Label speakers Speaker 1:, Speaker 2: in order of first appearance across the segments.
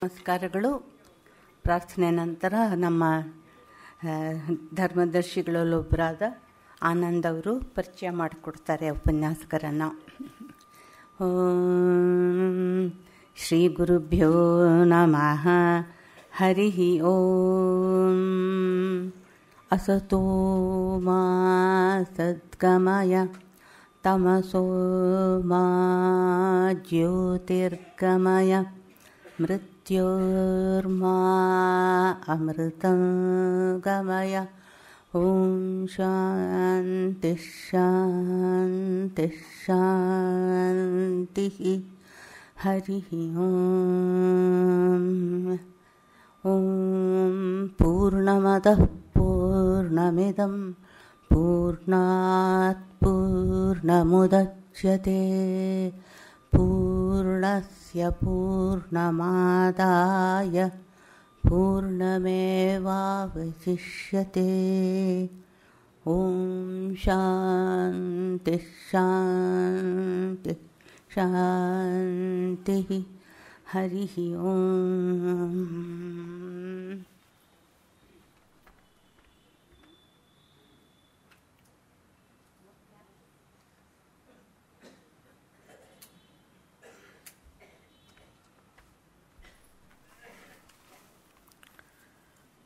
Speaker 1: ನಮಸ್ಕಾರಗಳು. ಪ್ರಾರ್ಥನೆ ನಂತರ ನಮ್ಮ ಧರ್ಮದರ್ಶಿಗಳಲ್ಲೊಬ್ಬರಾದ ಆನಂದ್ ಅವರು ಪರಿಚಯ ಮಾಡಿಕೊಡ್ತಾರೆ ಉಪನ್ಯಾಸಕರನ್ನು. ಶ್ರೀ ಗುರುಭ್ಯೋ ನಮಃ. ಹರಿ ಓಂ. ಅಸತೋ ಮಾ ಸದ್ಗಮಯ ತಮಸೋ ಮಾ ಜ್ಯೋತಿರ್ಗಮಯ ಮೃತ್ಯೋರ್ಮಾ ಅಮೃತಂ ಗಮಯ. ಓಂ ಶಾಂತಿ ಶಾಂತಿ ಶಾಂತಿ. ಹರಿ ಓಂ. ಓಂ ಪೂರ್ಣಮದಃ ಪೂರ್ಣಮಿದಂ ಪೂರ್ಣಾತ್ ಪೂರ್ಣಮುದಚ್ಯತೆ ಪೂರ್ಣಸ್ಯ ಪೂರ್ಣಮಾದಾಯ ಪೂರ್ಣಮೇವಾವಶಿಷ್ಯತೆ. ಓಂ ಶಾಂತಿ ಶಾಂತಿ ಶಾಂತಿ. ಹರಿ ಓಂ.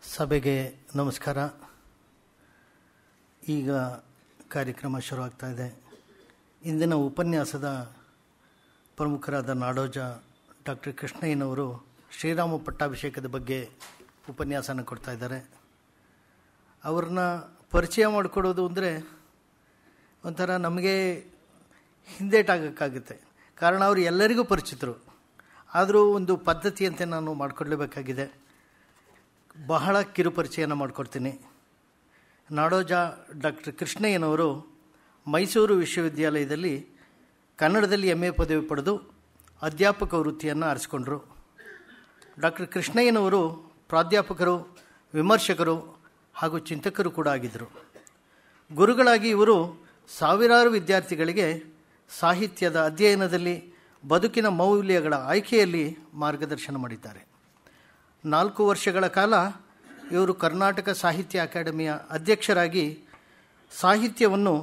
Speaker 2: ಸಭೆಗೆ ನಮಸ್ಕಾರ. ಈಗ ಕಾರ್ಯಕ್ರಮ ಶುರುವಾಗ್ತಾ ಇದೆ. ಇಂದಿನ ಉಪನ್ಯಾಸದ ಪ್ರಮುಖರಾದ ನಾಡೋಜ ಡಾಕ್ಟರ್ ಕೃಷ್ಣಯ್ಯನವರು ಶ್ರೀರಾಮ ಪಟ್ಟಾಭಿಷೇಕದ ಬಗ್ಗೆ ಉಪನ್ಯಾಸನ ಕೊಡ್ತಾ ಇದ್ದಾರೆ. ಅವ್ರನ್ನ ಪರಿಚಯ ಮಾಡಿಕೊಡೋದು ಅಂದರೆ ಒಂಥರ ನಮಗೆ ಹಿಂದೇಟಾಗಕ್ಕಾಗುತ್ತೆ. ಕಾರಣ ಅವರು ಎಲ್ಲರಿಗೂ ಪರಿಚಿತರು. ಆದರೂ ಒಂದು ಪದ್ಧತಿಯಂತೆ ನಾನು ಮಾಡಿಕೊಡ್ಲೇಬೇಕಾಗಿದೆ. ಬಹಳ ಕಿರುಪರಿಚಯನ ಮಾಡಿಕೊಡ್ತೀನಿ. ನಾಡೋಜ ಡಾಕ್ಟರ್ ಕೃಷ್ಣಯ್ಯನವರು ಮೈಸೂರು ವಿಶ್ವವಿದ್ಯಾಲಯದಲ್ಲಿ ಕನ್ನಡದಲ್ಲಿ MA ಪದವಿ ಪಡೆದು ಅಧ್ಯಾಪಕ ವೃತ್ತಿಯನ್ನು ಆರಿಸಿಕೊಂಡರು. ಡಾಕ್ಟರ್ ಕೃಷ್ಣಯ್ಯನವರು ಪ್ರಾಧ್ಯಾಪಕರು, ವಿಮರ್ಶಕರು ಹಾಗೂ ಚಿಂತಕರು ಕೂಡ ಆಗಿದ್ದರು. ಗುರುಗಳಾಗಿ ಇವರು ಸಾವಿರಾರು ವಿದ್ಯಾರ್ಥಿಗಳಿಗೆ ಸಾಹಿತ್ಯದ ಅಧ್ಯಯನದಲ್ಲಿ, ಬದುಕಿನ ಮೌಲ್ಯಗಳ ಆಯ್ಕೆಯಲ್ಲಿ ಮಾರ್ಗದರ್ಶನ ಮಾಡಿದ್ದಾರೆ. 4 ವರ್ಷಗಳ ಕಾಲ ಇವರು ಕರ್ನಾಟಕ ಸಾಹಿತ್ಯ ಅಕಾಡೆಮಿಯ ಅಧ್ಯಕ್ಷರಾಗಿ ಸಾಹಿತ್ಯವನ್ನು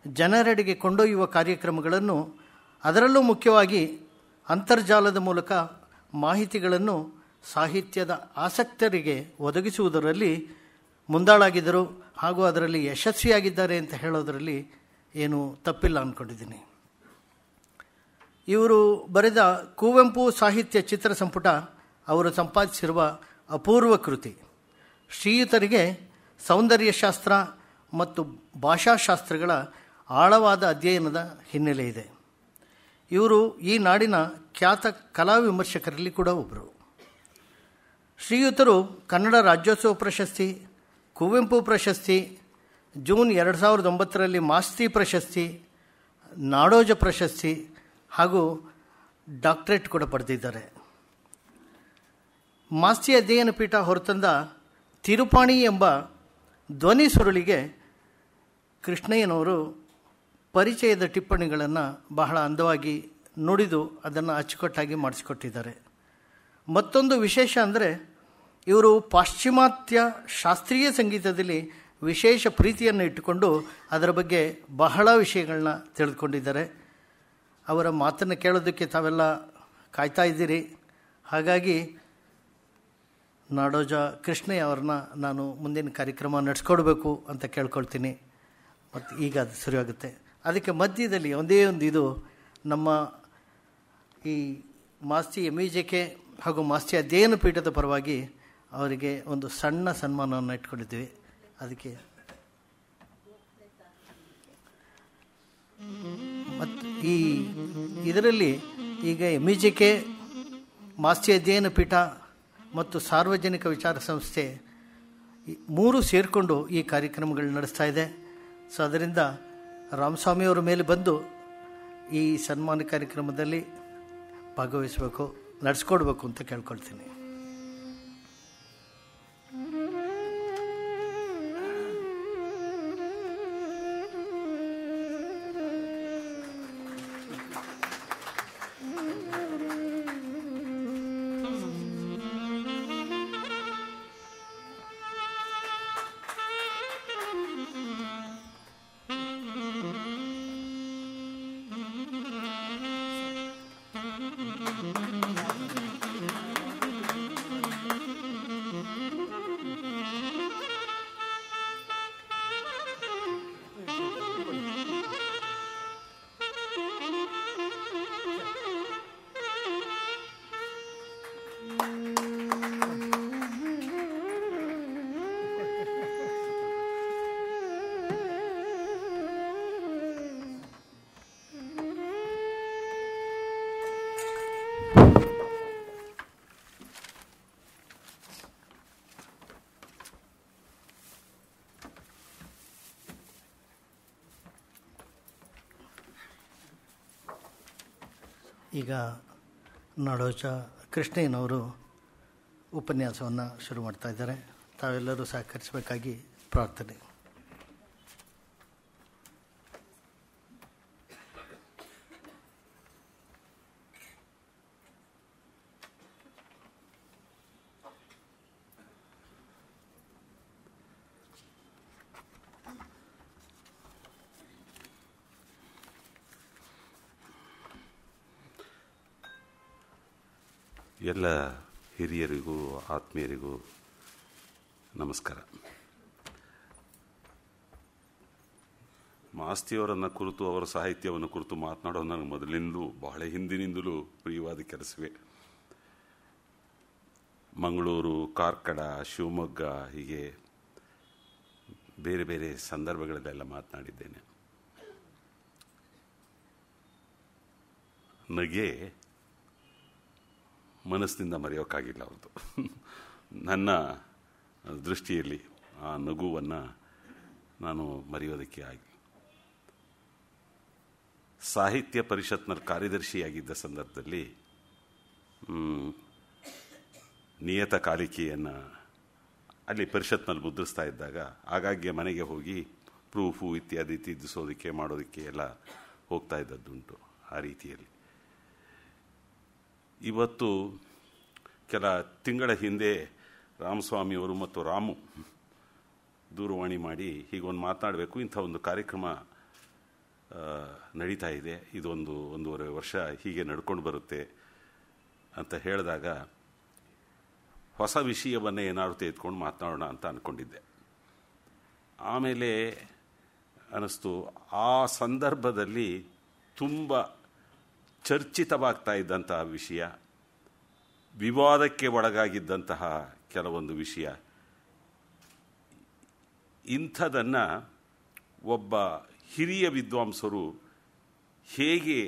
Speaker 2: ಜನರೆಡೆಗೆ ಕೊಂಡೊಯ್ಯುವ ಕಾರ್ಯಕ್ರಮಗಳನ್ನು, ಅದರಲ್ಲೂ ಮುಖ್ಯವಾಗಿ ಅಂತರ್ಜಾಲದ ಮೂಲಕ ಮಾಹಿತಿಗಳನ್ನು ಸಾಹಿತ್ಯದ ಆಸಕ್ತರಿಗೆ ಒದಗಿಸುವುದರಲ್ಲಿ ಮುಂದಾಳಾಗಿದ್ದರು ಹಾಗೂ ಅದರಲ್ಲಿ ಯಶಸ್ವಿಯಾಗಿದ್ದಾರೆ ಅಂತ ಹೇಳೋದರಲ್ಲಿ ಏನು ತಪ್ಪಿಲ್ಲ ಅಂದ್ಕೊಂಡಿದ್ದೀನಿ. ಇವರು ಬರೆದ ಕುವೆಂಪು ಸಾಹಿತ್ಯ ಚಿತ್ರ ಸಂಪುಟ ಅವರು ಸಂಪಾದಿಸಿರುವ ಅಪೂರ್ವ ಕೃತಿ. ಶ್ರೀಯುತರಿಗೆ ಸೌಂದರ್ಯಶಾಸ್ತ್ರ ಮತ್ತು ಭಾಷಾಶಾಸ್ತ್ರಗಳ ಆಳವಾದ ಅಧ್ಯಯನದ ಹಿನ್ನೆಲೆ ಇದೆ. ಇವರು ಈ ನಾಡಿನ ಖ್ಯಾತ ಕಲಾ ವಿಮರ್ಶಕರಲ್ಲಿ ಕೂಡ ಒಬ್ಬರು. ಶ್ರೀಯುತರು ಕನ್ನಡ ರಾಜ್ಯೋತ್ಸವ ಪ್ರಶಸ್ತಿ, ಕುವೆಂಪು ಪ್ರಶಸ್ತಿ, ಜೂನ್ 2009ರಲ್ಲಿ ಮಾಸ್ತಿ ಪ್ರಶಸ್ತಿ, ನಾಡೋಜ ಪ್ರಶಸ್ತಿ ಹಾಗೂ ಡಾಕ್ಟರೇಟ್ ಕೂಡ ಪಡೆದಿದ್ದಾರೆ. ಮಾಸ್ತಿ ಅಧ್ಯಯನ ಪೀಠ ಹೊರತಂದ ತಿರುಪಾಣಿ ಎಂಬ ಧ್ವನಿ ಸುರುಳಿಗೆ ಕೃಷ್ಣಯ್ಯನವರು ಪರಿಚಯದ ಟಿಪ್ಪಣಿಗಳನ್ನು ಬಹಳ ಅಂದವಾಗಿ ನುಡಿದು ಅದನ್ನು ಅಚ್ಚುಕಟ್ಟಾಗಿ ಮಾಡಿಸಿಕೊಟ್ಟಿದ್ದಾರೆ. ಮತ್ತೊಂದು ವಿಶೇಷ ಅಂದರೆ ಇವರು ಪಾಶ್ಚಿಮಾತ್ಯ ಶಾಸ್ತ್ರೀಯ ಸಂಗೀತದಲ್ಲಿ ವಿಶೇಷ ಪ್ರೀತಿಯನ್ನು ಇಟ್ಟುಕೊಂಡು ಅದರ ಬಗ್ಗೆ ಬಹಳ ವಿಷಯಗಳನ್ನ ತಿಳಿದುಕೊಂಡಿದ್ದಾರೆ. ಅವರ ಮಾತನ್ನು ಕೇಳೋದಕ್ಕೆ ತಾವೆಲ್ಲ ಕಾಯ್ತಾ ಇದ್ದೀರಿ. ಹಾಗಾಗಿ ನಾಡೋಜ ಕೃಷ್ಣಯ್ಯ ಅವ್ರನ್ನ ನಾನು ಮುಂದಿನ ಕಾರ್ಯಕ್ರಮ ನಡೆಸ್ಕೊಡ್ಬೇಕು ಅಂತ ಕೇಳ್ಕೊಳ್ತೀನಿ. ಮತ್ತು ಈಗ ಅದು ಸರಿಯಾಗುತ್ತೆ. ಅದಕ್ಕೆ ಮಧ್ಯದಲ್ಲಿ ಒಂದೇ ಒಂದು ಇದು, ನಮ್ಮ ಈ ಮಾಸ್ತಿ MEJK ಹಾಗೂ ಮಾಸ್ತಿ ಅಧ್ಯಯನ ಪೀಠದ ಪರವಾಗಿ ಅವರಿಗೆ ಒಂದು ಸಣ್ಣ ಸನ್ಮಾನವನ್ನು ಇಟ್ಕೊಂಡಿದ್ದೀವಿ. ಅದಕ್ಕೆ ಮತ್ತು ಇದರಲ್ಲಿ ಈಗ MEJK, ಮಾಸ್ತಿ ಅಧ್ಯಯನ ಪೀಠ ಮತ್ತು ಸಾರ್ವಜನಿಕ ವಿಚಾರ ಸಂಸ್ಥೆ 3 ಸೇರಿಕೊಂಡು ಈ ಕಾರ್ಯಕ್ರಮಗಳು ನಡೆಸ್ತಾ ಇದೆ. ಸೊ ಅದರಿಂದ ರಾಮಸ್ವಾಮಿಯವರ ಮೇಲೆ ಬಂದು ಈ ಸನ್ಮಾನ ಕಾರ್ಯಕ್ರಮದಲ್ಲಿ ಭಾಗವಹಿಸಬೇಕು, ನಡೆಸ್ಕೊಡ್ಬೇಕು ಅಂತ ಕೇಳ್ಕೊಳ್ತೀನಿ. ಈಗ ನಾಡೋಜ ಕೃಷ್ಣಯ್ಯನವರು ಉಪನ್ಯಾಸವನ್ನು ಶುರು ಮಾಡ್ತಾ ಇದ್ದಾರೆ. ತಾವೆಲ್ಲರೂ ಸಹಕರಿಸಬೇಕಾಗಿ ಪ್ರಾರ್ಥನೆ.
Speaker 3: ಎಲ್ಲ ಹಿರಿಯರಿಗೂ ಆತ್ಮೀಯರಿಗೂ ನಮಸ್ಕಾರ. ಮಾಸ್ತಿಯವರನ್ನು ಕುರಿತು, ಅವರ ಸಾಹಿತ್ಯವನ್ನು ಕುರಿತು ಮಾತನಾಡೋದು ನನಗೆ ಮೊದಲಿಂದಲೂ, ಬಹಳ ಹಿಂದಿನಿಂದಲೂ ಪ್ರಿಯವಾದ ಕೆಲಸವೇ. ಮಂಗಳೂರು, ಕಾರ್ಕಳ, ಶಿವಮೊಗ್ಗ, ಹೀಗೆ ಬೇರೆ ಬೇರೆ ಸಂದರ್ಭಗಳಲ್ಲೆಲ್ಲ ಮಾತನಾಡಿದ್ದೇನೆ. ನಗೆ ಮನಸ್ಸಿನಿಂದ ಮರೆಯೋಕ್ಕಾಗಿಲ್ಲ ಅವ್ರದ್ದು. ನನ್ನ ದೃಷ್ಟಿಯಲ್ಲಿ ಆ ನಗುವನ್ನು ನಾನು ಮರೆಯೋದಕ್ಕೆ ಆಗಿಲ್ಲ. ಸಾಹಿತ್ಯ ಪರಿಷತ್ನ ಕಾರ್ಯದರ್ಶಿಯಾಗಿದ್ದ ಸಂದರ್ಭದಲ್ಲಿ ನಿಯತಕಾಲಿಕೆಯನ್ನು ಅಲ್ಲಿ ಪರಿಷತ್ನಲ್ಲಿ ಮುದ್ರಿಸ್ತಾ ಇದ್ದಾಗ ಆಗಾಗ್ಗೆ ಮನೆಗೆ ಹೋಗಿ ಪ್ರೂಫು ಇತ್ಯಾದಿ ತಿದ್ದಿಸೋದಕ್ಕೆ ಮಾಡೋದಕ್ಕೆ ಎಲ್ಲ ಹೋಗ್ತಾ ಇದ್ದದ್ದುಂಟು. ಆ ರೀತಿಯಲ್ಲಿ ಇವತ್ತು ಕೆಲ ತಿಂಗಳ ಹಿಂದೆ ರಾಮಸ್ವಾಮಿಯವರು ಮತ್ತು ರಾಮು ದೂರವಾಣಿ ಮಾಡಿ ಹೀಗೊಂದು ಮಾತನಾಡಬೇಕು, ಇಂಥ ಒಂದು ಕಾರ್ಯಕ್ರಮ ನಡೀತಾ ಇದೆ, ಇದೊಂದು 1.5 ವರ್ಷ ಹೀಗೆ ನಡ್ಕೊಂಡು ಬರುತ್ತೆ ಅಂತ ಹೇಳಿದಾಗ ಹೊಸ ವಿಷಯವನ್ನೇ ಏನಾದ್ರು ತೆಗೆದುಕೊಂಡು ಮಾತನಾಡೋಣ ಅಂತ ಅಂದ್ಕೊಂಡಿದ್ದೆ. ಆಮೇಲೆ ಅನ್ನಿಸ್ತು, ಆ ಸಂದರ್ಭದಲ್ಲಿ ತುಂಬ ಚರ್ಚಿತವಾಗ್ತಾ ಇದ್ದಂತಹ ವಿಷಯ, ವಿವಾದಕ್ಕೆ ಒಳಗಾಗಿದ್ದಂತಹ ಕೆಲವೊಂದು ವಿಷಯ, ಇಂಥದನ್ನು ಒಬ್ಬ ಹಿರಿಯ ವಿದ್ವಾಂಸರು ಹೇಗೆ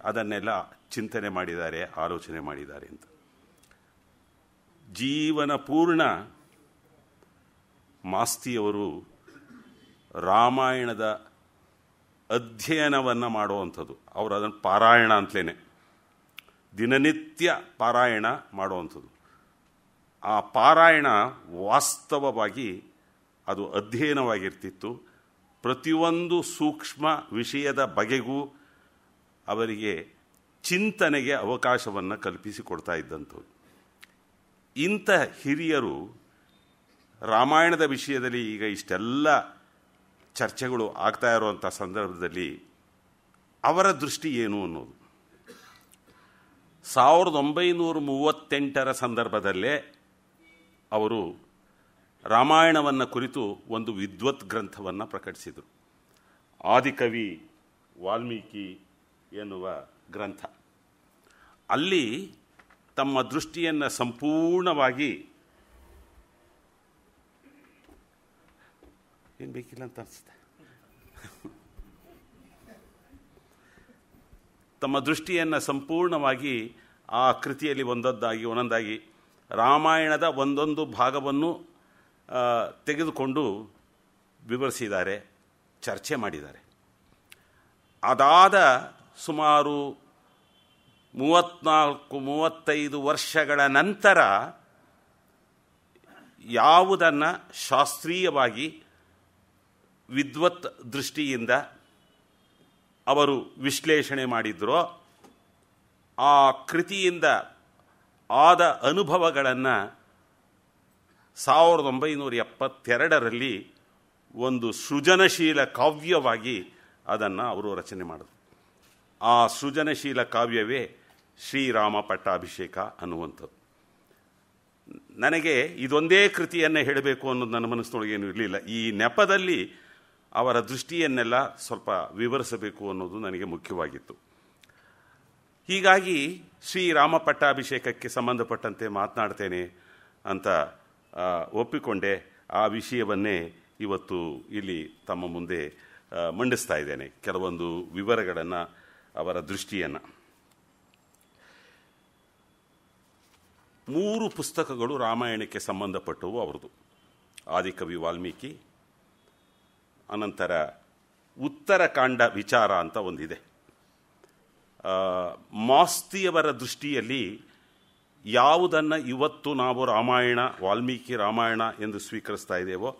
Speaker 3: ಅದನ್ನೆಲ್ಲ ಚಿಂತನೆ ಮಾಡಿದ್ದಾರೆ, ಆಲೋಚನೆ ಮಾಡಿದ್ದಾರೆ ಅಂತ. ಜೀವನ ಪೂರ್ಣ ಮಾಸ್ತಿಯವರು ರಾಮಾಯಣದ ಅಧ್ಯಯನವನ್ನು ಮಾಡುವಂಥದ್ದು. ಅವರು ಅದನ್ನು ಪಾರಾಯಣ ಅಂತಲೇ ದಿನನಿತ್ಯ ಪಾರಾಯಣ ಮಾಡುವಂಥದ್ದು. ಆ ಪಾರಾಯಣ ವಾಸ್ತವವಾಗಿ ಅದು ಅಧ್ಯಯನವಾಗಿರ್ತಿತ್ತು. ಪ್ರತಿಯೊಂದು ಸೂಕ್ಷ್ಮ ವಿಷಯದ ಬಗೆಗೂ ಅವರಿಗೆ ಚಿಂತನೆಗೆ ಅವಕಾಶವನ್ನು ಕಲ್ಪಿಸಿಕೊಡ್ತಾ ಇದ್ದಂಥದ್ದು. ಇಂಥ ಹಿರಿಯರು ರಾಮಾಯಣದ ವಿಷಯದಲ್ಲಿ ಈಗ ಇಷ್ಟೆಲ್ಲ ಚರ್ಚೆಗಳು ಆಗ್ತಾ ಇರುವಂಥ ಸಂದರ್ಭದಲ್ಲಿ ಅವರ ದೃಷ್ಟಿ ಏನು ಅನ್ನೋದು. 1938 ಸಂದರ್ಭದಲ್ಲೇ ಅವರು ರಾಮಾಯಣವನ್ನು ಕುರಿತು ಒಂದು ವಿದ್ವತ್ ಗ್ರಂಥವನ್ನು ಪ್ರಕಟಿಸಿದರು. ಆದಿಕವಿ ವಾಲ್ಮೀಕಿ ಎನ್ನುವ ಗ್ರಂಥ. ಅಲ್ಲಿ ತಮ್ಮ ದೃಷ್ಟಿಯನ್ನು ಸಂಪೂರ್ಣವಾಗಿ, ಏನು ಬೇಕಿಲ್ಲ ಅಂತ ಅನಿಸುತ್ತೆ, ತಮ್ಮ ದೃಷ್ಟಿಯನ್ನು ಸಂಪೂರ್ಣವಾಗಿ ಆ ಕೃತಿಯಲ್ಲಿ ಒಂದೊಂದಾಗಿ ರಾಮಾಯಣದ ಒಂದೊಂದು ಭಾಗವನ್ನು ತೆಗೆದುಕೊಂಡು ವಿವರಿಸಿದ್ದಾರೆ, ಚರ್ಚೆ ಮಾಡಿದ್ದಾರೆ. ಅದಾದ ಸುಮಾರು 34-35 ವರ್ಷಗಳ ನಂತರ ಯಾವುದನ್ನು ಶಾಸ್ತ್ರೀಯವಾಗಿ ವಿದ್ವತ್ ದೃಷ್ಟಿಯಿಂದ ಅವರು ವಿಶ್ಲೇಷಣೆ ಮಾಡಿದ್ರೋ ಆ ಕೃತಿಯಿಂದ ಆದ ಅನುಭವಗಳನ್ನು 1972 ಒಂದು ಸೃಜನಶೀಲ ಕಾವ್ಯವಾಗಿ ಅದನ್ನು ಅವರು ರಚನೆ ಮಾಡಿದ್ರು. ಆ ಸೃಜನಶೀಲ ಕಾವ್ಯವೇ ಶ್ರೀರಾಮ ಪಟ್ಟಾಭಿಷೇಕ ಅನ್ನುವಂಥದ್ದು. ನನಗೆ ಇದೊಂದೇ ಕೃತಿಯನ್ನೇ ಹೇಳಬೇಕು ಅನ್ನೋದು ನನ್ನ ಮನಸ್ಸಿನೊಳಗೇನು ಇರಲಿಲ್ಲ. ಈ ನೆಪದಲ್ಲಿ ಅವರ ದೃಷ್ಟಿಯನ್ನೆಲ್ಲ ಸ್ವಲ್ಪ ವಿವರಿಸಬೇಕು ಅನ್ನೋದು ನನಗೆ ಮುಖ್ಯವಾಗಿತ್ತು. ಹೀಗಾಗಿ ಶ್ರೀರಾಮ ಪಟ್ಟಾಭಿಷೇಕಕ್ಕೆ ಸಂಬಂಧಪಟ್ಟಂತೆ ಮಾತನಾಡ್ತೇನೆ ಅಂತ ಒಪ್ಪಿಕೊಂಡೆ. ಆ ವಿಷಯವನ್ನೇ ಇವತ್ತು ಇಲ್ಲಿ ತಮ್ಮ ಮುಂದೆ ಮಂಡಿಸ್ತಾ ಇದ್ದೇನೆ, ಕೆಲವೊಂದು ವಿವರಗಳನ್ನು, ಅವರ ದೃಷ್ಟಿಯನ್ನು. 3 ಪುಸ್ತಕಗಳು ರಾಮಾಯಣಕ್ಕೆ ಸಂಬಂಧಪಟ್ಟವು ಅವರದು. ಆದಿಕವಿ ವಾಲ್ಮೀಕಿ, ಅನಂತರ ಉತ್ತರಕಾಂಡ ವಿಚಾರ ಅಂತ ಒಂದಿದೆ. ಮಾಸ್ತಿಯವರ ದೃಷ್ಟಿಯಲ್ಲಿ ಯಾವುದನ್ನು ಇವತ್ತು ನಾವು ರಾಮಾಯಣ, ವಾಲ್ಮೀಕಿ ರಾಮಾಯಣ ಎಂದು ಸ್ವೀಕರಿಸ್ತಾ ಇದ್ದೇವೋ,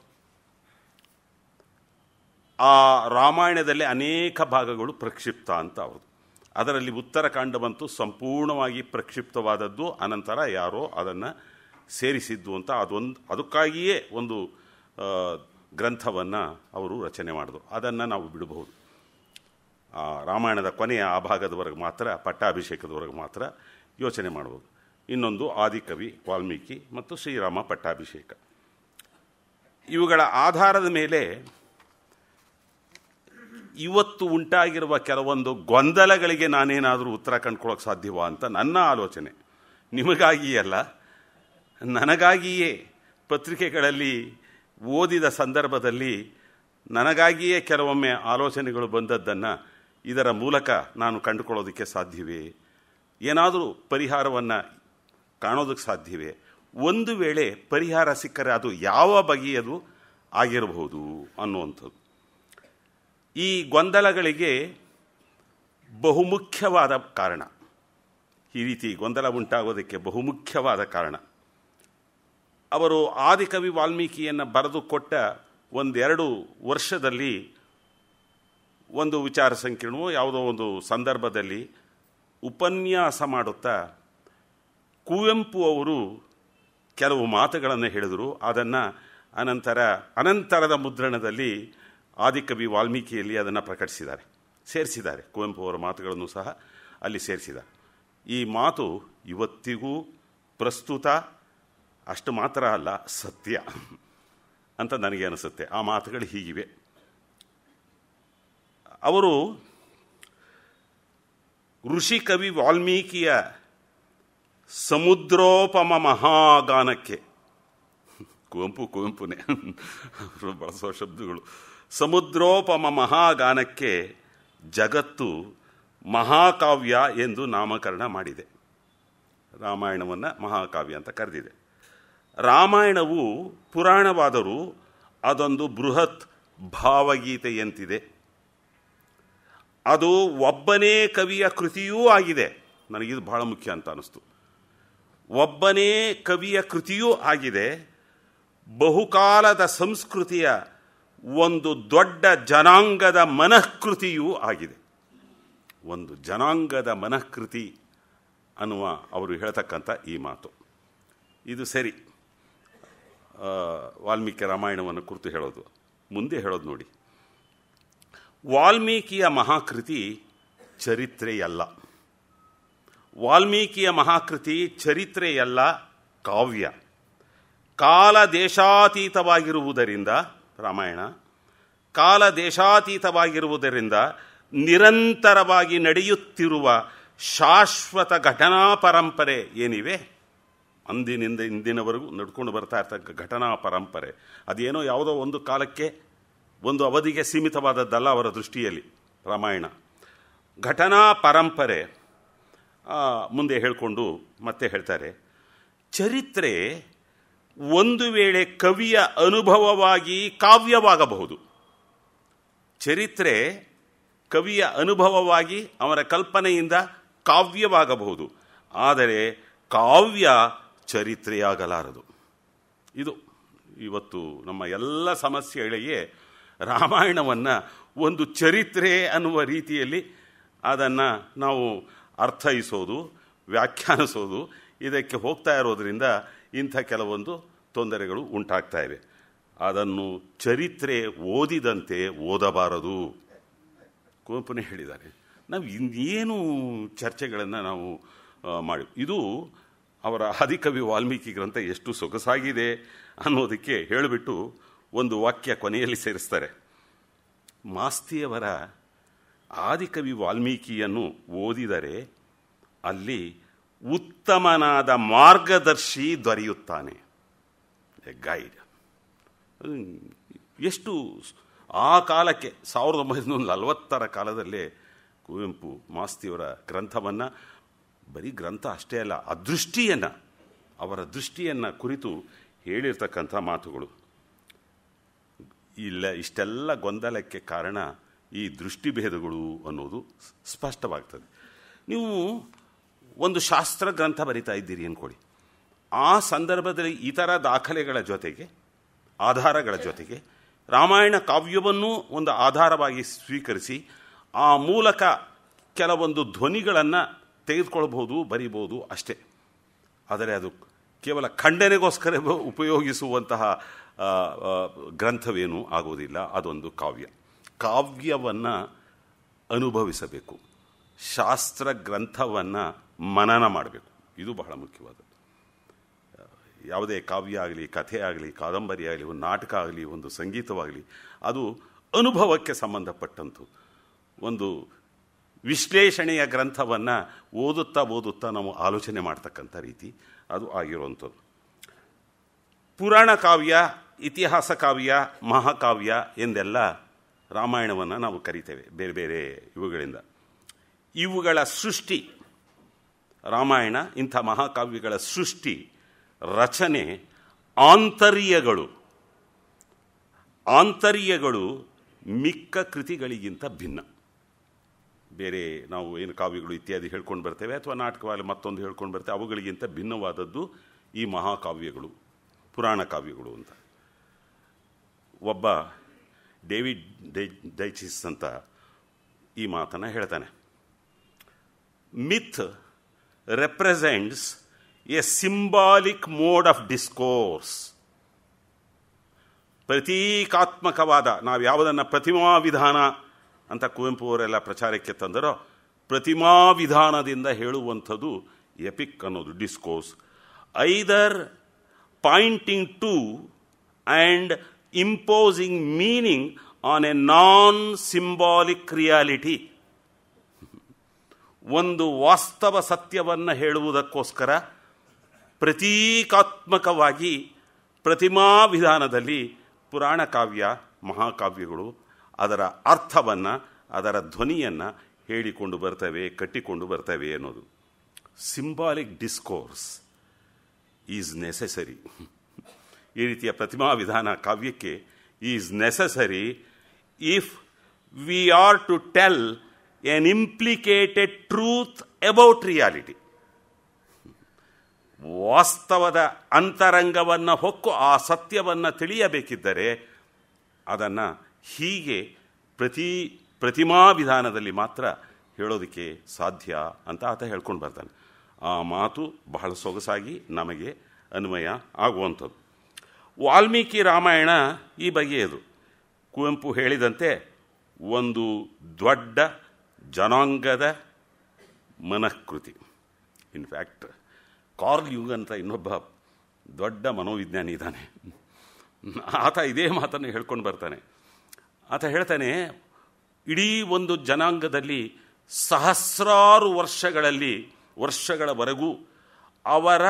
Speaker 3: ಆ ರಾಮಾಯಣದಲ್ಲಿ ಅನೇಕ ಭಾಗಗಳು ಪ್ರಕ್ಷಿಪ್ತ ಅಂತ ಅವ್ರದ್ದು. ಅದರಲ್ಲಿ ಉತ್ತರಕಾಂಡವಂತೂ ಸಂಪೂರ್ಣವಾಗಿ ಪ್ರಕ್ಷಿಪ್ತವಾದದ್ದು, ಅನಂತರ ಯಾರೋ ಅದನ್ನು ಸೇರಿಸಿದ್ದು ಅಂತ ಅದಕ್ಕಾಗಿಯೇ ಒಂದು ಗ್ರಂಥವನ್ನು ಅವರು ರಚನೆ ಮಾಡಿದ್ರು. ಅದನ್ನು ನಾವು ಬಿಡಬಹುದು. ರಾಮಾಯಣದ ಕೊನೆಯ ಆ ಭಾಗದವರೆಗೆ ಮಾತ್ರ, ಪಟ್ಟಾಭಿಷೇಕದವರೆಗೆ ಮಾತ್ರ ಯೋಚನೆ ಮಾಡ್ಬೋದು. ಇನ್ನೊಂದು ಆದಿಕವಿ ವಾಲ್ಮೀಕಿ ಮತ್ತು ಶ್ರೀರಾಮ ಪಟ್ಟಾಭಿಷೇಕ. ಇವುಗಳ ಆಧಾರದ ಮೇಲೆ ಇವತ್ತು ಉಂಟಾಗಿರುವ ಕೆಲವೊಂದು ಗೊಂದಲಗಳಿಗೆ ನಾನೇನಾದರೂ ಉತ್ತರ ಕಂಡುಕೊಳ್ಳೋಕೆ ಸಾಧ್ಯವಾ ಅಂತ ನನ್ನ ಆಲೋಚನೆ. ನಿಮಗಾಗಿಯೇ ಅಲ್ಲ, ನನಗಾಗಿಯೇ ಪತ್ರಿಕೆಗಳಲ್ಲಿ ಓದಿದ ಸಂದರ್ಭದಲ್ಲಿ ನನಗಾಗಿಯೇ ಕೆಲವೊಮ್ಮೆ ಆಲೋಚನೆಗಳು ಬಂದದ್ದನ್ನು ಇದರ ಮೂಲಕ ನಾನು ಕಂಡುಕೊಳ್ಳೋದಕ್ಕೆ ಸಾಧ್ಯವೇ, ಏನಾದರೂ ಪರಿಹಾರವನ್ನು ಕಾಣೋದಕ್ಕೆ ಸಾಧ್ಯವೇ, ಒಂದು ವೇಳೆ ಪರಿಹಾರ ಸಿಕ್ಕರೆ ಅದು ಯಾವ ಬಗೆಯದು ಆಗಿರಬಹುದು ಅನ್ನುವಂಥದ್ದು. ಈ ಗೊಂದಲಗಳಿಗೆ ಬಹುಮುಖ್ಯವಾದ ಕಾರಣ, ಈ ರೀತಿ ಗೊಂದಲ ಉಂಟಾಗೋದಕ್ಕೆ ಬಹುಮುಖ್ಯವಾದ ಕಾರಣ, ಅವರು ಆದಿಕವಿ ವಾಲ್ಮೀಕಿಯನ್ನು ಬರೆದು ಕೊಟ್ಟ 1-2 ವರ್ಷದಲ್ಲಿ ಒಂದು ವಿಚಾರ ಸಂಕಿರಣವೋ ಯಾವುದೋ ಒಂದು ಸಂದರ್ಭದಲ್ಲಿ ಉಪನ್ಯಾಸ ಮಾಡುತ್ತಾ ಕುವೆಂಪು ಅವರು ಕೆಲವು ಮಾತುಗಳನ್ನು ಹೇಳಿದರು. ಅದನ್ನು ಅನಂತರದ ಮುದ್ರಣದಲ್ಲಿ ಆದಿಕವಿ ವಾಲ್ಮೀಕಿಯಲ್ಲಿ ಅದನ್ನು ಪ್ರಕಟಿಸಿದ್ದಾರೆ, ಸೇರಿಸಿದ್ದಾರೆ. ಕುವೆಂಪು ಅವರ ಮಾತುಗಳನ್ನು ಸಹ ಅಲ್ಲಿ ಸೇರಿಸಿದ್ದಾರೆ. ಈ ಮಾತು ಇವತ್ತಿಗೂ ಪ್ರಸ್ತುತ, ಅಷ್ಟು ಮಾತ್ರ ಅಲ್ಲ, ಸತ್ಯ ಅಂತ ನನಗೆ ಅನಿಸುತ್ತೆ. ಆ ಮಾತುಗಳು ಹೀಗಿವೆ. ಅವರು ಋಷಿಕವಿ ವಾಲ್ಮೀಕಿಯ ಸಮುದ್ರೋಪಮ ಮಹಾಗಾನಕ್ಕೆ, ಕುವೆಂಪುನೇ ಅವರು ಬಳಸುವ ಶಬ್ದಗಳು, ಸಮುದ್ರೋಪಮ ಮಹಾಗಾನಕ್ಕೆ ಜಗತ್ತು ಮಹಾಕಾವ್ಯ ಎಂದು ನಾಮಕರಣ ಮಾಡಿದೆ. ರಾಮಾಯಣವನ್ನು ಮಹಾಕಾವ್ಯ ಅಂತ ಕರೆದಿದೆ. ರಾಮಾಯಣವು ಪುರಾಣವಾದರೂ ಅದೊಂದು ಬೃಹತ್ ಭಾವಗೀತೆಯಂತಿದೆ. ಅದು ಒಬ್ಬನೇ ಕವಿಯ ಕೃತಿಯೂ ಆಗಿದೆ. ನನಗಿದು ಬಹಳ ಮುಖ್ಯ ಅಂತ ಅನ್ನಿಸ್ತು. ಒಬ್ಬನೇ ಕವಿಯ ಕೃತಿಯೂ ಆಗಿದೆ. ಬಹುಕಾಲದ ಸಂಸ್ಕೃತಿಯ ಒಂದು ದೊಡ್ಡ ಜನಾಂಗದ ಮನಃಕೃತಿಯೂ ಆಗಿದೆ. ಒಂದು ಜನಾಂಗದ ಮನಃಕೃತಿ ಅನ್ನುವ ಅವರು ಹೇಳ್ತಕ್ಕಂಥ ಈ ಮಾತು, ಇದು ಸರಿ. ವಾಲ್ಮೀಕಿ ರಾಮಾಯಣವನ್ನು ಕುರಿತು ಹೇಳೋದು, ಮುಂದೆ ಹೇಳೋದು ನೋಡಿ. ವಾಲ್ಮೀಕಿಯ ಮಹಾಕೃತಿ ಚರಿತ್ರೆಯಲ್ಲ. ವಾಲ್ಮೀಕಿಯ ಮಹಾಕೃತಿ ಚರಿತ್ರೆಯಲ್ಲ, ಕಾವ್ಯ. ಕಾಲ ದೇಶಾತೀತವಾಗಿರುವುದರಿಂದ, ರಾಮಾಯಣ ಕಾಲ ದೇಶಾತೀತವಾಗಿರುವುದರಿಂದ ನಿರಂತರವಾಗಿ ನಡೆಯುತ್ತಿರುವ ಶಾಶ್ವತ ಘಟನಾ ಪರಂಪರೆ ಏನಿವೆ, ಅಂದಿನಿಂದ ಇಂದಿನವರೆಗೂ ನಡ್ಕೊಂಡು ಬರ್ತಾ ಇರ್ತಕ್ಕ ಘಟನಾ ಪರಂಪರೆ, ಅದೇನೋ ಯಾವುದೋ ಒಂದು ಕಾಲಕ್ಕೆ ಒಂದು ಅವಧಿಗೆ ಸೀಮಿತವಾದದ್ದಲ್ಲ ಅವರ ದೃಷ್ಟಿಯಲ್ಲಿ ರಾಮಾಯಣ. ಘಟನಾ ಪರಂಪರೆ. ಮುಂದೆ ಹೇಳಿಕೊಂಡು ಮತ್ತೆ ಹೇಳ್ತಾರೆ, ಚರಿತ್ರೆ ಒಂದು ವೇಳೆ ಕವಿಯ ಅನುಭವವಾಗಿ ಕಾವ್ಯವಾಗಬಹುದು. ಚರಿತ್ರೆ ಕವಿಯ ಅನುಭವವಾಗಿ ಅವರ ಕಲ್ಪನೆಯಿಂದ ಕಾವ್ಯವಾಗಬಹುದು, ಆದರೆ ಕಾವ್ಯ ಚರಿತ್ರೆಯಾಗಲಾರದು. ಇದು ಇವತ್ತು ನಮ್ಮ ಎಲ್ಲ ಸಮಸ್ಯೆಗಳಿಗೆ ರಾಮಾಯಣವನ್ನು ಒಂದು ಚರಿತ್ರೆ ಅನ್ನುವ ರೀತಿಯಲ್ಲಿ ಅದನ್ನು ನಾವು ಅರ್ಥೈಸೋದು, ವ್ಯಾಖ್ಯಾನಿಸೋದು, ಇದಕ್ಕೆ ಹೋಗ್ತಾ ಇರೋದರಿಂದ ಇಂಥ ಕೆಲವೊಂದು ತೊಂದರೆಗಳು ಉಂಟಾಗ್ತಾ ಇವೆ. ಅದನ್ನು ಚರಿತ್ರೆ ಓದಿದಂತೆ ಓದಬಾರದು. ಕುವೆಂಪುನೇ ಹೇಳಿದ್ದಾರೆ. ನಾವು ಇನ್ನೇನು ಚರ್ಚೆಗಳನ್ನು ನಾವು ಮಾಡಿ, ಇದು ಅವರ ಆದಿಕವಿ ವಾಲ್ಮೀಕಿ ಗ್ರಂಥ ಎಷ್ಟು ಸೊಗಸಾಗಿದೆ ಅನ್ನೋದಕ್ಕೆ ಹೇಳಿಬಿಟ್ಟು ಒಂದು ವಾಕ್ಯ ಕೊನೆಯಲ್ಲಿ ಸೇರಿಸ್ತಾರೆ. ಮಾಸ್ತಿಯವರ ಆದಿಕವಿ ವಾಲ್ಮೀಕಿಯನ್ನು ಓದಿದರೆ ಅಲ್ಲಿ ಉತ್ತಮನಾದ ಮಾರ್ಗದರ್ಶಿ ದೊರೆಯುತ್ತಾನೆ, ಎ ಗೈಡ್. ಎಷ್ಟು ಆ ಕಾಲಕ್ಕೆ 1940ರ ಕಾಲದಲ್ಲೇ ಕುವೆಂಪು ಮಾಸ್ತಿಯವರ ಗ್ರಂಥವನ್ನು, ಬರೀ ಗ್ರಂಥ ಅಷ್ಟೇ ಅಲ್ಲ, ಆ ದೃಷ್ಟಿಯನ್ನು, ಅವರ ದೃಷ್ಟಿಯನ್ನು ಕುರಿತು ಹೇಳಿರ್ತಕ್ಕಂಥ ಮಾತುಗಳು. ಇಲ್ಲ, ಇಷ್ಟೆಲ್ಲ ಗೊಂದಲಕ್ಕೆ ಕಾರಣ ಈ ದೃಷ್ಟಿಭೇದಗಳು ಅನ್ನೋದು ಸ್ಪಷ್ಟವಾಗ್ತದೆ. ನೀವು ಒಂದು ಶಾಸ್ತ್ರ ಗ್ರಂಥ ಬರಿತಾ ಇದ್ದೀರಿ ಅಂದ್ಕೊಳ್ಳಿ, ಆ ಸಂದರ್ಭದಲ್ಲಿ ಇತರ ದಾಖಲೆಗಳ ಜೊತೆಗೆ, ಆಧಾರಗಳ ಜೊತೆಗೆ ರಾಮಾಯಣ ಕಾವ್ಯವನ್ನು ಒಂದು ಆಧಾರವಾಗಿ ಸ್ವೀಕರಿಸಿ ಆ ಮೂಲಕ ಕೆಲವೊಂದು ಧ್ವನಿಗಳನ್ನು ತೆಗೆದುಕೊಳ್ಬೋದು, ಬರಿಬೋದು ಅಷ್ಟೇ. ಆದರೆ ಅದು ಕೇವಲ ಖಂಡನೆಗೋಸ್ಕರ ಉಪಯೋಗಿಸುವಂತಹ ಗ್ರಂಥವೇನೂ ಆಗೋದಿಲ್ಲ. ಅದೊಂದು ಕಾವ್ಯ. ಕಾವ್ಯವನ್ನು ಅನುಭವಿಸಬೇಕು, ಶಾಸ್ತ್ರ ಗ್ರಂಥವನ್ನು ಮನನ ಮಾಡಬೇಕು. ಇದು ಬಹಳ ಮುಖ್ಯವಾದದ್ದು. ಯಾವುದೇ ಕಾವ್ಯ ಆಗಲಿ, ಕಥೆ ಆಗಲಿ, ಕಾದಂಬರಿ ಆಗಲಿ, ಒಂದು ನಾಟಕ ಆಗಲಿ, ಒಂದು ಸಂಗೀತವಾಗಲಿ, ಅದು ಅನುಭವಕ್ಕೆ ಸಂಬಂಧಪಟ್ಟಂತು. ಒಂದು ವಿಶ್ಲೇಷಣೆಯ ಗ್ರಂಥವನ್ನು ಓದುತ್ತಾ ನಾವು ಆಲೋಚನೆ ಮಾಡ್ತಕ್ಕಂಥ ರೀತಿ ಅದು ಆಗಿರುವಂಥದ್ದು. ಪುರಾಣ ಕಾವ್ಯ, ಇತಿಹಾಸ ಕಾವ್ಯ, ಮಹಾಕಾವ್ಯ ಎಂದೆಲ್ಲ ರಾಮಾಯಣವನ್ನು ನಾವು ಕರಿತೇವೆ ಬೇರೆ ಬೇರೆ ಇವುಗಳಿಂದ. ಇವುಗಳ ಸೃಷ್ಟಿ, ರಾಮಾಯಣ ಇಂಥ ಮಹಾಕಾವ್ಯಗಳ ಸೃಷ್ಟಿ, ರಚನೆ, ಆಂತರ್ಯಗಳು ಮಿಕ್ಕ ಕೃತಿಗಳಿಗಿಂತ ಭಿನ್ನ. ಬೇರೆ ನಾವು ಏನು ಕಾವ್ಯಗಳು ಇತ್ಯಾದಿ ಹೇಳ್ಕೊಂಡು ಬರ್ತೇವೆ ಅಥವಾ ನಾಟಕವಾಗಿ ಮತ್ತೊಂದು ಹೇಳ್ಕೊಂಡು ಬರ್ತೇವೆ, ಅವುಗಳಿಗಿಂತ ಭಿನ್ನವಾದದ್ದು ಈ ಮಹಾಕಾವ್ಯಗಳು, ಪುರಾಣ ಕಾವ್ಯಗಳು ಅಂತ. ಒಬ್ಬ ಡೇವಿಡ್ ಡೈಚಿಸ್ ಅಂತ ಈ ಮಾತನ್ನು ಹೇಳ್ತಾನೆ. Myth represents a symbolic mode of discourse. ಪ್ರತೀಕಾತ್ಮಕವಾದ, ನಾವು ಯಾವುದನ್ನು ಪ್ರತಿಮಾ ವಿಧಾನ ಅಂತ ಕುವೆಂಪು ಅವರೆಲ್ಲ ಪ್ರಚಾರಕ್ಕೆ ತಂದರೋ, ಪ್ರತಿಮಾ ವಿಧಾನದಿಂದ ಹೇಳುವಂಥದ್ದು ಎಪಿಕ್ ಅನ್ನೋದು, discourse. Either pointing to and imposing meaning on a non symbolic reality. ಒಂದು ವಾಸ್ತವ ಸತ್ಯವನ್ನು ಹೇಳುವುದಕ್ಕೋಸ್ಕರ ಪ್ರತೀಕಾತ್ಮಕವಾಗಿ ಪ್ರತಿಮಾ ವಿಧಾನದಲ್ಲಿ ಪುರಾಣ ಕಾವ್ಯ, ಮಹಾಕಾವ್ಯಗಳು ಅದರ ಅರ್ಥವನ್ನು, ಅದರ ಧ್ವನಿಯನ್ನು ಹೇಳಿಕೊಂಡು ಬರ್ತವೆ, ಕಟ್ಟಿಕೊಂಡು ಬರ್ತವೆ ಅನ್ನೋದು. Symbolic discourse is necessary. ಈ ರೀತಿಯ ಪ್ರತಿಮಾ ವಿಧಾನ ಕಾವ್ಯಕ್ಕೆ is necessary if we are to tell an implicated truth about reality. ವಾಸ್ತವದ ಅಂತರಂಗವನ್ನು ಹೊಕ್ಕು ಆ ಸತ್ಯವನ್ನು ತಿಳಿಯಬೇಕಿದ್ದರೆ ಅದನ್ನು ಹೀಗೆ ಪ್ರತಿಮಾ ವಿಧಾನದಲ್ಲಿ ಮಾತ್ರ ಹೇಳೋದಕ್ಕೆ ಸಾಧ್ಯ ಅಂತ ಆತ ಹೇಳ್ಕೊಂಡು ಬರ್ತಾನೆ. ಆ ಮಾತು ಬಹಳ ಸೊಗಸಾಗಿ ನಮಗೆ ಅನ್ವಯ ಆಗುವಂಥದ್ದು. ವಾಲ್ಮೀಕಿ ರಾಮಾಯಣ ಈ ಬಗೆಯದು. ಕುವೆಂಪು ಹೇಳಿದಂತೆ ಒಂದು ದೊಡ್ಡ ಜನಾಂಗದ ಮನಃಕೃತಿ. ಇನ್ಫ್ಯಾಕ್ಟ್ ಕಾರ್ಲ್ ಯುಂಗ್ ಅಂತ ಇನ್ನೊಬ್ಬ ದೊಡ್ಡ ಮನೋವಿಜ್ಞಾನಿ ಇದ್ದಾನೆ, ಆತ ಇದೇ ಮಾತನ್ನು ಹೇಳ್ಕೊಂಡು ಬರ್ತಾನೆ. ಆತ ಹೇಳ್ತಾನೆ, ಇಡೀ ಒಂದು ಜನಾಂಗದಲ್ಲಿ ಸಹಸ್ರಾರು ವರ್ಷಗಳವರೆಗೂ ಅವರ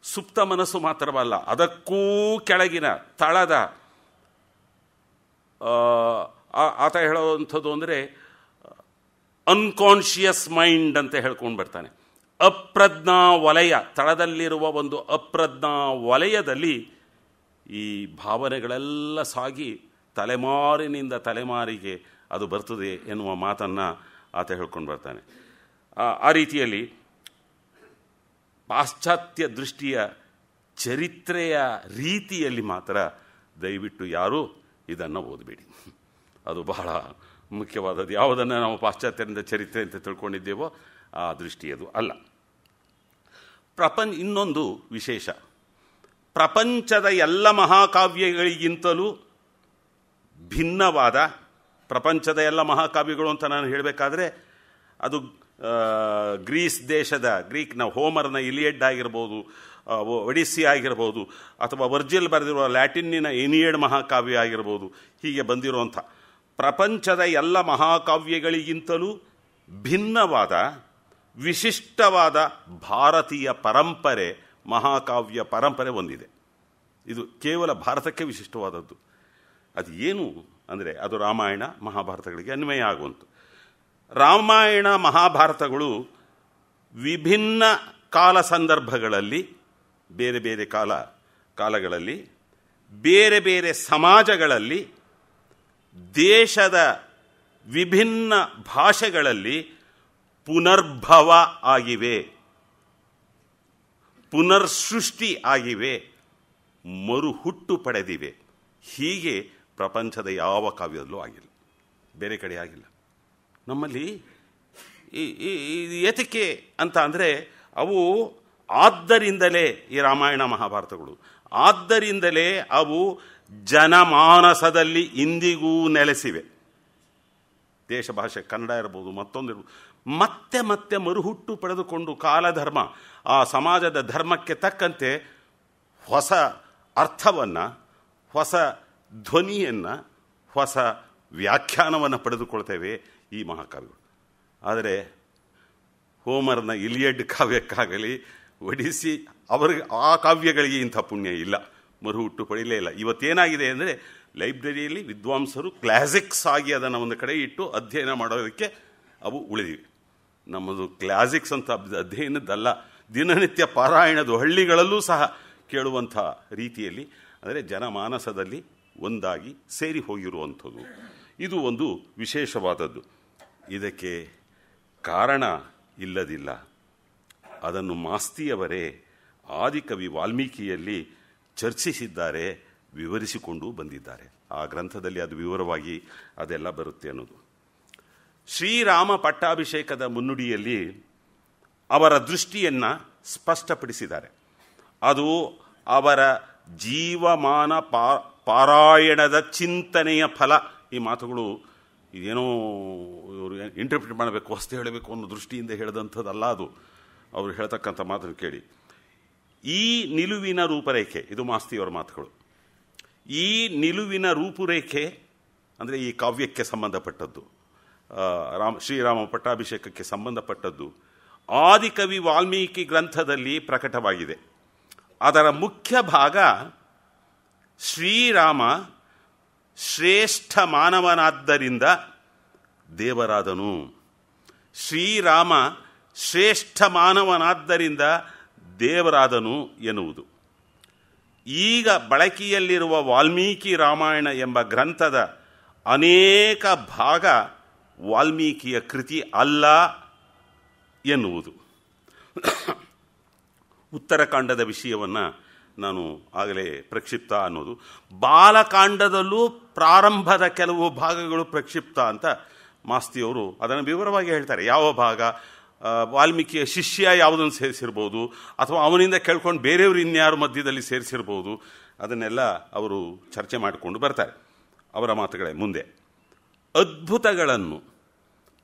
Speaker 3: ಸುಪ್ತ ಮನಸ್ಸು ಮಾತ್ರವಲ್ಲ, ಅದಕ್ಕೂ ಕೆಳಗಿನ ತಳದ ಆತ ಹೇಳುವಂಥದ್ದು ಅಂದರೆ ಅನ್ಕಾನ್ಷಿಯಸ್ ಮೈಂಡ್ ಅಂತ ಹೇಳ್ಕೊಂಡು ಬರ್ತಾನೆ. ಅಪ್ರಜ್ಞಾ ವಲಯ, ತಳದಲ್ಲಿರುವ ಒಂದು ಅಪ್ರಜ್ಞಾ ವಲಯದಲ್ಲಿ ಈ ಭಾವನೆಗಳೆಲ್ಲ ಸಾಗಿ ತಲೆಮಾರಿನಿಂದ ತಲೆಮಾರಿಗೆ ಅದು ಬರ್ತದೆ ಎನ್ನುವ ಮಾತನ್ನು ಆತ ಹೇಳ್ಕೊಂಡು ಬರ್ತಾನೆ. ಆ ರೀತಿಯಲ್ಲಿ ಪಾಶ್ಚಾತ್ಯ ದೃಷ್ಟಿಯ ಚರಿತ್ರೆಯ ರೀತಿಯಲ್ಲಿ ಮಾತ್ರ ದಯವಿಟ್ಟು ಯಾರೂ ಇದನ್ನು ಓದಬೇಡಿ. ಅದು ಬಹಳ ಮುಖ್ಯವಾದದ್ದು. ಯಾವುದನ್ನು ನಾವು ಪಾಶ್ಚಾತ್ಯರಿಂದ ಚರಿತ್ರೆ ಅಂತ ತಿಳ್ಕೊಂಡಿದ್ದೇವೋ ಆ ದೃಷ್ಟಿಯದು ಅಲ್ಲ. ಇನ್ನೊಂದು ವಿಶೇಷ, ಪ್ರಪಂಚದ ಎಲ್ಲ ಮಹಾಕಾವ್ಯಗಳಿಗಿಂತಲೂ ಭಿನ್ನವಾದ, ಪ್ರಪಂಚದ ಎಲ್ಲ ಮಹಾಕಾವ್ಯಗಳು ಅಂತ ನಾನು ಹೇಳಬೇಕಾದ್ರೆ ಅದು ಗ್ರೀಕ್ನ ಹೋಮರ್ನ ಇಲಿಯಡ್ ಆಗಿರ್ಬೋದು, ಒಡಿಸ್ಸಿ ಆಗಿರ್ಬೋದು, ಅಥವಾ ವರ್ಜಿಲ್ ಬರೆದಿರುವ ಲ್ಯಾಟಿನ್ನಿನ ಎನಿಯಡ್ ಮಹಾಕಾವ್ಯ ಆಗಿರ್ಬೋದು, ಹೀಗೆ ಬಂದಿರುವಂಥ ಪ್ರಪಂಚದ ಎಲ್ಲ ಮಹಾಕಾವ್ಯಗಳಿಗಿಂತಲೂ ಭಿನ್ನವಾದ ವಿಶಿಷ್ಟವಾದ ಭಾರತೀಯ ಪರಂಪರೆ, ಮಹಾಕಾವ್ಯ ಪರಂಪರೆ ಒಂದಿದೆ. ಇದು ಕೇವಲ ಭಾರತಕ್ಕೆ ವಿಶಿಷ್ಟವಾದದ್ದು. ಅದು ಏನು ಅಂದರೆ ಅದು ರಾಮಾಯಣ ಮಹಾಭಾರತಗಳಿಗೆ ಅನ್ವಯ ಆಗುವಂಥ. ರಾಮಾಯಣ ಮಹಾಭಾರತಗಳು ವಿಭಿನ್ನ ಕಾಲ ಸಂದರ್ಭಗಳಲ್ಲಿ, ಬೇರೆ ಬೇರೆ ಕಾಲಗಳಲ್ಲಿ, ಬೇರೆ ಬೇರೆ ಸಮಾಜಗಳಲ್ಲಿ, ದೇಶದ ವಿಭಿನ್ನ ಭಾಷೆಗಳಲ್ಲಿ ಪುನರ್ಭವ ಆಗಿವೆ, ಪುನರ್ಸೃಷ್ಟಿ ಆಗಿವೆ, ಮರುಹುಟ್ಟು ಪಡೆದಿವೆ. ಹೀಗೆ ಪ್ರಪಂಚದ ಯಾವ ಕಾವ್ಯದಲ್ಲೂ ಆಗಿಲ್ಲ, ಬೇರೆ ಕಡೆ ಆಗಿಲ್ಲ. ನಮ್ಮಲ್ಲಿ ಏತಕ್ಕೆ ಅಂತ ಅಂದರೆ ಅವು ಆದ್ದರಿಂದಲೇ ಈ ರಾಮಾಯಣ ಮಹಾಭಾರತಗಳು, ಆದ್ದರಿಂದಲೇ ಅವು ಜನಮಾನಸದಲ್ಲಿ ಇಂದಿಗೂ ನೆಲೆಸಿವೆ. ದೇಶ ಭಾಷೆ ಕನ್ನಡ ಇರ್ಬೋದು, ಮತ್ತೊಂದು ಇರ್ಬೋದು, ಮತ್ತೆ ಮತ್ತೆ ಮರುಹುಟ್ಟು ಪಡೆದುಕೊಂಡು ಕಾಲಧರ್ಮ, ಆ ಸಮಾಜದ ಧರ್ಮಕ್ಕೆ ತಕ್ಕಂತೆ ಹೊಸ ಅರ್ಥವನ್ನು, ಹೊಸ ಧ್ವನಿಯನ್ನು, ಹೊಸ ವ್ಯಾಖ್ಯಾನವನ್ನು ಪಡೆದುಕೊಳ್ತೇವೆ ಈ ಮಹಾಕಾವ್ಯಗಳು. ಆದರೆ ಹೋಮರ್ನ ಇಲಿಯಡ್ ಕಾವ್ಯಕ್ಕಾಗಲಿ ಒಡಿಸಿ ಅವರಿಗೆ ಆ ಕಾವ್ಯಗಳಿಗೆ ಇಂಥ ಪುಣ್ಯ ಇಲ್ಲ, ಮರುಹುಟ್ಟು ಪಡೆಯಲೇ ಇಲ್ಲ. ಇವತ್ತೇನಾಗಿದೆ ಅಂದರೆ ಲೈಬ್ರರಿಯಲ್ಲಿ ವಿದ್ವಾಂಸರು ಕ್ಲಾಸಿಕ್ಸ್ ಆಗಿ ಅದನ್ನು ಒಂದು ಕಡೆ ಇಟ್ಟು ಅಧ್ಯಯನ ಮಾಡೋದಕ್ಕೆ ಅವು ಉಳಿದಿವೆ. ನಮ್ಮದು ಕ್ಲಾಸಿಕ್ಸ್ ಅಂತ ಅಧ್ಯಯನದ್ದಲ್ಲ, ದಿನನಿತ್ಯ ಪಾರಾಯಣದ ಹಳ್ಳಿಗಳಲ್ಲೂ ಸಹ ಕೇಳುವಂಥ ರೀತಿಯಲ್ಲಿ, ಅಂದರೆ ಜನಮಾನಸದಲ್ಲಿ ಒಂದಾಗಿ ಸೇರಿ ಹೋಗಿರುವಂಥದ್ದು. ಇದು ಒಂದು ವಿಶೇಷವಾದದ್ದು. ಇದಕ್ಕೆ ಕಾರಣ ಇಲ್ಲದಿಲ್ಲ. ಅದನ್ನು ಮಾಸ್ತಿಯವರೇ ಆದಿಕವಿ ವಾಲ್ಮೀಕಿಯಲ್ಲಿ ಚರ್ಚಿಸಿದ್ದಾರೆ, ವಿವರಿಸಿಕೊಂಡು ಬಂದಿದ್ದಾರೆ. ಆ ಗ್ರಂಥದಲ್ಲಿ ಅದು ವಿವರವಾಗಿ ಅದೆಲ್ಲ ಬರುತ್ತೆ ಅನ್ನೋದು. ಶ್ರೀರಾಮ ಪಟ್ಟಾಭಿಷೇಕದ ಮುನ್ನುಡಿಯಲ್ಲಿ ಅವರ ದೃಷ್ಟಿಯನ್ನು ಸ್ಪಷ್ಟಪಡಿಸಿದ್ದಾರೆ. ಅದು ಅವರ ಜೀವಮಾನ ಪಾರಾಯಣದ ಚಿಂತನೆಯ ಫಲ. ಈ ಮಾತುಗಳು ಇದೇನೋ ಇವರು ಇಂಟರ್ಪ್ರಿಟ್ ಮಾಡಬೇಕು, ಹೊಸ್ತು ಹೇಳಬೇಕು ಅನ್ನೋ ದೃಷ್ಟಿಯಿಂದ ಹೇಳಿದಂಥದ್ದಲ್ಲ. ಅದು ಅವರು ಹೇಳ್ತಕ್ಕಂಥ ಮಾತನ್ನು ಕೇಳಿ. ಈ ನಿಲುವಿನ ರೂಪರೇಖೆ, ಇದು ಮಾಸ್ತಿಯವರ ಮಾತುಗಳು. ಈ ನಿಲುವಿನ ರೂಪುರೇಖೆ ಅಂದರೆ ಈ ಕಾವ್ಯಕ್ಕೆ ಸಂಬಂಧಪಟ್ಟದ್ದು, ಶ್ರೀರಾಮ ಪಟ್ಟಾಭಿಷೇಕಕ್ಕೆ ಸಂಬಂಧಪಟ್ಟದ್ದು ಆದಿಕವಿ ವಾಲ್ಮೀಕಿ ಗ್ರಂಥದಲ್ಲಿ ಪ್ರಕಟವಾಗಿದೆ. ಅದರ ಮುಖ್ಯ ಭಾಗ ಶ್ರೀರಾಮ ಶ್ರೇಷ್ಠ ಮಾನವನಾದ್ದರಿಂದ ದೇವರಾದನು. ಶ್ರೀರಾಮ ಶ್ರೇಷ್ಠ ಮಾನವನಾದ್ದರಿಂದ ದೇವರಾದನು ಎನ್ನುವುದು. ಈಗ ಬಳಕೆಯಲ್ಲಿರುವ ವಾಲ್ಮೀಕಿ ರಾಮಾಯಣ ಎಂಬ ಗ್ರಂಥದ ಅನೇಕ ಭಾಗ ವಾಲ್ಮೀಕಿಯ ಕೃತಿ ಅಲ್ಲ ಎನ್ನುವುದು. ಉತ್ತರಕಾಂಡದ ವಿಷಯವನ್ನು ನಾನು ಆಗಲೇ ಪ್ರಕ್ಷಿಪ್ತ ಅನ್ನೋದು, ಬಾಲಕಾಂಡದಲ್ಲೂ ಪ್ರಾರಂಭದ ಕೆಲವು ಭಾಗಗಳು ಪ್ರಕ್ಷಿಪ್ತ ಅಂತ ಮಾಸ್ತಿಯವರು ಅದನ್ನು ವಿವರವಾಗಿ ಹೇಳ್ತಾರೆ. ಯಾವ ಭಾಗ ವಾಲ್ಮೀಕಿಯ ಶಿಷ್ಯ ಯಾವುದನ್ನು ಸೇರಿಸಿರ್ಬೋದು, ಅಥವಾ ಅವನಿಂದ ಕೇಳ್ಕೊಂಡು ಬೇರೆಯವರು ಇನ್ಯಾರು ಮಧ್ಯದಲ್ಲಿ ಸೇರಿಸಿರ್ಬೋದು, ಅದನ್ನೆಲ್ಲ ಅವರು ಚರ್ಚೆ ಮಾಡಿಕೊಂಡು ಬರ್ತಾರೆ. ಅವರ ಮಾತುಗಳೇ ಮುಂದೆ. ಅದ್ಭುತಗಳನ್ನು,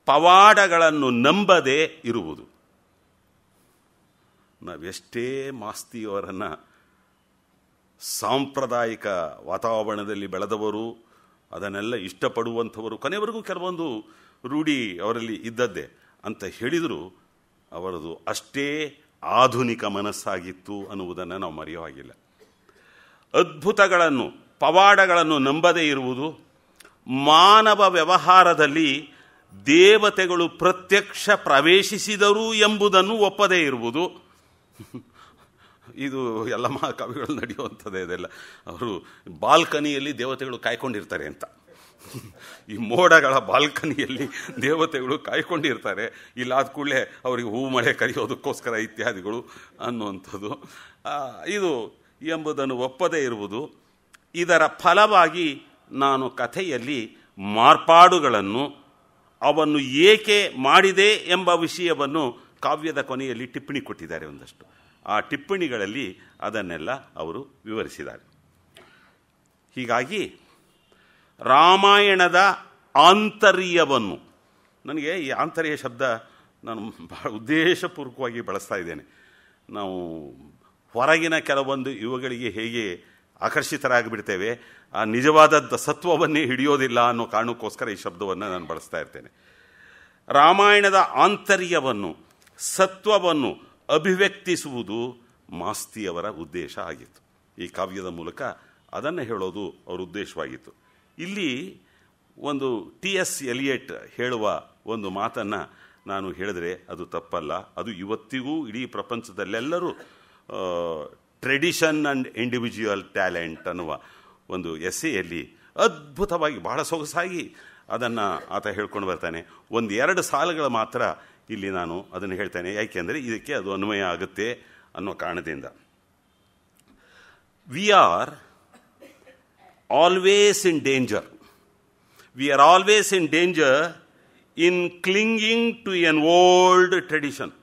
Speaker 3: ಪವಾಡಗಳನ್ನು ನಂಬದೇ ಇರುವುದು. ನಾವೆಷ್ಟೇ ಮಾಸ್ತಿಯವರನ್ನು ಸಾಂಪ್ರದಾಯಿಕ ವಾತಾವರಣದಲ್ಲಿ ಬೆಳೆದವರು, ಅದನ್ನೆಲ್ಲ ಇಷ್ಟಪಡುವಂಥವರು, ಕೊನೆವರೆಗೂ ಕೆಲವೊಂದು ರೂಢಿ ಅವರಲ್ಲಿ ಇದ್ದದ್ದೇ ಅಂತ ಹೇಳಿದರೂ ಅವರದು ಅಷ್ಟೇ ಆಧುನಿಕ ಮನಸ್ಸಾಗಿತ್ತು ಅನ್ನುವುದನ್ನು ನಾವು ಮರೆಯುವಾಗಿಲ್ಲ. ಅದ್ಭುತಗಳನ್ನು, ಪವಾಡಗಳನ್ನು ನಂಬದೇ ಇರುವುದು, ಮಾನವ ವ್ಯವಹಾರದಲ್ಲಿ ದೇವತೆಗಳು ಪ್ರತ್ಯಕ್ಷ ಪ್ರವೇಶಿಸಿದರು ಎಂಬುದನ್ನು ಒಪ್ಪದೇ ಇರುವುದು. ಇದು ಎಲ್ಲ ಮಹಾಕಾವ್ಯಗಳು ನಡೆಯುವಂಥದ್ದೇ. ಇದೆಲ್ಲ ಅವರು ಬಾಲ್ಕನಿಯಲ್ಲಿ ದೇವತೆಗಳು ಕಾಯ್ಕೊಂಡಿರ್ತಾರೆ ಅಂತ, ಈ ಮೋಡಗಳ ಬಾಲ್ಕನಿಯಲ್ಲಿ ದೇವತೆಗಳು ಕಾಯ್ಕೊಂಡಿರ್ತಾರೆ, ಇಲ್ಲಾದ ಕೂಡಲೇ ಅವರಿಗೆ ಹೂ ಮಳೆ ಕರೆಯೋದಕ್ಕೋಸ್ಕರ ಇತ್ಯಾದಿಗಳು ಅನ್ನುವಂಥದ್ದು ಇದು ಎಂಬುದನ್ನು ಒಪ್ಪದೇ ಇರುವುದು. ಇದರ ಫಲವಾಗಿ ನಾನು ಕಥೆಯಲ್ಲಿ ಮಾರ್ಪಾಡುಗಳನ್ನು, ಅವನ್ನು ಏಕೆ ಮಾಡಿದೆ ಎಂಬ ವಿಷಯವನ್ನು ಕಾವ್ಯದ ಕೊನೆಯಲ್ಲಿ ಟಿಪ್ಪಣಿ ಕೊಟ್ಟಿದ್ದಾರೆ ಒಂದಷ್ಟು. ಆ ಟಿಪ್ಪಣಿಗಳಲ್ಲಿ ಅದನ್ನೆಲ್ಲ ಅವರು ವಿವರಿಸಿದ್ದಾರೆ. ಹೀಗಾಗಿ ರಾಮಾಯಣದ ಆಂತರ್ಯವನ್ನು, ನನಗೆ ಈ ಆಂತರ್ಯ ಶಬ್ದ ನಾನು ಬಹಳ ಉದ್ದೇಶಪೂರ್ವಕವಾಗಿ ಬಳಸ್ತಾ ಇದ್ದೇನೆ. ನಾವು ಹೊರಗಿನ ಕೆಲವೊಂದು ಇವುಗಳಿಗೆ ಹೇಗೆ ಆಕರ್ಷಿತರಾಗಿಬಿಡ್ತೇವೆ, ಆ ನಿಜವಾದ ಸತ್ವವನ್ನೇ ಹಿಡಿಯೋದಿಲ್ಲ ಅನ್ನೋ ಕಾರಣಕ್ಕೋಸ್ಕರ ಈ ಶಬ್ದವನ್ನು ನಾನು ಬಳಸ್ತಾ ಇರ್ತೇನೆ. ರಾಮಾಯಣದ ಆಂತರ್ಯವನ್ನು, ಸತ್ವವನ್ನು ಅಭಿವ್ಯಕ್ತಿಸುವುದು ಮಾಸ್ತಿಯವರ ಉದ್ದೇಶ ಆಗಿತ್ತು. ಈ ಕಾವ್ಯದ ಮೂಲಕ ಅದನ್ನು ಹೇಳೋದು ಅವರ ಉದ್ದೇಶವಾಗಿತ್ತು. ಇಲ್ಲಿ ಒಂದು ಟಿ.ಎಸ್. ಎಲಿಯಟ್ ಹೇಳುವ ಒಂದು ಮಾತನ್ನು ನಾನು ಹೇಳಿದ್ರೆ ಅದು ತಪ್ಪಲ್ಲ. ಅದು ಇವತ್ತಿಗೂ ಇಡೀ ಪ್ರಪಂಚದಲ್ಲೆಲ್ಲರೂ ಟ್ರೆಡಿಷನ್ ಆ್ಯಂಡ್ ಇಂಡಿವಿಜುವಲ್ ಟ್ಯಾಲೆಂಟ್ ಅನ್ನುವ ಒಂದು ಎಸ್ಸೆಯಲ್ಲಿ ಅದ್ಭುತವಾಗಿ ಬಹಳ ಸೊಗಸಾಗಿ ಅದನ್ನು ಆತ ಹೇಳ್ಕೊಂಡು ಬರ್ತಾನೆ. 1-2 ಸಾಲುಗಳ ಮಾತ್ರ ಇಲ್ಲಿ ನಾನು ಅದನ್ನು ಹೇಳ್ತೇನೆ, ಯಾಕೆಂದರೆ ಇದಕ್ಕೆ ಅದು ಅನ್ವಯ ಆಗುತ್ತೆ ಅನ್ನೋ ಕಾರಣದಿಂದ. We are always in danger. We are always in danger in clinging to an old tradition.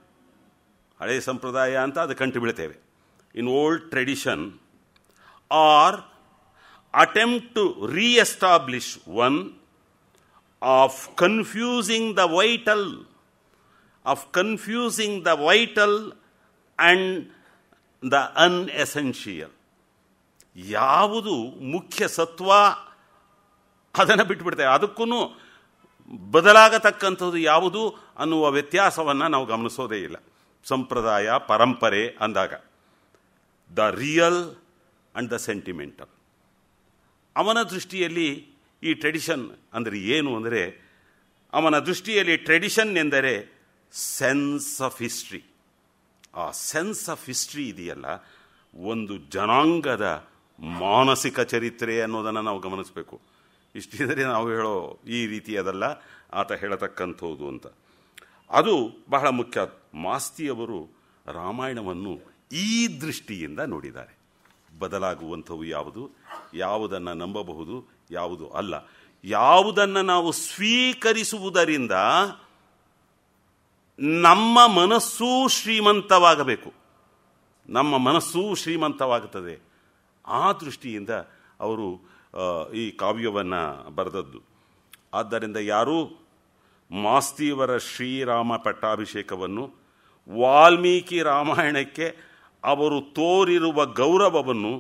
Speaker 3: ಹಳೆಯ ಸಂಪ್ರದಾಯ ಅಂತ ಅದು ಕಂಡು ಬೀಳ್ತೇವೆ. In old tradition are attempt to re-establish one of confusing the vital and the unessential. ಯಾವುದು ಮುಖ್ಯ ಸತ್ವ ಅದನ್ನು ಬಿಟ್ಟುಬಿಡ್ತೇವೆ, ಅದಕ್ಕೂ ಬದಲಾಗತಕ್ಕಂಥದ್ದು ಯಾವುದು ಅನ್ನುವ ವ್ಯತ್ಯಾಸವನ್ನು ನಾವು ಗಮನಿಸೋದೇ ಇಲ್ಲ. ಸಂಪ್ರದಾಯ ಪರಂಪರೆ ಅಂದಾಗ the real and the sentimental. ಅವನ ದೃಷ್ಟಿಯಲ್ಲಿ ಈ ಟ್ರೆಡಿಷನ್ ಅಂದರೆ ಏನು ಅಂದರೆ, ಅವನ ದೃಷ್ಟಿಯಲ್ಲಿ ಟ್ರೆಡಿಷನ್ ಎಂದರೆ ಸೆನ್ಸ್ ಆಫ್ ಹಿಸ್ಟ್ರಿ. ಆ ಸೆನ್ಸ್ ಆಫ್ ಹಿಸ್ಟ್ರಿ ಇದೆಯಲ್ಲ, ಒಂದು ಜನಾಂಗದ ಮಾನಸಿಕ ಚರಿತ್ರೆ ಅನ್ನೋದನ್ನು ನಾವು ಗಮನಿಸಬೇಕು. ಇಷ್ಟಿದ್ರೆ ನಾವು ಹೇಳೋ ಈ ರೀತಿಯದಲ್ಲ ಆತ ಹೇಳತಕ್ಕಂಥದ್ದು ಅಂತ. ಅದು ಬಹಳ ಮುಖ್ಯ. ಮಾಸ್ತಿಯವರು ರಾಮಾಯಣವನ್ನು ಈ ದೃಷ್ಟಿಯಿಂದ ನೋಡಿದ್ದಾರೆ. ಬದಲಾಗುವಂಥವು ಯಾವುದು, ಯಾವುದನ್ನು ನಂಬಬಹುದು, ಯಾವುದು ಅಲ್ಲ, ಯಾವುದನ್ನು ನಾವು ಸ್ವೀಕರಿಸುವುದರಿಂದ ನಮ್ಮ ಮನಸ್ಸೂ ಶ್ರೀಮಂತವಾಗಬೇಕು, ನಮ್ಮ ಮನಸ್ಸೂ ಶ್ರೀಮಂತವಾಗುತ್ತದೆ. ಆ ದೃಷ್ಟಿಯಿಂದ ಅವರು ಈ ಕಾವ್ಯವನ್ನು ಬರೆದದ್ದು. ಆದ್ದರಿಂದ ಯಾರೂ ಮಾಸ್ತಿಯವರ ಶ್ರೀರಾಮ ಪಟ್ಟಾಭಿಷೇಕವನ್ನು ವಾಲ್ಮೀಕಿ ರಾಮಾಯಣಕ್ಕೆ ಅವರು ತೋರಿರುವ ಗೌರವವನ್ನು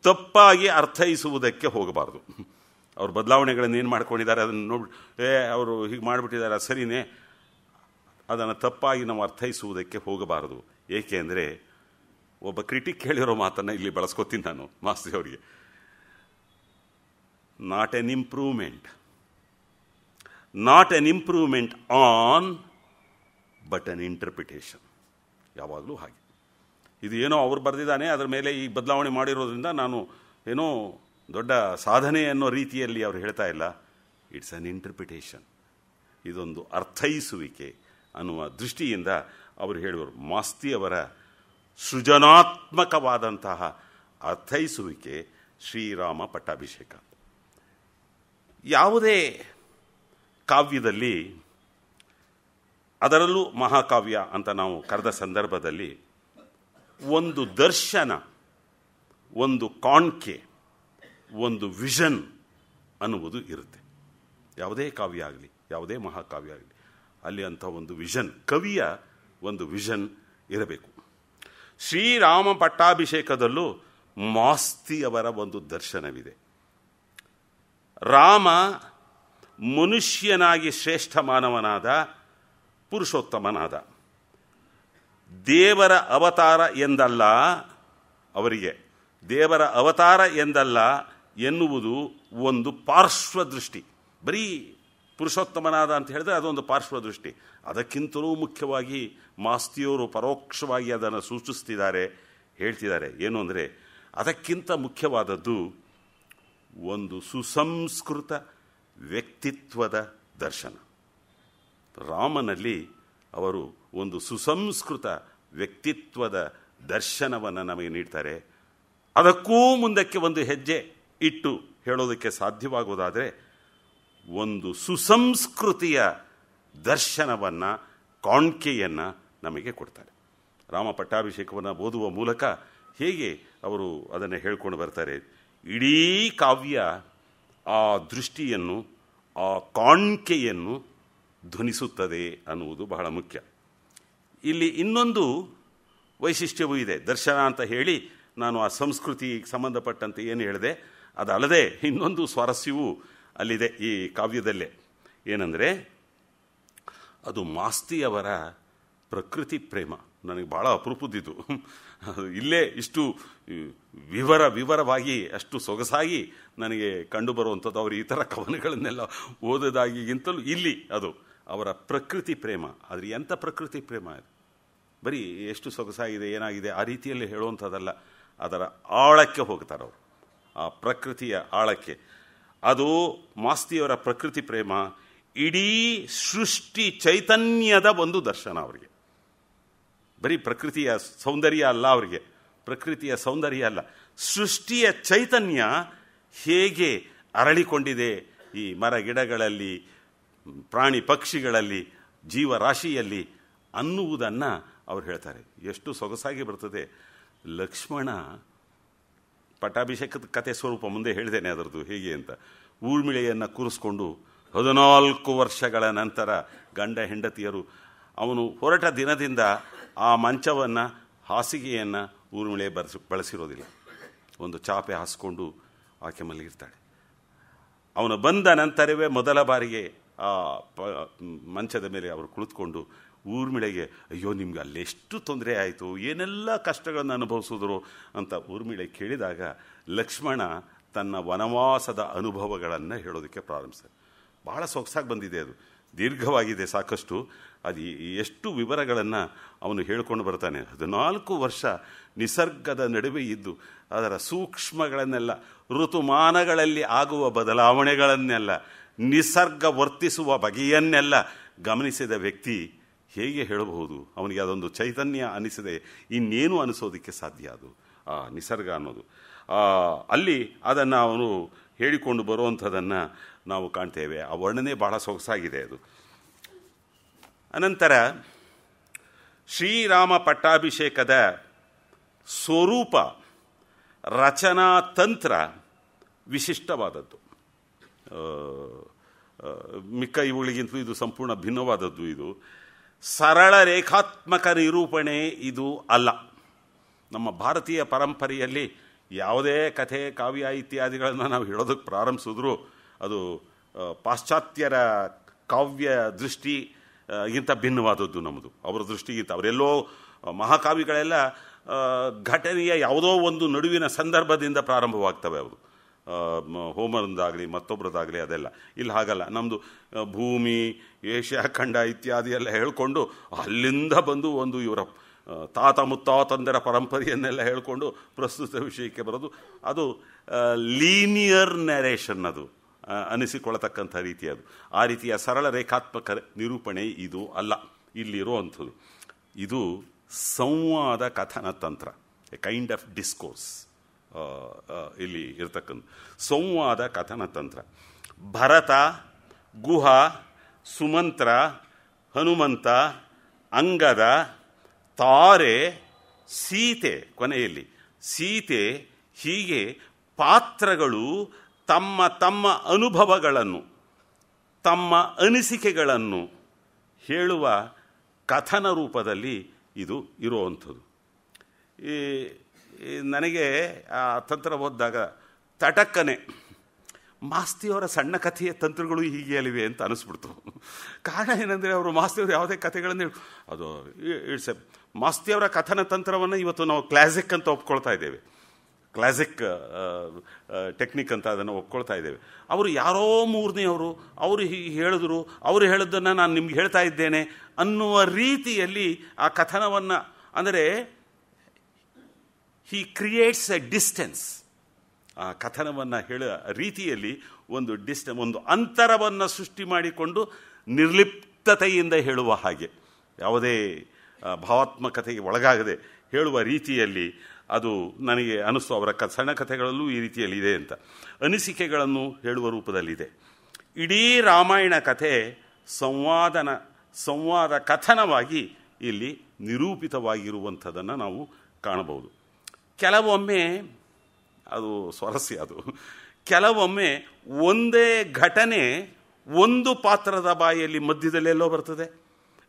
Speaker 3: ತಪ್ಪಾಗಿ ಅರ್ಥೈಸುವುದಕ್ಕೆ ಹೋಗಬಾರ್ದು. ಅವರು ಬದಲಾವಣೆಗಳನ್ನು ಏನು ಮಾಡ್ಕೊಂಡಿದ್ದಾರೆ ಅದನ್ನು ನೋಡಿ ಅವರು ಹೀಗೆ ಮಾಡಿಬಿಟ್ಟಿದ್ದಾರೆ ಸರಿನೇ, ಅದನ್ನು ತಪ್ಪಾಗಿ ನಾವು ಅರ್ಥೈಸುವುದಕ್ಕೆ ಹೋಗಬಾರದು. ಏಕೆಂದರೆ ಒಬ್ಬ ಕ್ರಿಟಿಕ್ ಹೇಳಿರೋ ಮಾತನ್ನು ಇಲ್ಲಿ ಬಳಸ್ಕೊತೀನಿ ನಾನು ಮಾಸ್ತಿಯವರಿಗೆ. Not an improvement on but an interpretation. ಯಾವಾಗಲೂ ಹಾಗೆ. ಇದು ಏನೋ ಅವ್ರು ಬರೆದಿದ್ದಾನೆ, ಅದರ ಮೇಲೆ ಈ ಬದಲಾವಣೆ ಮಾಡಿರೋದ್ರಿಂದ ನಾನು ಏನೋ ದೊಡ್ಡ ಸಾಧನೆ ಅನ್ನೋ ರೀತಿಯಲ್ಲಿ ಅವರು ಹೇಳ್ತಾ ಇಲ್ಲ. ಇಟ್ಸ್ ಅನ್ ಇಂಟರ್ಪ್ರಿಟೇಷನ್, ಇದೊಂದು ಅರ್ಥೈಸುವಿಕೆ ಅನ್ನುವ ದೃಷ್ಟಿಯಿಂದ ಅವರು ಹೇಳುವರು. ಮಾಸ್ತಿಯವರ ಸೃಜನಾತ್ಮಕವಾದಂತಹ ಅರ್ಥೈಸುವಿಕೆ ಶ್ರೀರಾಮ ಪಟ್ಟಾಭಿಷೇಕ. ಯಾವುದೇ ಕಾವ್ಯದಲ್ಲಿ, ಅದರಲ್ಲೂ ಮಹಾಕಾವ್ಯ ಅಂತ ನಾವು ಕರೆದ ಸಂದರ್ಭದಲ್ಲಿ, ಒಂದು ದರ್ಶನ, ಒಂದು ಕಾಣ್ಕೆ, ಒಂದು ವಿಷನ್ ಅನ್ನುವುದು ಇರುತ್ತೆ. ಯಾವುದೇ ಕಾವ್ಯ ಆಗಲಿ, ಯಾವುದೇ ಮಹಾಕಾವ್ಯ ಆಗಲಿ, ಅಲ್ಲಿ ಅಂಥ ಒಂದು ವಿಷನ್, ಕವಿಯ ಒಂದು ವಿಷನ್ ಇರಬೇಕು. ಶ್ರೀರಾಮ ಪಟ್ಟಾಭಿಷೇಕದಲ್ಲೂ ಮಾಸ್ತಿಯವರ ಒಂದು ದರ್ಶನವಿದೆ. ರಾಮ ಮನುಷ್ಯನಾಗಿ ಶ್ರೇಷ್ಠ ಮಾನವನಾದ, ಪುರುಷೋತ್ತಮನಾದ, ದೇವರ ಅವತಾರ ಎಂದಲ್ಲ, ಅವರಿಗೆ ದೇವರ ಅವತಾರ ಎಂದಲ್ಲ ಎನ್ನುವುದು ಒಂದು ಪಾರ್ಶ್ವದೃಷ್ಟಿ. ಬರೀ ಪುರುಷೋತ್ತಮನಾದ ಅಂತ ಹೇಳಿದ್ರೆ ಅದೊಂದು ಪಾರ್ಶ್ವದೃಷ್ಟಿ. ಅದಕ್ಕಿಂತಲೂ ಮುಖ್ಯವಾಗಿ ಮಾಸ್ತಿಯವರು ಪರೋಕ್ಷವಾಗಿ ಅದನ್ನು ಸೂಚಿಸ್ತಿದ್ದಾರೆ, ಹೇಳ್ತಿದ್ದಾರೆ. ಏನು ಅಂದರೆ, ಅದಕ್ಕಿಂತ ಮುಖ್ಯವಾದದ್ದು ಒಂದು ಸುಸಂಸ್ಕೃತ ವ್ಯಕ್ತಿತ್ವದ ದರ್ಶನ. ರಾಮನಲ್ಲಿ ಅವರು ಒಂದು ಸುಸಂಸ್ಕೃತ ವ್ಯಕ್ತಿತ್ವದ ದರ್ಶನವನ್ನು ನಮಗೆ ನೀಡ್ತಾರೆ. ಅದಕ್ಕೂ ಮುಂದಕ್ಕೆ ಒಂದು ಹೆಜ್ಜೆ ಇಟ್ಟು ಹೇಳೋದಕ್ಕೆ ಸಾಧ್ಯವಾಗುವುದಾದರೆ, ಒಂದು ಸುಸಂಸ್ಕೃತಿಯ ದರ್ಶನವನ್ನು, ಕಾಣ್ಕೆಯನ್ನು ನಮಗೆ ಕೊಡ್ತಾರೆ. ರಾಮ ಪಟ್ಟಾಭಿಷೇಕವನ್ನು ಓದುವ ಮೂಲಕ ಹೇಗೆ ಅವರು ಅದನ್ನು ಹೇಳ್ಕೊಂಡು ಬರ್ತಾರೆ. ಇಡೀ ಕಾವ್ಯ ಆ ದೃಷ್ಟಿಯನ್ನು, ಆ ಕಾಣ್ಕೆಯನ್ನು ಧ್ವನಿಸುತ್ತದೆ ಅನ್ನುವುದು ಬಹಳ ಮುಖ್ಯ. ಇಲ್ಲಿ ಇನ್ನೊಂದು ವೈಶಿಷ್ಟ್ಯವೂ ಇದೆ. ದರ್ಶನ ಅಂತ ಹೇಳಿ ನಾನು ಆ ಸಂಸ್ಕೃತಿಗೆ ಸಂಬಂಧಪಟ್ಟಂತೆ ಏನು ಹೇಳಿದೆ ಅದಲ್ಲದೆ ಇನ್ನೊಂದು ಸ್ವಾರಸ್ಯವೂ ಅಲ್ಲಿದೆ ಈ ಕಾವ್ಯದಲ್ಲೇ. ಏನಂದರೆ, ಅದು ಮಾಸ್ತಿಯವರ ಪ್ರಕೃತಿ ಪ್ರೇಮ ನನಗೆ ಭಾಳ ಅಪರೂಪದ್ದಿದ್ದು. ಇಲ್ಲೇ ಇಷ್ಟು ವಿವರವಾಗಿ ಅಷ್ಟು ಸೊಗಸಾಗಿ ನನಗೆ ಕಂಡುಬರುವಂಥದ್ದು ಅವರು ಈ ಥರ ಕವನಗಳನ್ನೆಲ್ಲ ಓದೋದಾಗಿಗಿಂತಲೂ ಇಲ್ಲಿ ಅದು ಅವರ ಪ್ರಕೃತಿ ಪ್ರೇಮ. ಆದರೆ ಎಂಥ ಪ್ರಕೃತಿ ಪ್ರೇಮ ಅದು, ಬರೀ ಎಷ್ಟು ಸೊಗಸಾಗಿದೆ ಏನಾಗಿದೆ ಆ ರೀತಿಯಲ್ಲಿ ಹೇಳುವಂಥದ್ದಲ್ಲ, ಅದರ ಆಳಕ್ಕೆ ಹೋಗ್ತಾರೆ ಅವರು, ಆ ಪ್ರಕೃತಿಯ ಆಳಕ್ಕೆ. ಅದು ಮಾಸ್ತಿಯವರ ಪ್ರಕೃತಿ ಪ್ರೇಮ ಇಡೀ ಸೃಷ್ಟಿ ಚೈತನ್ಯದ ಒಂದು ದರ್ಶನ ಅವರಿಗೆ. ಬರೀ ಪ್ರಕೃತಿಯ ಸೌಂದರ್ಯ ಅಲ್ಲ ಅವರಿಗೆ, ಪ್ರಕೃತಿಯ ಸೌಂದರ್ಯ ಅಲ್ಲ, ಸೃಷ್ಟಿಯ ಚೈತನ್ಯ ಹೇಗೆ ಅರಳಿಕೊಂಡಿದೆ ಈ ಮರ ಗಿಡಗಳಲ್ಲಿ, ಪ್ರಾಣಿ ಪಕ್ಷಿಗಳಲ್ಲಿ, ಜೀವರಾಶಿಯಲ್ಲಿ ಅನ್ನುವುದನ್ನು ಅವ್ರು ಹೇಳ್ತಾರೆ. ಎಷ್ಟು ಸೊಗಸಾಗಿ ಬರ್ತದೆ. ಲಕ್ಷ್ಮಣ ಪಟ್ಟಾಭಿಷೇಕದ ಕಥೆ ಸ್ವರೂಪ ಮುಂದೆ ಹೇಳಿದ್ದೇನೆ ಅದರದ್ದು ಹೇಗೆ ಅಂತ. ಊರ್ಮಿಳೆಯನ್ನು ಕೂರಿಸ್ಕೊಂಡು 14 ವರ್ಷಗಳ ನಂತರ ಗಂಡ ಹೆಂಡತಿಯರು, ಅವನು ಹೊರಟ ದಿನದಿಂದ ಆ ಮಂಚವನ್ನು, ಹಾಸಿಗೆಯನ್ನು ಊರ್ಮಿಳೆ ಬಳಸಿರೋದಿಲ್ಲ. ಒಂದು ಚಾಪೆ ಹಾಸ್ಕೊಂಡು ಆಕೆ ಮಲಗಿರ್ತಾಳೆ. ಅವನು ಬಂದ ನಂತರವೇ ಮೊದಲ ಬಾರಿಗೆ ಆ ಮಂಚದ ಮೇಲೆ ಅವರು ಕುಳಿತುಕೊಂಡು ಊರ್ಮಿಳೆಗೆ, ಅಯ್ಯೋ ನಿಮ್ಗೆ ಅಲ್ಲೆಷ್ಟು ತೊಂದರೆ ಆಯಿತು, ಏನೆಲ್ಲ ಕಷ್ಟಗಳನ್ನು ಅನುಭವಿಸಿದ್ರು ಅಂತ ಊರ್ಮಿಳೆ ಕೇಳಿದಾಗ ಲಕ್ಷ್ಮಣ ತನ್ನ ವನವಾಸದ ಅನುಭವಗಳನ್ನು ಹೇಳೋದಕ್ಕೆ ಪ್ರಾರಂಭಿಸ್ತಾರೆ. ಬಹಳ ಸೊಗಸಾಗಿ ಬಂದಿದೆ, ಅದು ದೀರ್ಘವಾಗಿದೆ ಸಾಕಷ್ಟು. ಅದು ಎಷ್ಟು ವಿವರಗಳನ್ನು ಅವನು ಹೇಳಿಕೊಂಡು ಬರ್ತಾನೆ. 14 ವರ್ಷ ನಿಸರ್ಗದ ನಡುವೆ ಇದ್ದು ಅದರ ಸೂಕ್ಷ್ಮಗಳನ್ನೆಲ್ಲ, ಋತುಮಾನಗಳಲ್ಲಿ ಆಗುವ ಬದಲಾವಣೆಗಳನ್ನೆಲ್ಲ, ನಿಸರ್ಗ ವರ್ತಿಸುವ ಬಗೆಯನ್ನೆಲ್ಲ ಗಮನಿಸಿದ ವ್ಯಕ್ತಿ ಹೇಗೆ ಹೇಳಬಹುದು? ಅವನಿಗೆ ಅದೊಂದು ಚೈತನ್ಯ ಅನಿಸದೆ ಇನ್ನೇನು ಅನಿಸೋದಕ್ಕೆ ಸಾಧ್ಯ? ಅದು ಆ ನಿಸರ್ಗ ಅನ್ನೋದು. ಅಲ್ಲಿ ಅದನ್ನು ಅವನು ಹೇಳಿಕೊಂಡು ಬರುವಂಥದ್ದನ್ನು ನಾವು ಕಾಣ್ತೇವೆ. ಆ ವರ್ಣನೆ ಬಹಳ ಸೊಗಸಾಗಿದೆ ಅದು. ಅನಂತರ ಶ್ರೀರಾಮ ಪಟ್ಟಾಭಿಷೇಕದ ಸ್ವರೂಪ, ರಚನಾ ತಂತ್ರ ವಿಶಿಷ್ಟವಾದದ್ದು. ಮಿಕ್ಕ ಇವುಗಳಿಗಿಂತಲೂ ಇದು ಸಂಪೂರ್ಣ ಭಿನ್ನವಾದದ್ದು. ಇದು ಸರಳ ರೇಖಾತ್ಮಕ ನಿರೂಪಣೆ ಇದು ಅಲ್ಲ. ನಮ್ಮ ಭಾರತೀಯ ಪರಂಪರೆಯಲ್ಲಿ ಯಾವುದೇ ಕಥೆ, ಕಾವ್ಯ ಇತ್ಯಾದಿಗಳನ್ನು ನಾವು ಹೇಳೋದಕ್ಕೆ ಪ್ರಾರಂಭಿಸಿದ್ರು ಅದು ಪಾಶ್ಚಾತ್ಯರ ಕಾವ್ಯ ದೃಷ್ಟಿಗಿಂತ ಭಿನ್ನವಾದದ್ದು ನಮ್ಮದು. ಅವರ ದೃಷ್ಟಿಗಿಂತ ಅವರೆಲ್ಲೋ ಮಹಾಕಾವ್ಯಗಳೆಲ್ಲ ಘಟನೆಯ ಯಾವುದೋ ಒಂದು ನಡುವಿನ ಸಂದರ್ಭದಿಂದ ಪ್ರಾರಂಭವಾಗ್ತವೆ. ಅವರು ಹೋಮರದಾಗಲಿ ಮತ್ತೊಬ್ಬರದಾಗಲಿ ಅದೆಲ್ಲ. ಇಲ್ಲಿ ಹಾಗಲ್ಲ. ನಮ್ಮದು ಭೂಮಿ, ಏಷ್ಯಾ ಖಂಡ ಇತ್ಯಾದಿ ಎಲ್ಲ ಹೇಳ್ಕೊಂಡು ಅಲ್ಲಿಂದ ಬಂದು ಒಂದು ಇವರ ತಾತ ಮುತ್ತಾತಂದರ ಪರಂಪರೆಯನ್ನೆಲ್ಲ ಹೇಳಿಕೊಂಡು ಪ್ರಸ್ತುತ ವಿಷಯಕ್ಕೆ ಬರೋದು. ಅದು ಲೀನಿಯರ್ ನರೇಷನ್ ಅದು ಅನಿಸಿಕೊಳ್ಳತಕ್ಕಂಥ ರೀತಿ. ಅದು ಆ ರೀತಿಯ ಸರಳ ರೇಖಾತ್ಮಕ ನಿರೂಪಣೆ ಇದು ಅಲ್ಲ ಇಲ್ಲಿರುವಂಥದ್ದು. ಇದು ಸಂವಾದ ಕಥನ ತಂತ್ರ, ಎ ಕೈಂಡ್ ಆಫ್ ಡಿಸ್ಕೋರ್ಸ್ ಇಲ್ಲಿ ಇರ್ತಕ್ಕಂಥ ಸಂವಾದ ಕಥನ ತಂತ್ರ. ಭರತ, ಗುಹ, ಸುಮಂತ್ರ, ಹನುಮಂತ, ಅಂಗದ, ತಾರೆ, ಸೀತೆ, ಕೊನೆಯಲ್ಲಿ ಸೀತೆ, ಹೀಗೆ ಪಾತ್ರಗಳು ತಮ್ಮ ತಮ್ಮ ಅನುಭವಗಳನ್ನು, ತಮ್ಮ ಅನಿಸಿಕೆಗಳನ್ನು ಹೇಳುವ ಕಥನ ರೂಪದಲ್ಲಿ ಇದು ಇರುವಂಥದ್ದು. ನನಗೆ ಆ ತಂತ್ರ ಓದಿದಾಗ ತಟಕ್ಕನೆ ಮಾಸ್ತಿಯವರ ಸಣ್ಣ ಕಥೆಯ ತಂತ್ರಗಳು ಹೀಗೆ ಅಲ್ಲಿವೆ ಅಂತ ಅನಿಸ್ಬಿಡ್ತು. ಕಾರಣ ಏನಂದರೆ ಅವರು ಮಾಸ್ತಿಯವರು ಯಾವುದೇ ಕಥೆಗಳನ್ನು ಅದು ಇಟ್ಸ್ ಎ ಮಾಸ್ತಿಯವರ ಕಥನ ತಂತ್ರವನ್ನು ಇವತ್ತು ನಾವು ಕ್ಲಾಸಿಕ್ ಅಂತ ಒಪ್ಕೊಳ್ತಾ ಇದ್ದೇವೆ. ಕ್ಲಾಸಿಕ್ ಟೆಕ್ನಿಕ್ ಅಂತ ಅದನ್ನು ಒಪ್ಕೊಳ್ತಾ ಇದ್ದೇವೆ. ಅವರು ಯಾರೋ ಮೂರನೆಯವರು, ಅವರು ಹೇಳಿದ್ರು, ಅವರು ಹೇಳಿದ್ದನ್ನು ನಾನು ನಿಮ್ಗೆ ಹೇಳ್ತಾ ಇದ್ದೇನೆ ಅನ್ನುವ ರೀತಿಯಲ್ಲಿ ಆ ಕಥನವನ್ನು, ಅಂದರೆ ಹಿ ಕ್ರಿಯೇಟ್ಸ್ ಎ ಡಿಸ್ಟೆನ್ಸ್. ಆ ಕಥನವನ್ನು ಹೇಳೋ ರೀತಿಯಲ್ಲಿ ಒಂದು ಅಂತರವನ್ನು ಸೃಷ್ಟಿ ಮಾಡಿಕೊಂಡು ನಿರ್ಲಿಪ್ತತೆಯಿಂದ ಹೇಳುವ ಹಾಗೆ, ಯಾವುದೇ ಭಾವಾತ್ಮಕತೆಗೆ ಒಳಗಾಗದೆ ಹೇಳುವ ರೀತಿಯಲ್ಲಿ ಅದು ನನಗೆ ಅನಿಸ್ತು. ಅವರ ಸಣ್ಣ ಕಥೆಗಳಲ್ಲೂ ಈ ರೀತಿಯಲ್ಲಿ ಇದೆ ಅಂತ. ಅನಿಸಿಕೆಗಳನ್ನು ಹೇಳುವ ರೂಪದಲ್ಲಿದೆ. ಇಡೀ ರಾಮಾಯಣ ಕಥೆ ಸಂವಾದ ಕಥನವಾಗಿ ಇಲ್ಲಿ ನಿರೂಪಿತವಾಗಿರುವಂಥದ್ದನ್ನು ನಾವು ಕಾಣಬಹುದು. ಕೆಲವೊಮ್ಮೆ ಅದು ಸ್ವಾರಸ್ಯ. ಅದು ಕೆಲವೊಮ್ಮೆ ಒಂದೇ ಘಟನೆ ಒಂದು ಪಾತ್ರದ ಬಾಯಿಯಲ್ಲಿ ಮಧ್ಯದಲ್ಲೆಲ್ಲೋ ಬರ್ತದೆ,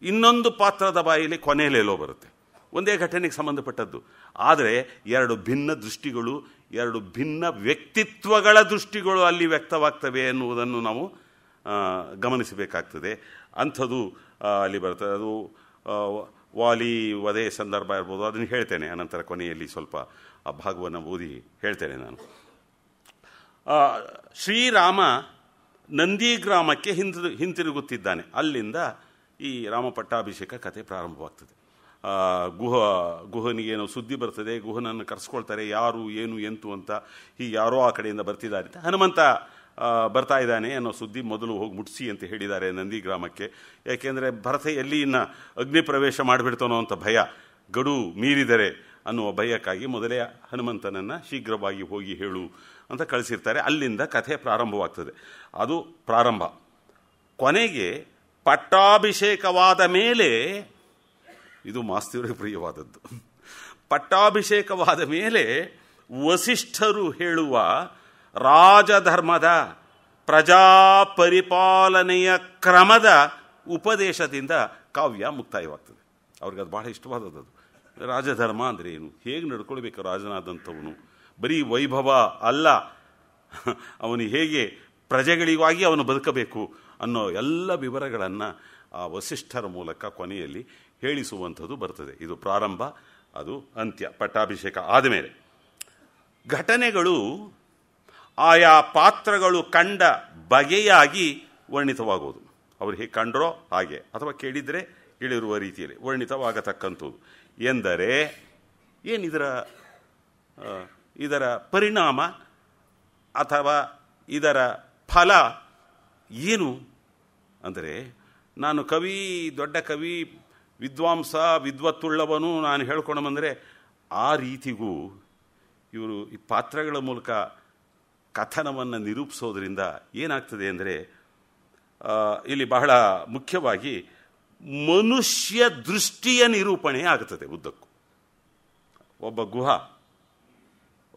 Speaker 3: ಇನ್ನೊಂದು ಪಾತ್ರದ ಬಾಯಿಯಲ್ಲಿ ಕೊನೆಯಲ್ಲೆಲ್ಲೋ ಬರುತ್ತೆ. ಒಂದೇ ಘಟನೆಗೆ ಸಂಬಂಧಪಟ್ಟದ್ದು, ಆದರೆ ಎರಡು ಭಿನ್ನ ದೃಷ್ಟಿಗಳು, ಎರಡು ಭಿನ್ನ ವ್ಯಕ್ತಿತ್ವಗಳ ದೃಷ್ಟಿಗಳು ಅಲ್ಲಿ ವ್ಯಕ್ತವಾಗ್ತವೆ ಎನ್ನುವುದನ್ನು ನಾವು ಗಮನಿಸಬೇಕಾಗ್ತದೆ. ಅಂಥದ್ದು ಅಲ್ಲಿ ಬರ್ತದೆ. ಅದು ವಾಲಿ ವಧೆ ಸಂದರ್ಭ ಇರ್ಬೋದು, ಅದನ್ನು ಹೇಳ್ತೇನೆ ಅನಂತರ ಕೊನೆಯಲ್ಲಿ ಸ್ವಲ್ಪ ಆ ಭಾಗವನ್ನು ಓದಿ ಹೇಳ್ತೇನೆ ನಾನು. ಶ್ರೀರಾಮ ನಂದಿಗ್ರಾಮಕ್ಕೆ ಹಿಂತಿರುಗುತ್ತಿದ್ದಾನೆ. ಅಲ್ಲಿಂದ ಈ ರಾಮ ಪಟ್ಟಾಭಿಷೇಕ ಕಥೆ ಪ್ರಾರಂಭವಾಗ್ತದೆ. ಗುಹನಿಗೇನೋ ಸುದ್ದಿ ಬರ್ತದೆ, ಗುಹನನ್ನು ಕರೆಸ್ಕೊಳ್ತಾರೆ, ಯಾರು ಏನು ಎಂತು ಅಂತ. ಹೀಗೆ ಯಾರೋ ಆ ಕಡೆಯಿಂದ ಬರ್ತಿದ್ದಾರೆ ಅಂತ. ಹನುಮಂತ ಬರ್ತಾ ಇದ್ದಾನೆ ಅನ್ನೋ ಸುದ್ದಿ ಮೊದಲು ಹೋಗಿ ಮುಟ್ಸಿ ಅಂತ ಹೇಳಿದ್ದಾರೆ ನಂದಿಗ್ರಾಮಕ್ಕೆ. ಯಾಕೆಂದರೆ ಭರತ ಎಲ್ಲಿ ಇನ್ನು ಅಗ್ನಿ ಪ್ರವೇಶ ಮಾಡಿಬಿಡ್ತಾನೋ ಅಂತ ಭಯ, ಗಡು ಮೀರಿದರೆ ಅನ್ನುವ ಭಯಕ್ಕಾಗಿ ಮೊದಲೇ ಹನುಮಂತನನ್ನು ಶೀಘ್ರವಾಗಿ ಹೋಗಿ ಹೇಳು ಅಂತ ಕಳಿಸಿರ್ತಾರೆ. ಅಲ್ಲಿಂದ ಕಥೆ ಪ್ರಾರಂಭವಾಗ್ತದೆ. ಅದು ಪ್ರಾರಂಭ. ಕೊನೆಗೆ ಪಟ್ಟಾಭಿಷೇಕವಾದ ಮೇಲೆ, ಇದು ಮಾಸ್ತಿಯವರಿಗೆ ಪ್ರಿಯವಾದದ್ದು, ಪಟ್ಟಾಭಿಷೇಕವಾದ ಮೇಲೆ ವಸಿಷ್ಠರು ಹೇಳುವ ರಾಜಧರ್ಮದ ಪ್ರಜಾಪರಿಪಾಲನೆಯ ಕ್ರಮದ ಉಪದೇಶದಿಂದ ಕಾವ್ಯ ಮುಕ್ತಾಯವಾಗ್ತದೆ. ಅವ್ರಿಗೆ ಅದು ಬಹಳ ಇಷ್ಟವಾದದ್ದು. ರಾಜಧರ್ಮ ಅಂದರೆ ಏನು, ಹೇಗೆ ನಡ್ಕೊಳ್ಬೇಕು ರಾಜನಾದಂಥವನು, ಬರೀ ವೈಭವ ಅಲ್ಲ, ಅವನು ಹೇಗೆ ಪ್ರಜೆಗಳಿಗಾಗಿ ಅವನು ಬದುಕಬೇಕು ಅನ್ನೋ ಎಲ್ಲ ವಿವರಗಳನ್ನು ಆ ವಸಿಷ್ಠರ ಮೂಲಕ ಕೊನೆಯಲ್ಲಿ ಹೇಳಿಸುವಂಥದ್ದು ಬರ್ತದೆ. ಇದು ಪ್ರಾರಂಭ, ಅದು ಅಂತ್ಯ. ಪಟ್ಟಾಭಿಷೇಕ ಆದಮೇಲೆ ಘಟನೆಗಳು ಆಯಾ ಪಾತ್ರಗಳು ಕಂಡ ಬಗೆಯಾಗಿ ವರ್ಣಿತವಾಗುವುದು. ಅವರು ಹೇಗೆ ಕಂಡ್ರೋ ಹಾಗೆ, ಅಥವಾ ಕೇಳಿದರೆ ಕೇಳಿರುವ ರೀತಿಯಲ್ಲಿ ವರ್ಣಿತವಾಗತಕ್ಕಂಥದ್ದು. ಎಂದರೆ ಇದರ ಪರಿಣಾಮ ಅಥವಾ ಇದರ ಫಲ ಏನು ಅಂದರೆ, ನಾನು ಕವಿ, ದೊಡ್ಡ ಕವಿ, ವಿದ್ವಾಂಸ, ವಿದ್ವತ್ತುಳ್ಳವನು ನಾನು ಹೇಳ್ಕೊಂಡು ಬಂದರೆ ಆ ರೀತಿಗೂ ಇವರು ಈ ಪಾತ್ರಗಳ ಮೂಲಕ ಕಥನವನ್ನು ನಿರೂಪಿಸೋದ್ರಿಂದ ಏನಾಗ್ತದೆ ಅಂದರೆ, ಇಲ್ಲಿ ಬಹಳ ಮುಖ್ಯವಾಗಿ ಮನುಷ್ಯ ದೃಷ್ಟಿಯ ನಿರೂಪಣೆ ಆಗುತ್ತದೆ ಉದ್ದಕ್ಕೂ. ಒಬ್ಬ ಗುಹ,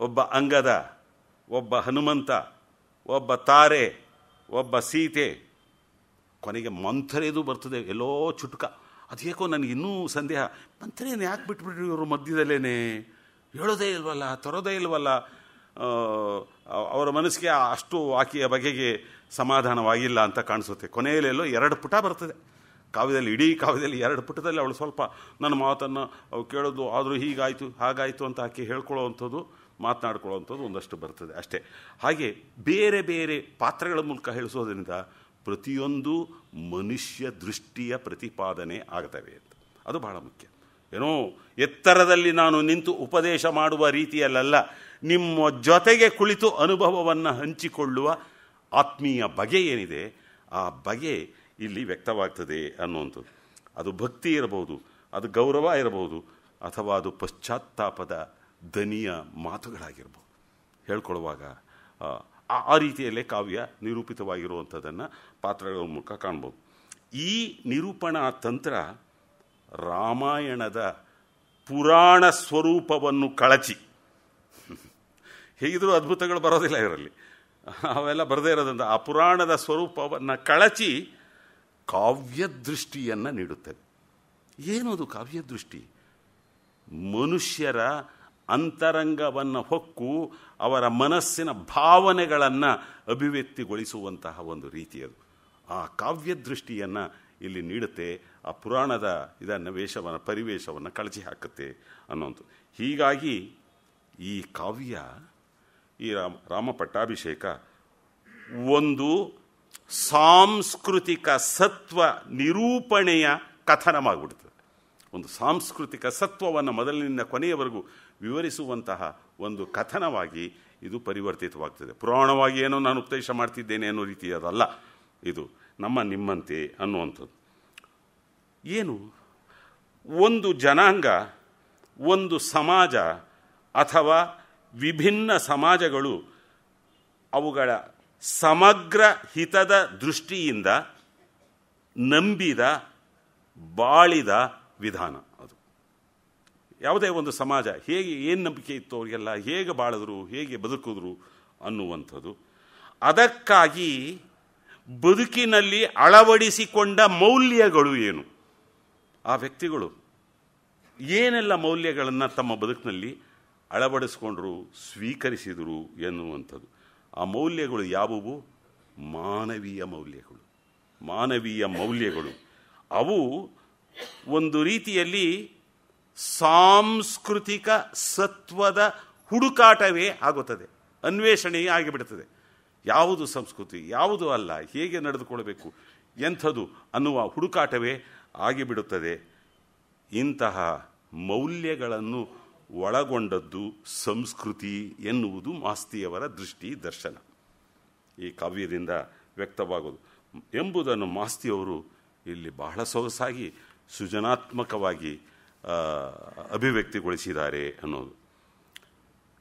Speaker 3: ಒಬ್ಬ ಅಂಗದ, ಒಬ್ಬ ಹನುಮಂತ, ಒಬ್ಬ ತಾರೆ, ಒಬ್ಬ ಸೀತೆ, ಕೊನೆಗೆ ಮಂಥರೆದು ಬರ್ತದೆ ಎಲ್ಲೋ ಚುಟುಕ. ಅದೇಕೋ ನನಗಿನ್ನೂ ಸಂದೇಹ, ಮಂಥರೇನು ಯಾಕೆ ಬಿಟ್ಬಿಟ್ರಿ ಇವರು ಮಧ್ಯದಲ್ಲೇನೆ, ಹೇಳೋದೇ ಇಲ್ವಲ್ಲ, ತರೋದೇ ಇಲ್ವಲ್ಲ. ಅವರ ಮನಸ್ಸಿಗೆ ಅಷ್ಟು ಆಕೆಯ ಬಗೆಗೆ ಸಮಾಧಾನವಾಗಿಲ್ಲ ಅಂತ ಕಾಣಿಸುತ್ತೆ. ಕೊನೆಯಲ್ಲೆಲ್ಲೋ 2 ಪುಟ ಬರ್ತದೆ ಕಾವ್ಯದಲ್ಲಿ, ಇಡೀ ಕಾವ್ಯದಲ್ಲಿ 2 ಪುಟದಲ್ಲಿ ಅವಳು ಸ್ವಲ್ಪ ನನ್ನ ಮಾತನ್ನು ಕೇಳೋದು, ಆದರೂ ಹೀಗಾಯಿತು ಹಾಗಾಯಿತು ಅಂತ ಆಕೆ ಹೇಳ್ಕೊಳ್ಳೋವಂಥದ್ದು, ಮಾತನಾಡ್ಕೊಳ್ಳೋವಂಥದ್ದು ಒಂದಷ್ಟು ಬರ್ತದೆ ಅಷ್ಟೇ. ಹಾಗೆ ಬೇರೆ ಬೇರೆ ಪಾತ್ರಗಳ ಮೂಲಕ ಹೇಳಿಸೋದ್ರಿಂದ ಪ್ರತಿಯೊಂದು ಮನುಷ್ಯ ದೃಷ್ಟಿಯ ಪ್ರತಿಪಾದನೆ ಆಗ್ತವೆ ಅಂತ. ಅದು ಬಹಳ ಮುಖ್ಯ. ಏನೋ ಎತ್ತರದಲ್ಲಿ ನಾನು ನಿಂತು ಉಪದೇಶ ಮಾಡುವ ರೀತಿಯಲ್ಲ, ನಿಮ್ಮ ಜೊತೆಗೆ ಕುಳಿತು ಅನುಭವವನ್ನು ಹಂಚಿಕೊಳ್ಳುವ ಆತ್ಮೀಯ ಬಗೆ ಏನಿದೆ, ಆ ಬಗೆ ಇಲ್ಲಿ ವ್ಯಕ್ತವಾಗ್ತದೆ ಅನ್ನುವಂಥದ್ದು. ಅದು ಭಕ್ತಿ ಇರಬಹುದು, ಅದು ಗೌರವ ಇರಬಹುದು, ಅಥವಾ ಅದು ಪಶ್ಚಾತ್ತಾಪದ ದನಿಯ ಮಾತುಗಳಾಗಿರ್ಬೋದು. ಹೇಳ್ಕೊಳ್ಳುವಾಗ ಆ ರೀತಿಯಲ್ಲೇ ಕಾವ್ಯ ನಿರೂಪಿತವಾಗಿರುವಂಥದ್ದನ್ನು ಪಾತ್ರಗಳ ಮೂಲಕ ಕಾಣ್ಬೋದು. ಈ ನಿರೂಪಣಾ ತಂತ್ರ ರಾಮಾಯಣದ ಪುರಾಣ ಸ್ವರೂಪವನ್ನು ಕಳಚಿ, ಹೇಗಿದ್ರೂ ಅದ್ಭುತಗಳು ಬರೋದಿಲ್ಲ ಇದರಲ್ಲಿ, ಅವೆಲ್ಲ ಬರದೇ ಇರೋದ್ರಿಂದ ಆ ಪುರಾಣದ ಸ್ವರೂಪವನ್ನು ಕಳಚಿ ಕಾವ್ಯದೃಷ್ಟಿಯನ್ನು ನೀಡುತ್ತದೆ. ಏನದು ಕಾವ್ಯದೃಷ್ಟಿ? ಮನುಷ್ಯರ ಅಂತರಂಗವನ್ನು ಹೊಕ್ಕು ಅವರ ಮನಸ್ಸಿನ ಭಾವನೆಗಳನ್ನು ಅಭಿವ್ಯಕ್ತಿಗೊಳಿಸುವಂತಹ ಒಂದು ರೀತಿಯದು. ಆ ಕಾವ್ಯದೃಷ್ಟಿಯನ್ನು ಇಲ್ಲಿ ನೀಡುತ್ತೆ. ಆ ಪುರಾಣದ ಇದನ್ನು ಪರಿವೇಶವನ್ನು ಕಳಚಿ ಹಾಕುತ್ತೆ ಅನ್ನೋದು. ಹೀಗಾಗಿ ಈ ಕಾವ್ಯ, ಈ ರಾಮ ಪಟ್ಟಾಭಿಷೇಕ ಒಂದು ಸಾಂಸ್ಕೃತಿಕ ಸತ್ವ ನಿರೂಪಣೆಯ ಕಥನವಾಗಿಬಿಡ್ತದೆ. ಒಂದು ಸಾಂಸ್ಕೃತಿಕ ಸತ್ವವನ್ನು ಮೊದಲಿನಿಂದ ಕೊನೆಯವರೆಗೂ ವಿವರಿಸುವಂತಹ ಒಂದು ಕಥನವಾಗಿ ಇದು ಪರಿವರ್ತಿತವಾಗ್ತದೆ. ಪುರಾಣವಾಗಿ ಏನೋ ನಾನು ಉಪದೇಶ ಮಾಡ್ತಿದ್ದೇನೆ ಅನ್ನೋ ರೀತಿಯದಲ್ಲ, ಇದು ನಮ್ಮ ನಿಮ್ಮಂತೆ ಅನ್ನುವಂಥದ್ದು. ಏನು ಒಂದು ಜನಾಂಗ, ಒಂದು ಸಮಾಜ ಅಥವಾ ವಿಭಿನ್ನ ಸಮಾಜಗಳು ಅವುಗಳ ಸಮಗ್ರ ಹಿತದ ದೃಷ್ಟಿಯಿಂದ ನಂಬಿದ ಬಾಳಿದ ವಿಧಾನ. ಅದು ಯಾವುದೇ ಒಂದು ಸಮಾಜ ಹೇಗೆ, ಏನು ನಂಬಿಕೆ ಇತ್ತು ಅವರಿಗೆಲ್ಲ, ಹೇಗೆ ಬಾಳಿದ್ರು, ಹೇಗೆ ಬದುಕಿದ್ರು ಅನ್ನುವಂಥದ್ದು. ಅದಕ್ಕಾಗಿ ಬದುಕಿನಲ್ಲಿ ಅಳವಡಿಸಿಕೊಂಡ ಮೌಲ್ಯಗಳು ಏನು, ಆ ವ್ಯಕ್ತಿಗಳು ಏನೆಲ್ಲ ಮೌಲ್ಯಗಳನ್ನು ತಮ್ಮ ಬದುಕಿನಲ್ಲಿ ಅಳವಡಿಸ್ಕೊಂಡ್ರು, ಸ್ವೀಕರಿಸಿದರು ಎನ್ನುವಂಥದ್ದು. ಆ ಮೌಲ್ಯಗಳು ಯಾವುವು? ಮಾನವೀಯ ಮೌಲ್ಯಗಳು. ಮಾನವೀಯ ಮೌಲ್ಯಗಳು ಅವು ಒಂದು ರೀತಿಯಲ್ಲಿ ಸಾಂಸ್ಕೃತಿಕ ಸತ್ವದ ಹುಡುಕಾಟವೇ ಆಗುತ್ತದೆ, ಅನ್ವೇಷಣೆಯೇ ಆಗಿಬಿಡುತ್ತದೆ. ಯಾವುದು ಸಂಸ್ಕೃತಿ, ಯಾವುದು ಅಲ್ಲ, ಹೇಗೆ ನಡೆದುಕೊಳ್ಳಬೇಕು, ಎಂಥದ್ದು ಅನ್ನುವ ಹುಡುಕಾಟವೇ ಆಗಿಬಿಡುತ್ತದೆ. ಇಂತಹ ಮೌಲ್ಯಗಳನ್ನು ಒಳಗೊಂಡದ್ದು ಸಂಸ್ಕೃತಿ ಎನ್ನುವುದು ಮಾಸ್ತಿಯವರ ದೃಷ್ಟಿ ದರ್ಶನ, ಈ ಕಾವ್ಯದಿಂದ ವ್ಯಕ್ತವಾಗೋದು ಎಂಬುದನ್ನು ಮಾಸ್ತಿಯವರು ಇಲ್ಲಿ ಬಹಳ ಸೊಗಸಾಗಿ ಸೃಜನಾತ್ಮಕವಾಗಿ ಅಭಿವ್ಯಕ್ತಿಗೊಳಿಸಿದ್ದಾರೆ ಅನ್ನೋದು.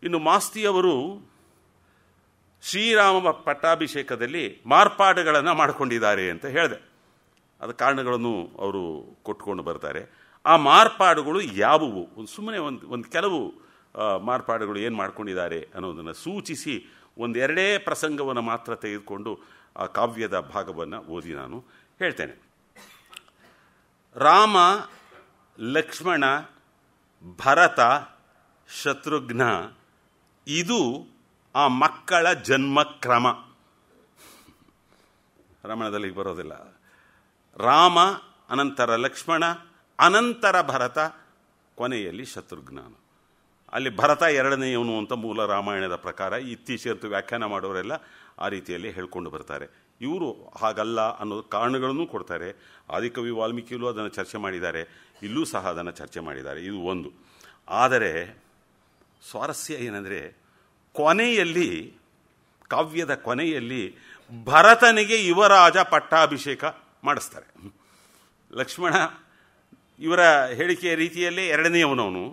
Speaker 3: ಇನ್ನು ಮಾಸ್ತಿಯವರು ಶ್ರೀರಾಮ ಪಟ್ಟಾಭಿಷೇಕದಲ್ಲಿ ಮಾರ್ಪಾಡುಗಳನ್ನು ಮಾಡಿಕೊಂಡಿದ್ದಾರೆ ಅಂತ ಹೇಳಿದೆ. ಅದ ಕಾರಣಗಳನ್ನು ಅವರು ಕೊಟ್ಕೊಂಡು ಬರ್ತಾರೆ. ಆ ಮಾರ್ಪಾಡುಗಳು ಯಾವುವು, ಸುಮ್ಮನೆ ಒಂದು ಕೆಲವು ಮಾರ್ಪಾಡುಗಳು ಏನು ಮಾಡ್ಕೊಂಡಿದ್ದಾರೆ ಅನ್ನೋದನ್ನು ಸೂಚಿಸಿ ಒಂದೆರಡೇ ಪ್ರಸಂಗವನ್ನು ಮಾತ್ರ ತೆಗೆದುಕೊಂಡು ಆ ಕಾವ್ಯದ ಭಾಗವನ್ನು ಓದಿ ನಾನು ಹೇಳ್ತೇನೆ. ರಾಮ, ಲಕ್ಷ್ಮಣ, ಭರತ, ಶತ್ರುಘ್ನ ಇದು ಆ ಮಕ್ಕಳ ಜನ್ಮಕ್ರಮ. ರಾಮಾಯಣದಲ್ಲಿ ಬರೋದಿಲ್ಲ. ರಾಮ ಅನಂತರ ಲಕ್ಷ್ಮಣ, ಅನಂತರ ಭರತ, ಕೊನೆಯಲ್ಲಿ ಶತ್ರುಘ್ನ. ಅಲ್ಲಿ ಭರತ ಎರಡನೆಯವನು ಅಂತ ಮೂಲ ರಾಮಾಯಣದ ಪ್ರಕಾರ. ಇತ್ತೀಚೆಗೆ ವ್ಯಾಖ್ಯಾನ ಮಾಡೋರೆಲ್ಲ ಆ ರೀತಿಯಲ್ಲಿ ಹೇಳ್ಕೊಂಡು ಬರ್ತಾರೆ. ಇವರು ಹಾಗಲ್ಲ ಅನ್ನೋ ಕಾರಣಗಳನ್ನು ಕೊಡ್ತಾರೆ. ಆದಿಕವಿ ವಾಲ್ಮೀಕಿಯಲ್ಲೂ ಅದನ್ನು ಚರ್ಚೆ ಮಾಡಿದ್ದಾರೆ, ಇಲ್ಲೂ ಸಹ ಅದನ್ನು ಚರ್ಚೆ ಮಾಡಿದ್ದಾರೆ. ಇದು ಒಂದು. ಆದರೆ ಸ್ವಾರಸ್ಯ ಏನಂದರೆ, ಕೊನೆಯಲ್ಲಿ, ಕಾವ್ಯದ ಕೊನೆಯಲ್ಲಿ ಭರತನಿಗೆ ಯುವರಾಜ ಪಟ್ಟಾಭಿಷೇಕ ಮಾಡಿಸ್ತಾರೆ. ಲಕ್ಷ್ಮಣ ಇವರ ಹೇಳಿಕೆಯ ರೀತಿಯಲ್ಲೇ ಎರಡನೆಯವನವನು.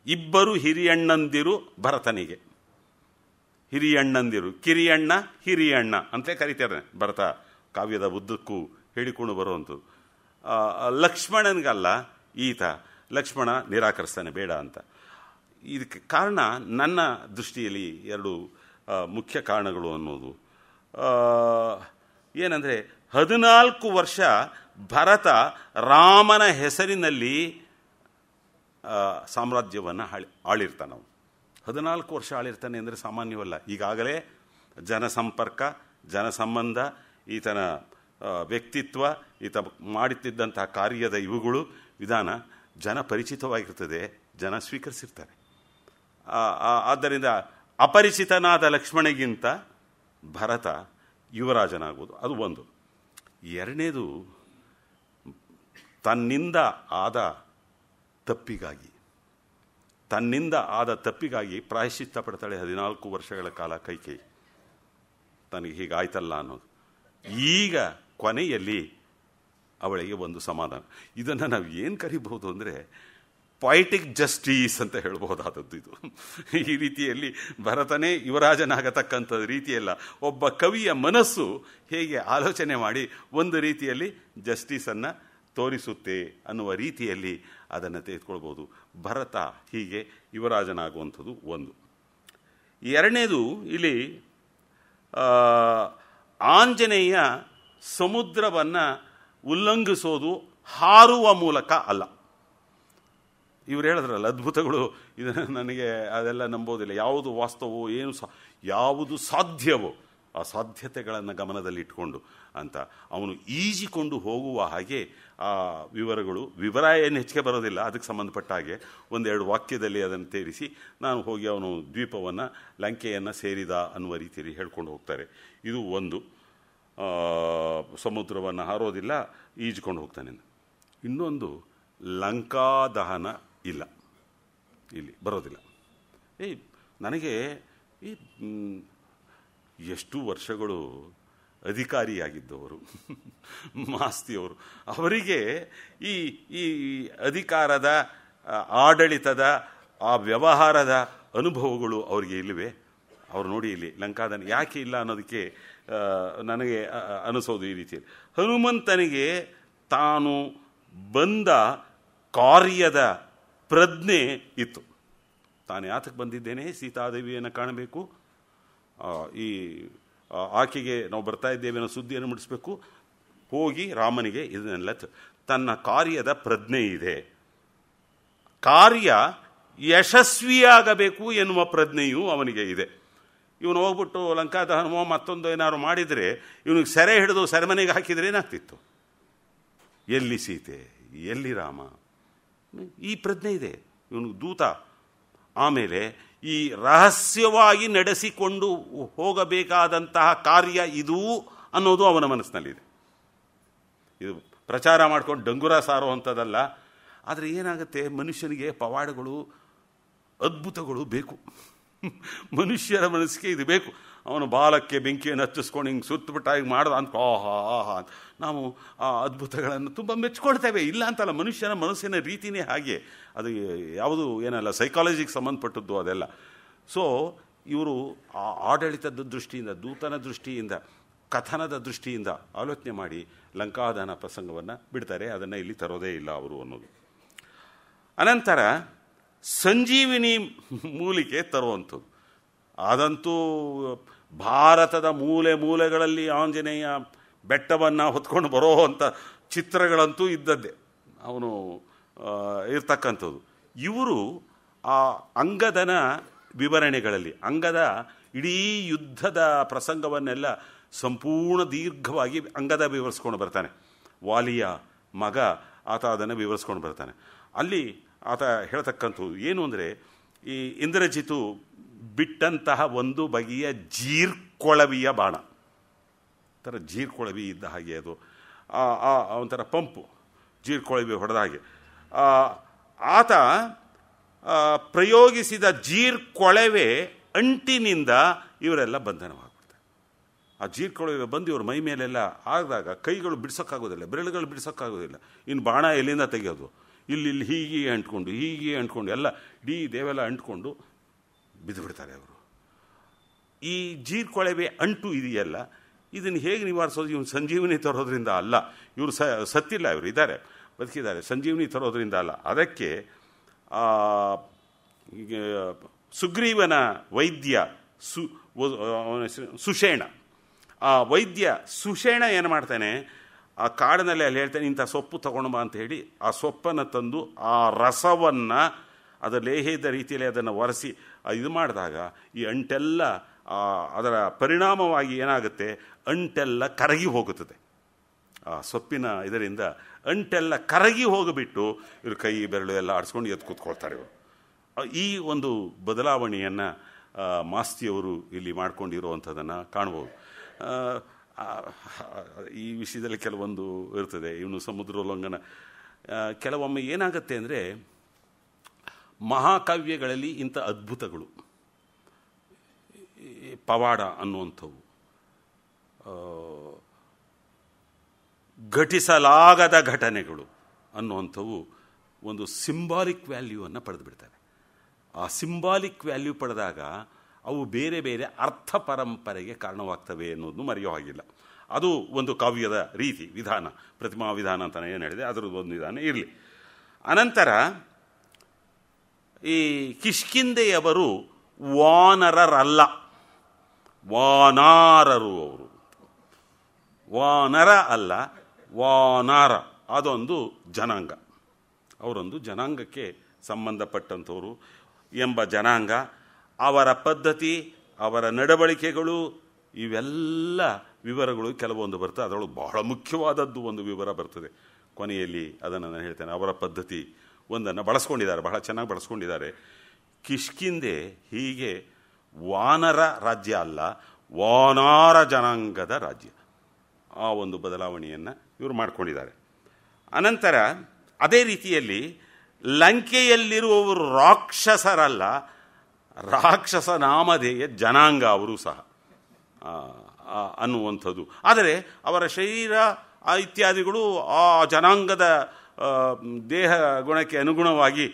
Speaker 3: ಇಬ್ಬರು ಹಿರಿಯಣ್ಣಂದಿರು ಭರತನಿಗೆ. ಹಿರಿಯಣ್ಣಂದಿರು, ಕಿರಿಯಣ್ಣ ಹಿರಿಯಣ್ಣ ಅಂತಲೇ ಕರೀತಾರೆ ಭರತ ಕಾವ್ಯದ ಉದ್ದಕ್ಕೂ ಹೇಳಿಕೊಂಡು ಬರುವಂಥದ್ದು. ಲಕ್ಷ್ಮಣನಿಗಲ್ಲ, ಈತ ಲಕ್ಷ್ಮಣ ನಿರಾಕರಿಸ್ತಾನೆ, ಬೇಡ ಅಂತ. ಇದಕ್ಕೆ ಕಾರಣ ನನ್ನ ದೃಷ್ಟಿಯಲ್ಲಿ ಎರಡು ಮುಖ್ಯ ಕಾರಣಗಳು ಅನ್ನೋದು ಏನಂದರೆ, 14 ವರ್ಷ ಭರತ ರಾಮನ ಹೆಸರಿನಲ್ಲಿ ಸಾಮ್ರಾಜ್ಯವನ್ನು ಆಳಿರ್ತಾನೆ. ನಾವು 14 ವರ್ಷ ಆಳಿರ್ತಾನೆ ಅಂದರೆ ಸಾಮಾನ್ಯವಲ್ಲ. ಈಗಾಗಲೇ ಜನಸಂಪರ್ಕ, ಜನಸಂಬಂಧ, ಈತನ ವ್ಯಕ್ತಿತ್ವ, ಈತ ಮಾಡುತ್ತಿದ್ದಂತಹ ಕಾರ್ಯದ ಇವುಗಳು ವಿಧಾನ ಜನ ಪರಿಚಿತವಾಗಿರ್ತದೆ, ಜನ ಸ್ವೀಕರಿಸಿರ್ತಾರೆ. ಆದ್ದರಿಂದ ಅಪರಿಚಿತನಾದ ಲಕ್ಷ್ಮಣಗಿಂತ ಭರತ ಯುವರಾಜನಾಗುವುದು, ಅದು ಒಂದು. ಎರಡನೇದು, ತನ್ನಿಂದ ಆದ ತಪ್ಪಿಗಾಗಿ ಪ್ರಾಯಶ್ಚಿತ್ತ ಪಡ್ತಾಳೆ 14 ವರ್ಷಗಳ ಕಾಲ ಕೈಕೇಯಿ. ತನಗೆ ಹೀಗಾಯ್ತಲ್ಲ ಅನ್ನೋದು. ಈಗ ಕೊನೆಯಲ್ಲಿ ಅವಳಿಗೆ ಒಂದು ಸಮಾಧಾನ. ಇದನ್ನು ನಾವು ಏನು ಕರಿಬಹುದು ಅಂದರೆ ಪೊಯಿಟಿಕ್ ಜಸ್ಟಿಸ್ ಅಂತ ಹೇಳ್ಬಹುದಾದದ್ದು ಇದು. ಈ ರೀತಿಯಲ್ಲಿ ಭರತನೇ ಯುವರಾಜನಾಗತಕ್ಕಂಥ ರೀತಿಯಲ್ಲ, ಒಬ್ಬ ಕವಿಯ ಮನಸ್ಸು ಹೇಗೆ ಆಲೋಚನೆ ಮಾಡಿ ಒಂದು ರೀತಿಯಲ್ಲಿ ಜಸ್ಟಿಸನ್ನು ತೋರಿಸುತ್ತೆ ಅನ್ನುವ ರೀತಿಯಲ್ಲಿ ಅದನ್ನು ತೆಗೆದುಕೊಳ್ಬೋದು. ಭರತ ಹೀಗೆ ಯುವರಾಜನಾಗುವಂಥದ್ದು ಒಂದು. ಎರಡನೇದು, ಇಲ್ಲಿ ಆಂಜನೇಯ ಸಮುದ್ರವನ್ನು ಉಲ್ಲಂಘಿಸೋದು ಹಾರುವ ಮೂಲಕ ಅಲ್ಲ. ಇವ್ರು ಹೇಳಿದ್ರಲ್ಲ ಅದ್ಭುತಗಳು, ಇದನ್ನು ನನಗೆ ಅದೆಲ್ಲ ನಂಬೋದಿಲ್ಲ. ಯಾವುದು ವಾಸ್ತವವೋ, ಯಾವುದು ಸಾಧ್ಯವೋ ಆ ಸಾಧ್ಯತೆಗಳನ್ನು ಗಮನದಲ್ಲಿಟ್ಕೊಂಡು ಅಂತ ಅವನು ಈಜಿಕೊಂಡು ಹೋಗುವ ಹಾಗೆ ಆ ವಿವರ ಏನು ಹೆಚ್ಚಿಗೆ ಬರೋದಿಲ್ಲ, ಅದಕ್ಕೆ ಸಂಬಂಧಪಟ್ಟ ಹಾಗೆ ಒಂದೆರಡು ವಾಕ್ಯದಲ್ಲಿ ಅದನ್ನು ತೇರಿಸಿ ನಾನು ಹೋಗಿ ಅವನು ದ್ವೀಪವನ್ನು, ಲಂಕೆಯನ್ನು ಸೇರಿದ ಅನ್ನುವ ರೀತಿಯಲ್ಲಿ ಹೇಳ್ಕೊಂಡು ಹೋಗ್ತಾರೆ. ಇದು ಒಂದು. ಸಮುದ್ರವನ್ನು ಹಾರೋದಿಲ್ಲ, ಈಜಿಕೊಂಡು ಹೋಗ್ತಾನೆ. ಇನ್ನೊಂದು, ಲಂಕಾದಹನ ಇಲ್ಲ, ಇಲ್ಲಿ ಬರೋದಿಲ್ಲ. ನನಗೆ ಎಷ್ಟು ವರ್ಷಗಳು ಅಧಿಕಾರಿಯಾಗಿದ್ದವರು ಮಾಸ್ತಿಯವರು, ಅವರಿಗೆ ಈ ಅಧಿಕಾರದ, ಆಡಳಿತದ, ಆ ವ್ಯವಹಾರದ ಅನುಭವಗಳು ಅವರಿಗೆ ಇಲ್ಲವೇ? ಅವ್ರು ನೋಡಿ ಇಲ್ಲಿ ಲಂಕಾದಹನ ಯಾಕೆ ಇಲ್ಲ ಅನ್ನೋದಕ್ಕೆ ನನಗೆ ಅನಿಸೋದು ಈ ರೀತಿಯಲ್ಲಿ. ಹನುಮಂತನಿಗೆ ತಾನು ಬಂದ ಕಾರ್ಯದ ಪ್ರಜ್ಞೆ ಇತ್ತು. ತಾನು ಯಾತಕ್ಕೆ ಬಂದಿದ್ದೇನೆ, ಸೀತಾದೇವಿಯನ್ನು ಕಾಣಬೇಕು, ಈ ಆಕೆಗೆ ನಾವು ಬರ್ತಾ ಇದ್ದೇವೆ ಅನ್ನೋ ಸುದ್ದಿಯನ್ನು ಮುಡಿಸ್ಬೇಕು, ಹೋಗಿ ರಾಮನಿಗೆ ಇದನ್ನೆಲ್ಲ ತನ್ನ ಕಾರ್ಯದ ಪ್ರಜ್ಞೆ ಇದೆ. ಕಾರ್ಯ ಯಶಸ್ವಿಯಾಗಬೇಕು ಎನ್ನುವ ಪ್ರಜ್ಞೆಯೂ ಅವನಿಗೆ ಇದೆ. ಇವನು ಹೋಗ್ಬಿಟ್ಟು ಲಂಕಾದಹನಮೋ ಮತ್ತೊಂದು ಏನಾದ್ರು ಮಾಡಿದರೆ, ಇವನಿಗೆ ಸೆರೆ ಹಿಡಿದು ಸೆರೆಮನೆಗೆ ಹಾಕಿದರೆ ಏನಾಗ್ತಿತ್ತು? ಎಲ್ಲಿ ಸೀತೆ, ಎಲ್ಲಿ ರಾಮ? ಈ ಪ್ರಜ್ಞೆ ಇದೆ ಇವನು ದೂತ. ಆಮೇಲೆ ಈ ರಹಸ್ಯವಾಗಿ ನಡೆಸಿಕೊಂಡು ಹೋಗಬೇಕಾದಂತಹ ಕಾರ್ಯ ಇದು ಅನ್ನೋದು ಅವನ ಮನಸ್ಸಿನಲ್ಲಿದೆ. ಇದು ಪ್ರಚಾರ ಮಾಡ್ಕೊಂಡು ಡಂಗುರ ಸಾರುವಂಥದ್ದಲ್ಲ. ಆದರೆ ಏನಾಗುತ್ತೆ, ಮನುಷ್ಯನಿಗೆ ಪವಾಡಗಳು, ಅದ್ಭುತಗಳು ಬೇಕು. ಮನುಷ್ಯರ ಮನಸ್ಸಿಗೆ ಇದು ಬೇಕು. ಅವನು ಬಾಲಕ್ಕೆ ಬೆಂಕಿಯನ್ನು ಹಚ್ಚಿಸ್ಕೊಂಡು ಹಿಂಗೆ ಸುತ್ತಬಿಟ್ಟ ಹಿಂಗೆ ಮಾಡ್ದ ಅಂತ ಆಹಾ ನಾವು ಆ ಅದ್ಭುತಗಳನ್ನು ತುಂಬ ಮೆಚ್ಕೊಳ್ತೇವೆ. ಇಲ್ಲ ಅಂತಲ್ಲ, ಮನುಷ್ಯನ ಮನಸ್ಸಿನ ರೀತಿಯೇ ಹಾಗೆ. ಅದು ಯಾವುದು ಏನಲ್ಲ ಸೈಕಾಲಜಿಗೆ ಸಂಬಂಧಪಟ್ಟದ್ದು ಅದೆಲ್ಲ. ಸೊ ಇವರು ಆಡಳಿತದ ದೃಷ್ಟಿಯಿಂದ, ದೂತನ ದೃಷ್ಟಿಯಿಂದ, ಕಥನದ ದೃಷ್ಟಿಯಿಂದ ಆಲೋಚನೆ ಮಾಡಿ ಲಂಕಾದಹನ ಪ್ರಸಂಗವನ್ನು ಬಿಡ್ತಾರೆ. ಅದನ್ನು ಇಲ್ಲಿ ತರೋದೇ ಇಲ್ಲ ಅವರು ಅನ್ನೋದು. ಅನಂತರ ಸಂಜೀವಿನಿ ಮೂಲಿಕೆ ತರುವಂಥದ್ದು. ಅದಂತೂ ಭಾರತದ ಮೂಲೆ ಮೂಲೆಗಳಲ್ಲಿ ಆಂಜನೇಯ ಬೆಟ್ಟವನ್ನು ಹೊತ್ಕೊಂಡು ಬರೋ ಅಂಥ ಚಿತ್ರಗಳಂತೂ ಇದ್ದದ್ದೇ ಅವನು ಇರ್ತಕ್ಕಂಥದ್ದು. ಇವರು ಆ ಅಂಗದನ ವಿವರಣೆಗಳಲ್ಲಿ ಅಂಗದ ಇಡೀ ಯುದ್ಧದ ಪ್ರಸಂಗವನ್ನೆಲ್ಲ ಸಂಪೂರ್ಣ ದೀರ್ಘವಾಗಿ ಅಂಗದ ವಿವರಿಸ್ಕೊಂಡು ಬರ್ತಾನೆ. ವಾಲಿಯ ಮಗ ಆತ ಅದನ್ನು ವಿವರಿಸ್ಕೊಂಡು ಬರ್ತಾನೆ. ಅಲ್ಲಿ ಆತ ಹೇಳ್ತಕ್ಕಂಥದ್ದು ಏನು ಅಂದರೆ, ಈ ಇಂದ್ರಜಿತು ಬಿಟ್ಟಂತಹ ಒಂದು ಬಗೆಯ ಜೀರ್ಕೊಳವಿಯ ಬಾಣ, ಥರ ಜೀರ್ಕೊಳವಿ ಇದ್ದ ಹಾಗೆ, ಅದು ಒಂಥರ ಪಂಪು ಜೀರ್ಕೊಳವಿ ಹೊಡೆದ ಹಾಗೆ. ಆತ ಪ್ರಯೋಗಿಸಿದ ಜೀರ್ಕೊಳವೆ ಅಂಟಿನಿಂದ ಇವರೆಲ್ಲ ಬಂಧನವಾಗ್ಬಿಡ್ತಾರೆ. ಆ ಜೀರ್ಕೊಳವೆ ಬಂದು ಇವ್ರ ಮೈ ಮೇಲೆಲ್ಲ ಆದಾಗ ಕೈಗಳು ಬಿಡ್ಸೋಕ್ಕಾಗೋದಿಲ್ಲ, ಬೆರಳುಗಳು ಬಿಡ್ಸೋಕ್ಕಾಗೋದಿಲ್ಲ. ಇನ್ನು ಬಾಣ ಎಲ್ಲಿಂದ ತೆಗೆಯೋದು? ಇಲ್ಲಿ ಹೀಗೆ ಅಂಟ್ಕೊಂಡು ಎಲ್ಲ ಇಡೀ ದೇವೆಲ್ಲ ಅಂಟ್ಕೊಂಡು ಬಿದ್ದು ಬಿಡ್ತಾರೆ ಅವರು. ಈ ಜೀರ್ಕೊಳವೆ ಅಂಟು ಇದೆಯಲ್ಲ, ಇದನ್ನು ಹೇಗೆ ನಿವಾರಿಸೋದು? ಇವನು ಸಂಜೀವನಿ ತರೋದ್ರಿಂದ ಅಲ್ಲ. ಇವರು ಸತ್ತಿಲ್ಲ, ಇವರು ಇದ್ದಾರೆ, ಬದುಕಿದ್ದಾರೆ. ಸಂಜೀವನಿ ತರೋದ್ರಿಂದ ಅಲ್ಲ. ಅದಕ್ಕೆ ಸುಗ್ರೀವನ ವೈದ್ಯ ಸುಷೇಣ, ಆ ವೈದ್ಯ ಸುಷೇಣ ಏನು ಮಾಡ್ತಾನೆ, ಆ ಕಾಡಿನಲ್ಲಿ ಅಲ್ಲಿ ಹೇಳ್ತಾನೆ, ಇಂಥ ಸೊಪ್ಪು ತಗೊಂಡು ಬಾ ಅಂತ ಹೇಳಿ ಆ ಸೊಪ್ಪನ್ನು ತಂದು ಆ ರಸವನ್ನು ಅದರ ಲೇಹದ ರೀತಿಯಲ್ಲಿ ಅದನ್ನು ಒರೆಸಿ ಇದು ಮಾಡಿದಾಗ ಈ ಅಂಟೆಲ್ಲ ಅದರ ಪರಿಣಾಮವಾಗಿ ಏನಾಗುತ್ತೆ, ಅಂಟೆಲ್ಲ ಕರಗಿ ಹೋಗುತ್ತದೆ. ಆ ಸೊಪ್ಪಿನ ಇದರಿಂದ ಅಂಟೆಲ್ಲ ಕರಗಿ ಹೋಗಿಬಿಟ್ಟು ಇವರು ಕೈ ಬೆರಳು ಎಲ್ಲ ಆಡಿಸ್ಕೊಂಡು ಎದ್ದು ಕೂತ್ಕೊಳ್ತಾರೆ ಇವರು. ಈ ಒಂದು ಬದಲಾವಣೆಯನ್ನು ಮಾಸ್ತಿಯವರು ಇಲ್ಲಿ ಮಾಡ್ಕೊಂಡಿರುವಂಥದ್ದನ್ನು ಕಾಣ್ಬೋದು. ಈ ವಿಷಯದಲ್ಲಿ ಕೆಲವೊಂದು ಇರ್ತದೆ. ಇವನು ಸಮುದ್ರೋಲ್ಲಂಘನ ಕೆಲವೊಮ್ಮೆ ಏನಾಗುತ್ತೆ ಅಂದರೆ, ಮಹಾಕಾವ್ಯಗಳಲ್ಲಿ ಇಂಥ ಅದ್ಭುತಗಳು, ಪವಾಡ ಅನ್ನುವಂಥವು, ಘಟಿಸಲಾಗದ ಘಟನೆಗಳು ಅನ್ನುವಂಥವು ಒಂದು ಸಿಂಬಾಲಿಕ್ ವ್ಯಾಲ್ಯೂವನ್ನು ಪಡೆದು ಬಿಡ್ತವೆ. ಆ ಸಿಂಬಾಲಿಕ್ ವ್ಯಾಲ್ಯೂ ಪಡೆದಾಗ ಅವು ಬೇರೆ ಬೇರೆ ಅರ್ಥ ಪರಂಪರೆಗೆ ಕಾರಣವಾಗ್ತವೆ ಅನ್ನೋದನ್ನು ಮರೆಯೋ ಹಾಗಿಲ್ಲ. ಅದು ಒಂದು ಕಾವ್ಯದ ರೀತಿ, ವಿಧಾನ, ಪ್ರತಿಮಾ ವಿಧಾನ ಅಂತ ಏನು ಹೇಳಿದೆ, ಅದರದ್ದು ಒಂದು ವಿಧಾನ ಇರಲಿ. ಅನಂತರ ಈ ಕಿಷ್ಕಿಂಧೆಯವರು ವಾನರರಲ್ಲ, ವಾನಾರರು. ಅವರು ವಾನರ ಅಲ್ಲ, ವಾನಾರ. ಅದೊಂದು ಜನಾಂಗ, ಅವರೊಂದು ಜನಾಂಗಕ್ಕೆ ಸಂಬಂಧಪಟ್ಟಂಥವರು ಎಂಬ ಜನಾಂಗ. ಅವರ ಪದ್ಧತಿ, ಅವರ ನಡವಳಿಕೆಗಳು, ಇವೆಲ್ಲ ವಿವರಗಳು ಕೆಲವೊಂದು ಬರ್ತದೆ. ಅದರೊಳಗೆ ಬಹಳ ಮುಖ್ಯವಾದದ್ದು ಒಂದು ವಿವರ ಬರ್ತದೆ ಕೊನೆಯಲ್ಲಿ. ಅದನ್ನು ನಾನು ಹೇಳ್ತೇನೆ. ಅವರ ಪದ್ಧತಿ ಒಂದನ್ನು ಬಳಸ್ಕೊಂಡಿದ್ದಾರೆ, ಬಹಳ ಚೆನ್ನಾಗಿ ಬಳಸ್ಕೊಂಡಿದ್ದಾರೆ. ಕಿಷ್ಕಿಂಧೆ ಹೀಗೆ ವಾನರ ರಾಜ್ಯ ಅಲ್ಲ, ವಾನಾರ ಜನಾಂಗದ ರಾಜ್ಯ. ಆ ಒಂದು ಬದಲಾವಣೆಯನ್ನು ಇವರು ಮಾಡಿಕೊಂಡಿದ್ದಾರೆ. ಅನಂತರ ಅದೇ ರೀತಿಯಲ್ಲಿ ಲಂಕೆಯಲ್ಲಿರುವವರು ರಾಕ್ಷಸರಲ್ಲ, ರಾಕ್ಷಸ ನಾಮಧೇಯ ಜನಾಂಗ ಅವರು ಸಹ ಅನ್ನುವಂಥದ್ದು. ಆದರೆ ಅವರ ಶರೀರ ಇತ್ಯಾದಿಗಳು ಆ ಜನಾಂಗದ ದೇಹ ಗುಣಕ್ಕೆ ಅನುಗುಣವಾಗಿ,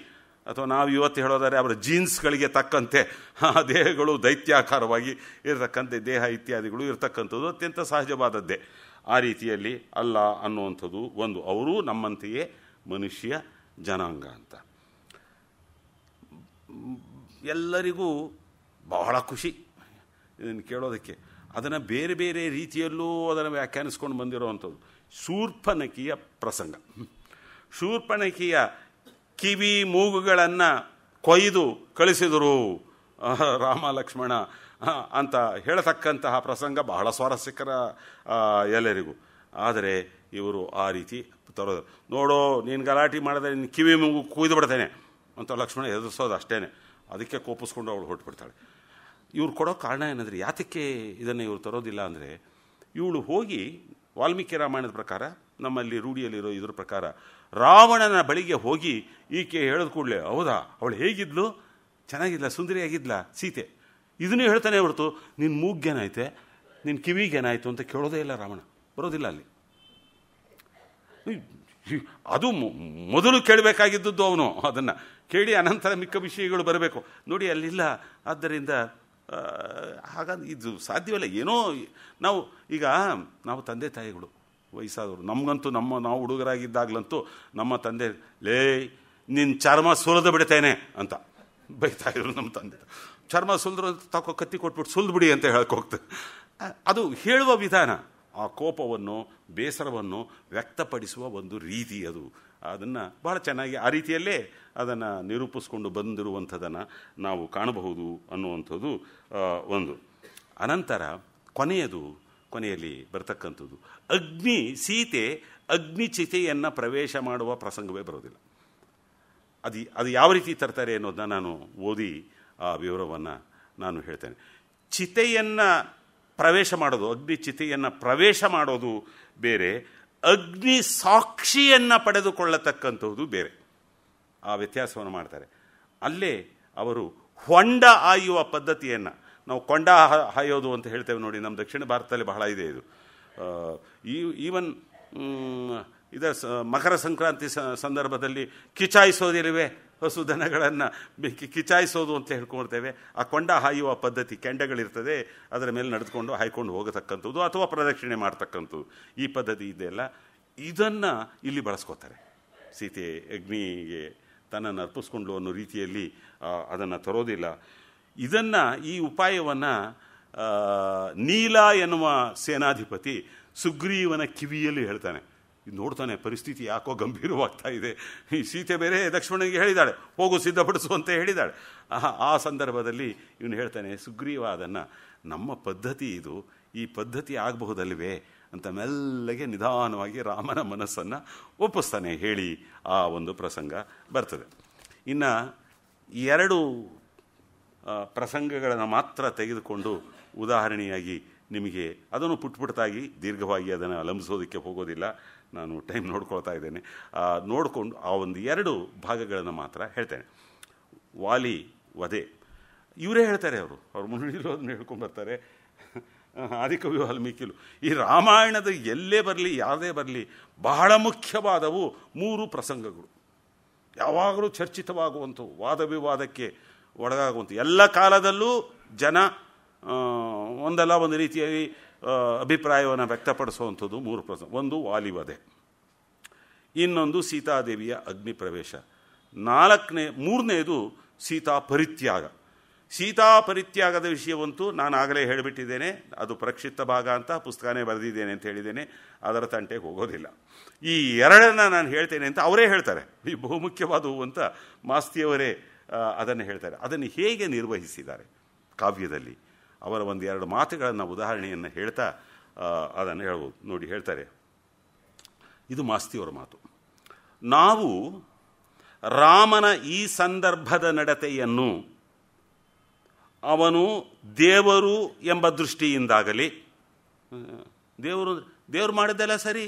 Speaker 3: ಅಥವಾ ನಾವು ಇವತ್ತು ಹೇಳೋದಾದ್ರೆ ಅವರ ಜೀನ್ಸ್ಗಳಿಗೆ ತಕ್ಕಂತೆ ಆ ದೇಹಗಳು ದೈತ್ಯಾಕಾರವಾಗಿ ಇರತಕ್ಕಂತೆ ದೇಹ ಇತ್ಯಾದಿಗಳು ಇರತಕ್ಕಂಥದ್ದು ಅತ್ಯಂತ ಸಹಜವಾದದ್ದೇ. ಆ ರೀತಿಯಲ್ಲಿ ಅಲ್ಲ ಅನ್ನುವಂಥದ್ದು ಒಂದು. ಅವರು ನಮ್ಮಂತೆಯೇ ಮನುಷ್ಯ ಜನಾಂಗ ಅಂತ. ಎಲ್ಲರಿಗೂ ಬಹಳ ಖುಷಿ ಇದನ್ನು ಕೇಳೋದಕ್ಕೆ. ಅದನ್ನು ಬೇರೆ ಬೇರೆ ರೀತಿಯಲ್ಲೂ ಅದನ್ನು ವ್ಯಾಖ್ಯಾನಿಸ್ಕೊಂಡು ಬಂದಿರೋವಂಥದ್ದು. ಶೂರ್ಪನಖಿಯ ಪ್ರಸಂಗ. ಶೂರ್ಪನಖಿಯ ಕಿವಿ ಮೂಗುಗಳನ್ನು ಕೊಯ್ದು ಕಳಿಸಿದರು ರಾಮ ಲಕ್ಷ್ಮಣ ಅಂತ ಹೇಳತಕ್ಕಂತಹ ಪ್ರಸಂಗ ಬಹಳ ಸ್ವಾರಸ್ಯಕರ ಎಲ್ಲರಿಗೂ. ಆದರೆ ಇವರು ಆ ರೀತಿ ತರೋದು. ನೋಡೋ ನೀನು ಗಲಾಟೆ ಮಾಡಿದ್ರೆ ನಿನ್ನ ಕಿವಿ ಮೂಗು ಕುಯ್ದು ಬಿಡ್ತೇನೆ ಅಂತ ಲಕ್ಷ್ಮಣ ಎದುರಿಸೋದು ಅಷ್ಟೇ. ಅದಕ್ಕೆ ಕೋಪಿಸ್ಕೊಂಡು ಅವಳು ಹೊರಟುಬಿಡ್ತಾಳೆ. ಇವ್ರು ಕೊಡೋ ಕಾರಣ ಏನಂದರೆ, ಯಾತಕ್ಕೆ ಇದನ್ನು ಇವ್ರು ತರೋದಿಲ್ಲ ಅಂದರೆ, ಇವಳು ಹೋಗಿ ವಾಲ್ಮೀಕಿ ರಾಮಾಯಣದ ಪ್ರಕಾರ, ನಮ್ಮಲ್ಲಿ ರೂಢಿಯಲ್ಲಿರೋ ಇದ್ರ ಪ್ರಕಾರ, ರಾವಣನ ಬಳಿಗೆ ಹೋಗಿ ಈಕೆ ಹೇಳಿದ ಕೂಡಲೇ, ಹೌದಾ ಅವಳು ಹೇಗಿದ್ಲು, ಚೆನ್ನಾಗಿದ್ಲ, ಸುಂದರಿಯಾಗಿದ್ಲ ಸೀತೆ, ಇದನ್ನೇ ಹೇಳ್ತಾನೆ ಹೊರತು ನಿನ್ನ ಮೂಗೇನಾಯ್ತೆ, ನಿನ್ನ ಕಿವಿಗೇನಾಯಿತು ಅಂತ ಕೇಳೋದೇ ಇಲ್ಲ ರಾವಣ. ಬರೋದಿಲ್ಲ ಅಲ್ಲಿ. ಅದು ಮೊದಲು ಕೇಳಬೇಕಾಗಿದ್ದದ್ದು ಅವನು. ಅದನ್ನು ಕೇಳಿ ಅನಂತರ ಮಿಕ್ಕ ವಿಷಯಗಳು ಬರಬೇಕು. ನೋಡಿ ಅಲ್ಲಿಲ್ಲ. ಆದ್ದರಿಂದ ಹಾಗಾಗಿ ಇದು ಸಾಧ್ಯವಲ್ಲ. ಏನೋ ನಾವು ತಂದೆ ತಾಯಿಗಳು ವಯಸ್ಸಾದವರು, ನಮಗಂತೂ ನಾವು ಹುಡುಗರಾಗಿದ್ದಾಗಲಂತೂ ನಮ್ಮ ತಂದೆ, ಲೇ ನಿನ್ನ ಚರ್ಮ ಸುಲಿದು ಬಿಡ್ತೇನೆ ಅಂತ ಬೈತಾ ಇದ್ರು ನಮ್ಮ ತಂದೆ. ಚರ್ಮ ಸುಲಿದ್ರು ತಾಕೋ ಕತ್ತಿ ಕೊಟ್ಬಿಟ್ಟು ಸುಲಿದು ಬಿಡಿ ಅಂತ ಹೋಗ್ತದೆ. ಅದು ಹೇಳುವ ವಿಧಾನ, ಆ ಕೋಪವನ್ನು ಬೇಸರವನ್ನು ವ್ಯಕ್ತಪಡಿಸುವ ಒಂದು ರೀತಿ. ಅದನ್ನು ಬಹಳ ಚೆನ್ನಾಗಿ ಆ ರೀತಿಯಲ್ಲೇ ಅದನ್ನು ನಿರೂಪಿಸ್ಕೊಂಡು ಬಂದಿರುವಂಥದ್ದನ್ನು ನಾವು ಕಾಣಬಹುದು ಅನ್ನುವಂಥದ್ದು ಒಂದು. ಅನಂತರ ಕೊನೆಯಲ್ಲಿ ಬರ್ತಕ್ಕಂಥದ್ದು, ಸೀತೆ ಅಗ್ನಿಚಿತೆಯನ್ನು ಪ್ರವೇಶ ಮಾಡುವ ಪ್ರಸಂಗವೇ ಬರೋದಿಲ್ಲ. ಅದು ಯಾವ ರೀತಿ ತರ್ತಾರೆ ಅನ್ನೋದನ್ನ ನಾನು ಓದಿ ಆ ವಿವರವನ್ನು ನಾನು ಹೇಳ್ತೇನೆ. ಚಿತೆಯನ್ನು ಪ್ರವೇಶ ಮಾಡೋದು, ಅಗ್ನಿ ಚಿತೆಯನ್ನು ಪ್ರವೇಶ ಮಾಡೋದು ಬೇರೆ, ಅಗ್ನಿ ಸಾಕ್ಷಿಯನ್ನು ಪಡೆದುಕೊಳ್ಳತಕ್ಕಂಥದ್ದು ಬೇರೆ. ಆ ವ್ಯತ್ಯಾಸವನ್ನು ಮಾಡ್ತಾರೆ. ಅಲ್ಲೇ ಅವರು ಹೊಂಡ ಹಾಯುವ ಪದ್ಧತಿಯನ್ನು, ನಾವು ಕೊಂಡ ಹಾಯೋದು ಅಂತ ಹೇಳ್ತೇವೆ ನೋಡಿ, ನಮ್ಮ ದಕ್ಷಿಣ ಭಾರತದಲ್ಲಿ ಬಹಳ ಇದೆ ಇದು. ಈವನ್ ಇದರ ಮಕರ ಸಂಕ್ರಾಂತಿ ಸಂದರ್ಭದಲ್ಲಿ ಕಿಚಾಯಿಸೋದಿಲ್ಲವೇ, ಹಸು ದನಗಳನ್ನು ಕಿಚಾಯಿಸೋದು ಅಂತ ಹೇಳ್ಕೊಳ್ತೇವೆ. ಆ ಕೊಂಡ ಹಾಯುವ ಪದ್ಧತಿ, ಕೆಂಡಗಳಿರ್ತದೆ, ಅದರ ಮೇಲೆ ನಡೆದುಕೊಂಡು ಹಾಯ್ಕೊಂಡು ಹೋಗತಕ್ಕಂಥದ್ದು ಅಥವಾ ಪ್ರದಕ್ಷಿಣೆ ಮಾಡ್ತಕ್ಕಂಥದ್ದು, ಈ ಪದ್ಧತಿ ಇದೆಯಲ್ಲ, ಇದನ್ನು ಇಲ್ಲಿ ಬಳಸ್ಕೋತಾರೆ. ಸೀತೆ ಅಗ್ನಿಗೆ ತನ್ನನ್ನು ಅರ್ಪಿಸ್ಕೊಂಡು ಅನ್ನೋ ರೀತಿಯಲ್ಲಿ ಅದನ್ನು ತರೋದಿಲ್ಲ. ಈ ಉಪಾಯವನ್ನು ನೀಲ ಎನ್ನುವ ಸೇನಾಧಿಪತಿ ಸುಗ್ರೀವನ ಕಿವಿಯಲ್ಲಿ ಹೇಳ್ತಾನೆ. ನೋಡ್ತಾನೆ, ಪರಿಸ್ಥಿತಿ ಯಾಕೋ ಗಂಭೀರವಾಗ್ತಾ ಇದೆ. ಈ ಸೀತೆ ಬೇರೆ ಲಕ್ಷ್ಮಣನಿಗೆ ಹೇಳಿದಾಳೆ, ಹೋಗು ಸಿದ್ಧಪಡಿಸು ಅಂತ ಹೇಳಿದಾಳೆ. ಆ ಸಂದರ್ಭದಲ್ಲಿ ಇವನು ಹೇಳ್ತಾನೆ, ಸುಗ್ರೀವ ಅದನ್ನು, ನಮ್ಮ ಪದ್ಧತಿ ಇದು, ಈ ಪದ್ಧತಿ ಆಗಬಹುದಲ್ವೇ ಅಂತ ಮೆಲ್ಲಗೆ ನಿಧಾನವಾಗಿ ರಾಮನ ಮನಸ್ಸನ್ನು ಒಪ್ಪಿಸ್ತಾನೆ. ಹೇಳಿ ಆ ಒಂದು ಪ್ರಸಂಗ ಬರ್ತದೆ. ಇನ್ನು 2 ಪ್ರಸಂಗಗಳನ್ನು ಮಾತ್ರ ತೆಗೆದುಕೊಂಡು ಉದಾಹರಣೆಯಾಗಿ ನಿಮಗೆ ಅದನ್ನು ಪುಟ್ಟಾಗಿ ದೀರ್ಘವಾಗಿ ಅದನ್ನು ಅಲಂಬಿಸೋದಕ್ಕೆ ಹೋಗೋದಿಲ್ಲ, ನಾನು ಟೈಮ್ ನೋಡ್ಕೊಳ್ತಾ ಇದ್ದೇನೆ. ನೋಡಿಕೊಂಡು ಆ ಒಂದು 2 ಭಾಗಗಳನ್ನು ಮಾತ್ರ ಹೇಳ್ತೇನೆ. ವಾಲಿ ವಧೆ ಇವರೇ ಹೇಳ್ತಾರೆ, ಅವರು ಮುನ್ನುಡಿರೋದನ್ನು ಹೇಳ್ಕೊಂಡು ಬರ್ತಾರೆ. ಆದಿಕವಿ ವಾಲ್ಮೀಕಿಲು ಈ ರಾಮಾಯಣದ ಎಲ್ಲೇ ಬರಲಿ ಯಾವುದೇ ಬರಲಿ ಬಹಳ ಮುಖ್ಯವಾದವು 3 ಪ್ರಸಂಗಗಳು, ಯಾವಾಗಲೂ ಚರ್ಚಿತವಾಗುವಂಥವು, ವಾದ ವಿವಾದಕ್ಕೆ ಒಳಗಾಗುವಂಥ, ಎಲ್ಲ ಕಾಲದಲ್ಲೂ ಜನ ಒಂದಲ್ಲ ಒಂದು ರೀತಿಯಾಗಿ ಅಭಿಪ್ರಾಯವನ್ನು ವ್ಯಕ್ತಪಡಿಸುವಂಥದ್ದು 3 ಪ್ರಸಂಗ. ಒಂದು ವಾಲಿವಧೆ, ಇನ್ನೊಂದು ಸೀತಾದೇವಿಯ ಅಗ್ನಿ ಪ್ರವೇಶ, ಮೂರನೇದು ಸೀತಾ ಪರಿತ್ಯಾಗ. ಸೀತಾ ಪರಿತ್ಯಾಗದ ವಿಷಯವಂತೂ ನಾನು ಆಗಲೇ ಹೇಳಿಬಿಟ್ಟಿದ್ದೇನೆ, ಅದು ಪ್ರಕ್ಷಿಪ್ತ ಭಾಗ ಅಂತ ಪುಸ್ತಕನೇ ಬರೆದಿದ್ದೇನೆ ಅಂತ ಹೇಳಿದ್ದೇನೆ, ಅದರ ತಂಟೆಗೆ ಹೋಗೋದಿಲ್ಲ. ಈ 2 ನಾನು ಹೇಳ್ತೇನೆ ಅಂತ ಅವರೇ ಹೇಳ್ತಾರೆ, ಈ ಬಹುಮುಖ್ಯವಾದವು ಅಂತ ಮಾಸ್ತಿಯವರೇ ಅದನ್ನು ಹೇಳ್ತಾರೆ. ಅದನ್ನು ಹೇಗೆ ನಿರ್ವಹಿಸಿದ್ದಾರೆ ಕಾವ್ಯದಲ್ಲಿ, ಅವರ 1-2 ಮಾತುಗಳನ್ನು ಉದಾಹರಣೆಯನ್ನು ಹೇಳ್ತಾ ಅದನ್ನು ಹೇಳ್ಬೋದು. ನೋಡಿ, ಹೇಳ್ತಾರೆ, ಇದು ಮಾಸ್ತಿಯವರ ಮಾತು. ನಾವು ರಾಮನ ಈ ಸಂದರ್ಭದ ನಡತೆಯನ್ನು ಅವನು ದೇವರು ಎಂಬ ದೃಷ್ಟಿಯಿಂದಾಗಲಿ, ದೇವರು ಮಾಡಿದ್ದೆಲ್ಲ ಸರಿ,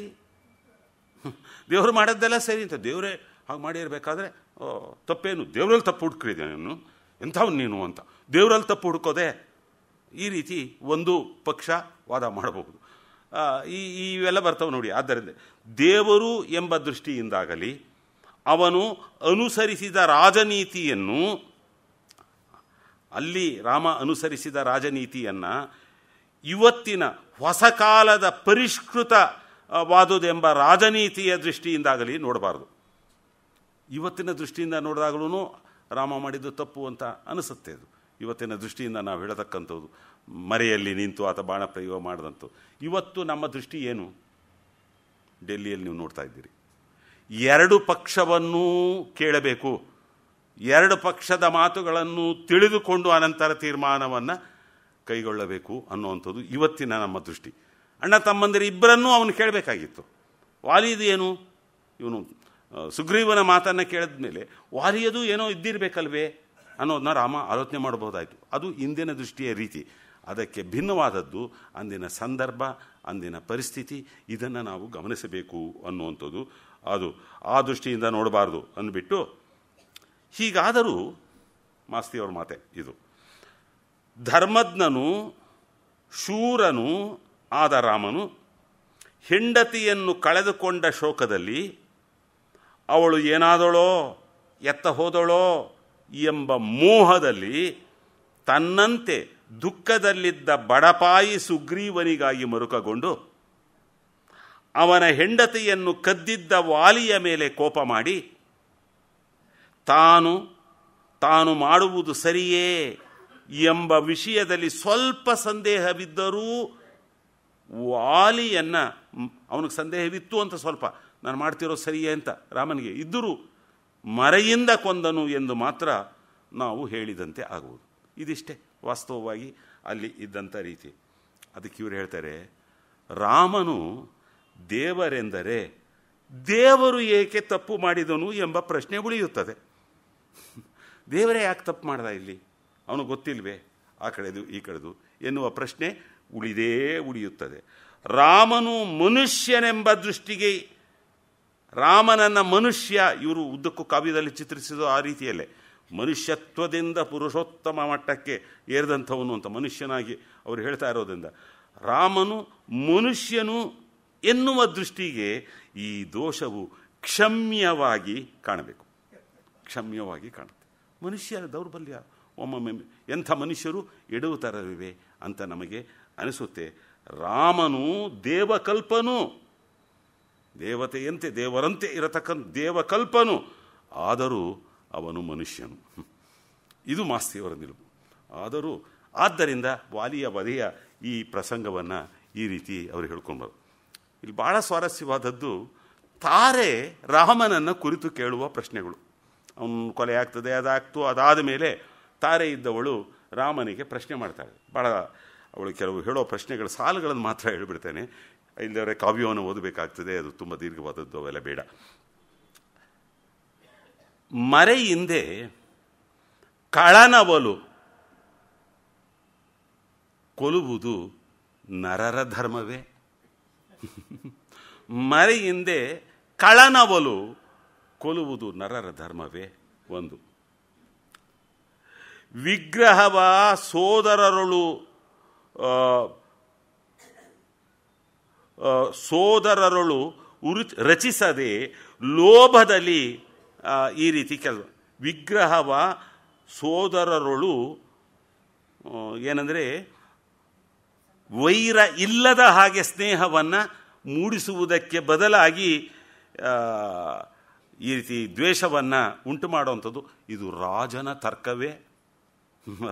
Speaker 3: ದೇವರು ಮಾಡಿದ್ದೆಲ್ಲ ಸರಿ ಅಂತ ದೇವರೇ ಹಾಗೆ ಮಾಡಿರಬೇಕಾದ್ರೆ ತಪ್ಪೇನು, ದೇವರಲ್ಲಿ ತಪ್ಪು ಹುಡುಕಿದೆ ನೀನು, ಎಂಥವ್ನು ನೀನು ಅಂತ ದೇವರಲ್ಲಿ ತಪ್ಪು ಹುಡುಕೋದೆ, ಈ ರೀತಿ ಒಂದು ಪಕ್ಷ ವಾದ ಮಾಡಬಹುದು. ಇವೆಲ್ಲ ಬರ್ತವೆ ನೋಡಿ. ಆದ್ದರಿಂದ ದೇವರು ಎಂಬ ದೃಷ್ಟಿಯಿಂದಾಗಲಿ ಅವನು ಅನುಸರಿಸಿದ ರಾಜನೀತಿಯನ್ನು, ಅಲ್ಲಿ ರಾಮ ಅನುಸರಿಸಿದ ರಾಜನೀತಿಯನ್ನು ಇವತ್ತಿನ ಹೊಸ ಕಾಲದ ಪರಿಷ್ಕೃತವಾದುದೆಂಬ ರಾಜನೀತಿಯ ದೃಷ್ಟಿಯಿಂದಾಗಲಿ ನೋಡಬಾರ್ದು. ಇವತ್ತಿನ ದೃಷ್ಟಿಯಿಂದ ನೋಡಿದಾಗಲೂ ರಾಮ ಮಾಡಿದ್ದು ತಪ್ಪು ಅಂತ ಅನಿಸುತ್ತೆ. ಅದು ಇವತ್ತಿನ ದೃಷ್ಟಿಯಿಂದ ನಾವು ಹೇಳತಕ್ಕಂಥದ್ದು, ಮರೆಯಲ್ಲಿ ನಿಂತು ಆತ ಬಾಣ ಪ್ರಯೋಗ ಮಾಡಿದಂತು. ಇವತ್ತು ನಮ್ಮ ದೃಷ್ಟಿ ಏನು? ಡೆಲ್ಲಿಯಲ್ಲಿ ನೀವು ನೋಡ್ತಾ ಇದ್ದೀರಿ, 2 ಪಕ್ಷವನ್ನೂ ಕೇಳಬೇಕು, 2 ಪಕ್ಷದ ಮಾತುಗಳನ್ನು ತಿಳಿದುಕೊಂಡು ಅನಂತರ ತೀರ್ಮಾನವನ್ನು ಕೈಗೊಳ್ಳಬೇಕು ಅನ್ನುವಂಥದ್ದು ಇವತ್ತಿನ ನಮ್ಮ ದೃಷ್ಟಿ. ಅಣ್ಣ ತಮ್ಮಂದಿರು ಇಬ್ಬರನ್ನೂ ಅವನು ಕೇಳಬೇಕಾಗಿತ್ತು. ವಾಲಿದು ಏನು? ಇವನು ಸುಗ್ರೀವನ ಮಾತನ್ನು ಕೇಳಿದ ಮೇಲೆ ವಾಲಿಯದು ಏನೋ ಇದ್ದಿರಬೇಕಲ್ವೇ ಅನ್ನೋದನ್ನ ರಾಮ ಆಲೋಚನೆ ಮಾಡಬಹುದಾಯಿತು. ಅದು ಇಂದಿನ ದೃಷ್ಟಿಯ ರೀತಿ. ಅದಕ್ಕೆ ಭಿನ್ನವಾದದ್ದು ಅಂದಿನ ಸಂದರ್ಭ, ಅಂದಿನ ಪರಿಸ್ಥಿತಿ. ಇದನ್ನು ನಾವು ಗಮನಿಸಬೇಕು ಅನ್ನುವಂಥದ್ದು. ಅದು ಆ ದೃಷ್ಟಿಯಿಂದ ನೋಡಬಾರ್ದು ಅಂದ್ಬಿಟ್ಟು, ಹೀಗಾದರೂ ಮಾಸ್ತಿಯವ್ರ ಮಾತೆ ಇದು, ಧರ್ಮಜ್ಞನು ಶೂರನು ಆದ ರಾಮನು ಹೆಂಡತಿಯನ್ನು ಕಳೆದುಕೊಂಡ ಶೋಕದಲ್ಲಿ ಅವಳು ಏನಾದಳೋ ಎತ್ತ ಹೋದಳೋ ಎಂಬ ಮೋಹದಲ್ಲಿ ತನ್ನಂತೆ ದುಃಖದಲ್ಲಿದ್ದ ಬಡಪಾಯಿ ಸುಗ್ರೀವನಿಗಾಗಿ ಮರುಕಗೊಂಡು ಅವನ ಹೆಂಡತಿಯನ್ನು ಕದ್ದಿದ್ದ ವಾಲಿಯ ಮೇಲೆ ಕೋಪ ಮಾಡಿ ತಾನು ಮಾಡುವುದು ಸರಿಯೇ ಎಂಬ ವಿಷಯದಲ್ಲಿ ಸ್ವಲ್ಪ ಸಂದೇಹವಿದ್ದರೂ ವಾಲಿಯನ್ನು, ಅವನಿಗೆ ಸಂದೇಹವಿತ್ತು ಅಂತ ಸ್ವಲ್ಪ, ನಾನು ಮಾಡ್ತಿರೋ ಸರಿಯೇ ಅಂತ ರಾಮನಿಗೆ ಇದ್ದರೂ ಮರೆಯಿಂದ ಕೊಂದನು ಎಂದು ಮಾತ್ರ ನಾವು ಹೇಳಿದಂತೆ ಆಗುವುದು. ಇದಿಷ್ಟೇ ವಾಸ್ತವವಾಗಿ ಅಲ್ಲಿ ಇದ್ದಂಥ ರೀತಿ. ಅದಕ್ಕೆ ಇವರು ಹೇಳ್ತಾರೆ, ರಾಮನು ದೇವರೆಂದರೆ ದೇವರು ಏಕೆ ತಪ್ಪು ಮಾಡಿದನು ಎಂಬ ಪ್ರಶ್ನೆ ಉಳಿಯುತ್ತದೆ. ದೇವರೇ ಯಾಕೆ ತಪ್ಪು ಮಾಡ್ದ ಇಲ್ಲಿ, ಅವನು ಗೊತ್ತಿಲ್ವೇ ಆ ಕಡೆದು ಈ ಕಡೆದು ಎನ್ನುವ ಪ್ರಶ್ನೆ ಉಳಿಯುತ್ತದೆ. ರಾಮನು ಮನುಷ್ಯನೆಂಬ ದೃಷ್ಟಿಗೆ, ರಾಮನನ್ನ ಮನುಷ್ಯ, ಇವರು ಉದ್ದಕ್ಕೂ ಕಾವ್ಯದಲ್ಲಿ ಚಿತ್ರಿಸಿದ ಆ ರೀತಿಯಲ್ಲೇ ಮನುಷ್ಯತ್ವದಿಂದ ಪುರುಷೋತ್ತಮ ಮಟ್ಟಕ್ಕೆ ಏರಿದಂಥವನು ಅಂತ ಮನುಷ್ಯನಾಗಿ ಅವರು ಹೇಳ್ತಾ ಇರೋದ್ರಿಂದ ರಾಮನು ಮನುಷ್ಯನು ಎನ್ನುವ ದೃಷ್ಟಿಗೆ ಈ ದೋಷವು ಕ್ಷಮ್ಯವಾಗಿ ಕಾಣಬೇಕು. ಕ್ಷಮ್ಯವಾಗಿ ಕಾಣುತ್ತೆ. ಮನುಷ್ಯರ ದೌರ್ಬಲ್ಯ, ಒಮ್ಮೊಮ್ಮೆ ಎಂಥ ಮನುಷ್ಯರು ಎಡುವುತರವಿವೆ ಅಂತ ನಮಗೆ ಅನಿಸುತ್ತೆ. ರಾಮನು ದೇವಕಲ್ಪನು, ದೇವತೆಯಂತೆ ದೇವರಂತೆ ಇರತಕ್ಕಂಥ ದೇವಕಲ್ಪನು, ಆದರೂ ಅವನು ಮನುಷ್ಯನು. ಇದು ಮಾಸ್ತಿಯವರ ನಿಲುವು. ಆದ್ದರಿಂದ ವಾಲಿಯ ವಧೆಯ ಈ ಪ್ರಸಂಗವನ್ನು ಈ ರೀತಿ ಅವರು ಹೇಳ್ಕೊಂಡ್ಬರು. ಇಲ್ಲಿ ಭಾಳ ಸ್ವಾರಸ್ಯವಾದದ್ದು, ತಾರೆ ರಾಮನನ್ನು ಕುರಿತು ಕೇಳುವ ಪ್ರಶ್ನೆಗಳು. ಅವನು ಕೊಲೆ ಆಗ್ತದೆ, ಅದಾದ ಮೇಲೆ ತಾರೆ ಇದ್ದವಳು ರಾಮನಿಗೆ ಪ್ರಶ್ನೆ ಮಾಡ್ತಾಳೆ. ಭಾಳ ಅವಳು ಕೆಲವು ಹೇಳೋ ಪ್ರಶ್ನೆಗಳ ಸಾಲುಗಳನ್ನು ಮಾತ್ರ ಹೇಳಿಬಿಡ್ತೇನೆ, ಇಲ್ಲದವರೆ ಕಾವ್ಯವನ್ನು ಓದಬೇಕಾಗ್ತದೆ, ಅದು ತುಂಬ ದೀರ್ಘವಾದದ್ದು, ಅವೆಲ್ಲ ಬೇಡ. ಮರೆಯಿಂದೆ ಕಳನವಲು ಕೊಲುವುದು ನರರ ಧರ್ಮವೇ? ಮರೆಯಿಂದೆ ಕಳನವಲು ಕೊಲುವುದು ನರರ ಧರ್ಮವೇ? ಒಂದು. ವಿಗ್ರಹವ ಸೋದರರಳು ರಚಿಸದೆ ಲೋಭದಲ್ಲಿ ಈ ರೀತಿ ಕೆಲಸ. ವಿಗ್ರಹವ ಸೋದರರಳು ಏನಂದರೆ ವೈರ ಇಲ್ಲದ ಹಾಗೆ ಸ್ನೇಹವನ್ನು ಮೂಡಿಸುವುದಕ್ಕೆ ಬದಲಾಗಿ ಈ ರೀತಿ ದ್ವೇಷವನ್ನು ಉಂಟು ಮಾಡುವಂಥದ್ದು. ಇದು ರಾಜನ ತರ್ಕವೇ?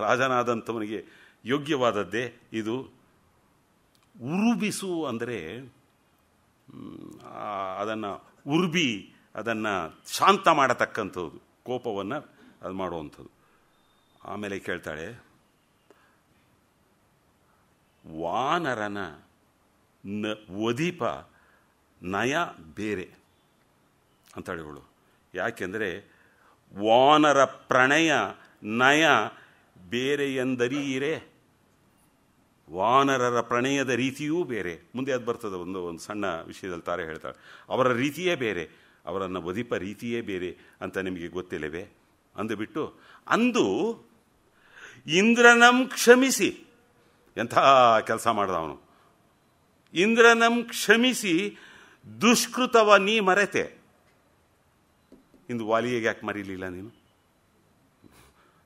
Speaker 3: ರಾಜನಾದಂಥವನಿಗೆ ಯೋಗ್ಯವಾದದ್ದೇ ಇದು? ಉರುಬಿಸು ಅಂದರೆ ಅದನ್ನು ಅದನ್ನು ಶಾಂತ ಮಾಡತಕ್ಕಂಥದ್ದು, ಕೋಪವನ್ನು ಅದು ಮಾಡುವಂಥದ್ದು. ಆಮೇಲೆ ಕೇಳ್ತಾಳೆ, ವಾನರನ ಒದಿಪ ನಯ ಬೇರೆ ಅಂತೇಳಿ ಅವಳು. ಯಾಕೆಂದರೆ ವಾನರ ಪ್ರಣಯ ನಯ ಬೇರೆ ಎಂದರೀರೆ. ವಾನರರ ಪ್ರಣಯದ ರೀತಿಯೂ ಬೇರೆ. ಮುಂದೆ ಅದು ಬರ್ತದೆ, ಒಂದು ಸಣ್ಣ ವಿಷಯದಲ್ಲಿ ತಾರೆ ಹೇಳ್ತಾಳೆ, ಅವರ ರೀತಿಯೇ ಬೇರೆ, ಅವರನ್ನು ಒದಿಪ ರೀತಿಯೇ ಬೇರೆ ಅಂತ ನಿಮಗೆ ಗೊತ್ತಿಲ್ಲವೇ ಅಂದುಬಿಟ್ಟು, ಅಂದು ಇಂದ್ರನಂ ಕ್ಷಮಿಸಿ, ಎಂಥ ಕೆಲಸ ಮಾಡ್ದ ಅವನು, ಇಂದ್ರನಂ ಕ್ಷಮಿಸಿ ದುಷ್ಕೃತವ ನೀ ಮರೆತೆ. ಇಂದು ವಾಲಿಗೆ ಯಾಕೆ ಮರೀಲಿಲ್ಲ ನೀನು?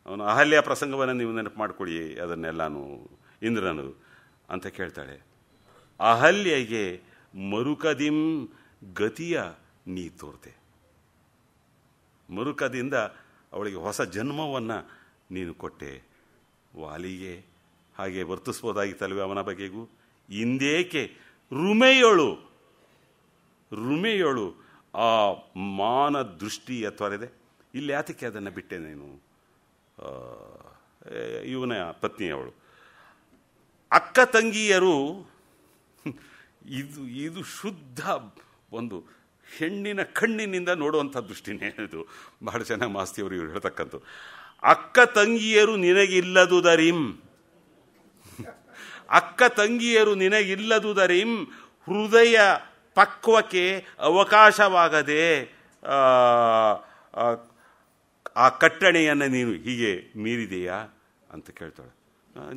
Speaker 3: ಅವನು ಅಹಲ್ಯ ಪ್ರಸಂಗವನ್ನು ನೀವು ನೆನಪು ಮಾಡಿಕೊಡಿ, ಅದನ್ನೆಲ್ಲಾನು ಇಂದ್ರನು ಅಂತ ಕೇಳ್ತಾಳೆ. ಅಹಲ್ಯಗೆ ಮರುಕದಿಂ ಗತಿಯ ನೀ ತೋರ್ತೆ. ಮರುಕದಿಂದ ಅವಳಿಗೆ ಹೊಸ ಜನ್ಮವನ್ನು ನೀನು ಕೊಟ್ಟೆ. ವಾಲಿಗೆ ಹಾಗೆ ವರ್ತಿಸ್ಬೋದಾಗಿತ್ತಲ್ವೇ ಅವನ ಬಗೆಗೂ? ಇಂದೇಕೆ ರುಮೆಯೊಳು ಆ ಮಾನ ದೃಷ್ಟಿಯ ತೊರೆದೆ? ಇಲ್ಲಿ ಯಾತಕ್ಕೆ ಅದನ್ನು ಬಿಟ್ಟೆ ನೀನು? ಇವನ ಪತ್ನಿಯವಳು. ಅಕ್ಕ ತಂಗಿಯರು ಇದು ಶುದ್ಧ ಒಂದು ಹೆಣ್ಣಿನ ಕಣ್ಣಿನಿಂದ ನೋಡುವಂಥ ದೃಷ್ಟಿನೇ ಇದು. ಬಹಳ ಚೆನ್ನಾಗಿ ಮಾಸ್ತಿಯವರು ಇವರು ಹೇಳ್ತಕ್ಕಂಥದ್ದು. ಅಕ್ಕ ತಂಗಿಯರು ನಿನಗಿಲ್ಲದುದರಿಂ, ಅಕ್ಕ ತಂಗಿಯರು ನಿನಗಿಲ್ಲದುದರಿಂ, ಹೃದಯ ಪಕ್ವಕ್ಕೆ ಅವಕಾಶವಾಗದೆ ಆ ಕಟ್ಟಣೆಯನ್ನು ನೀನು ಹೀಗೆ ಮೀರಿದೆಯಾ ಅಂತ ಕೇಳ್ತಾಳೆ.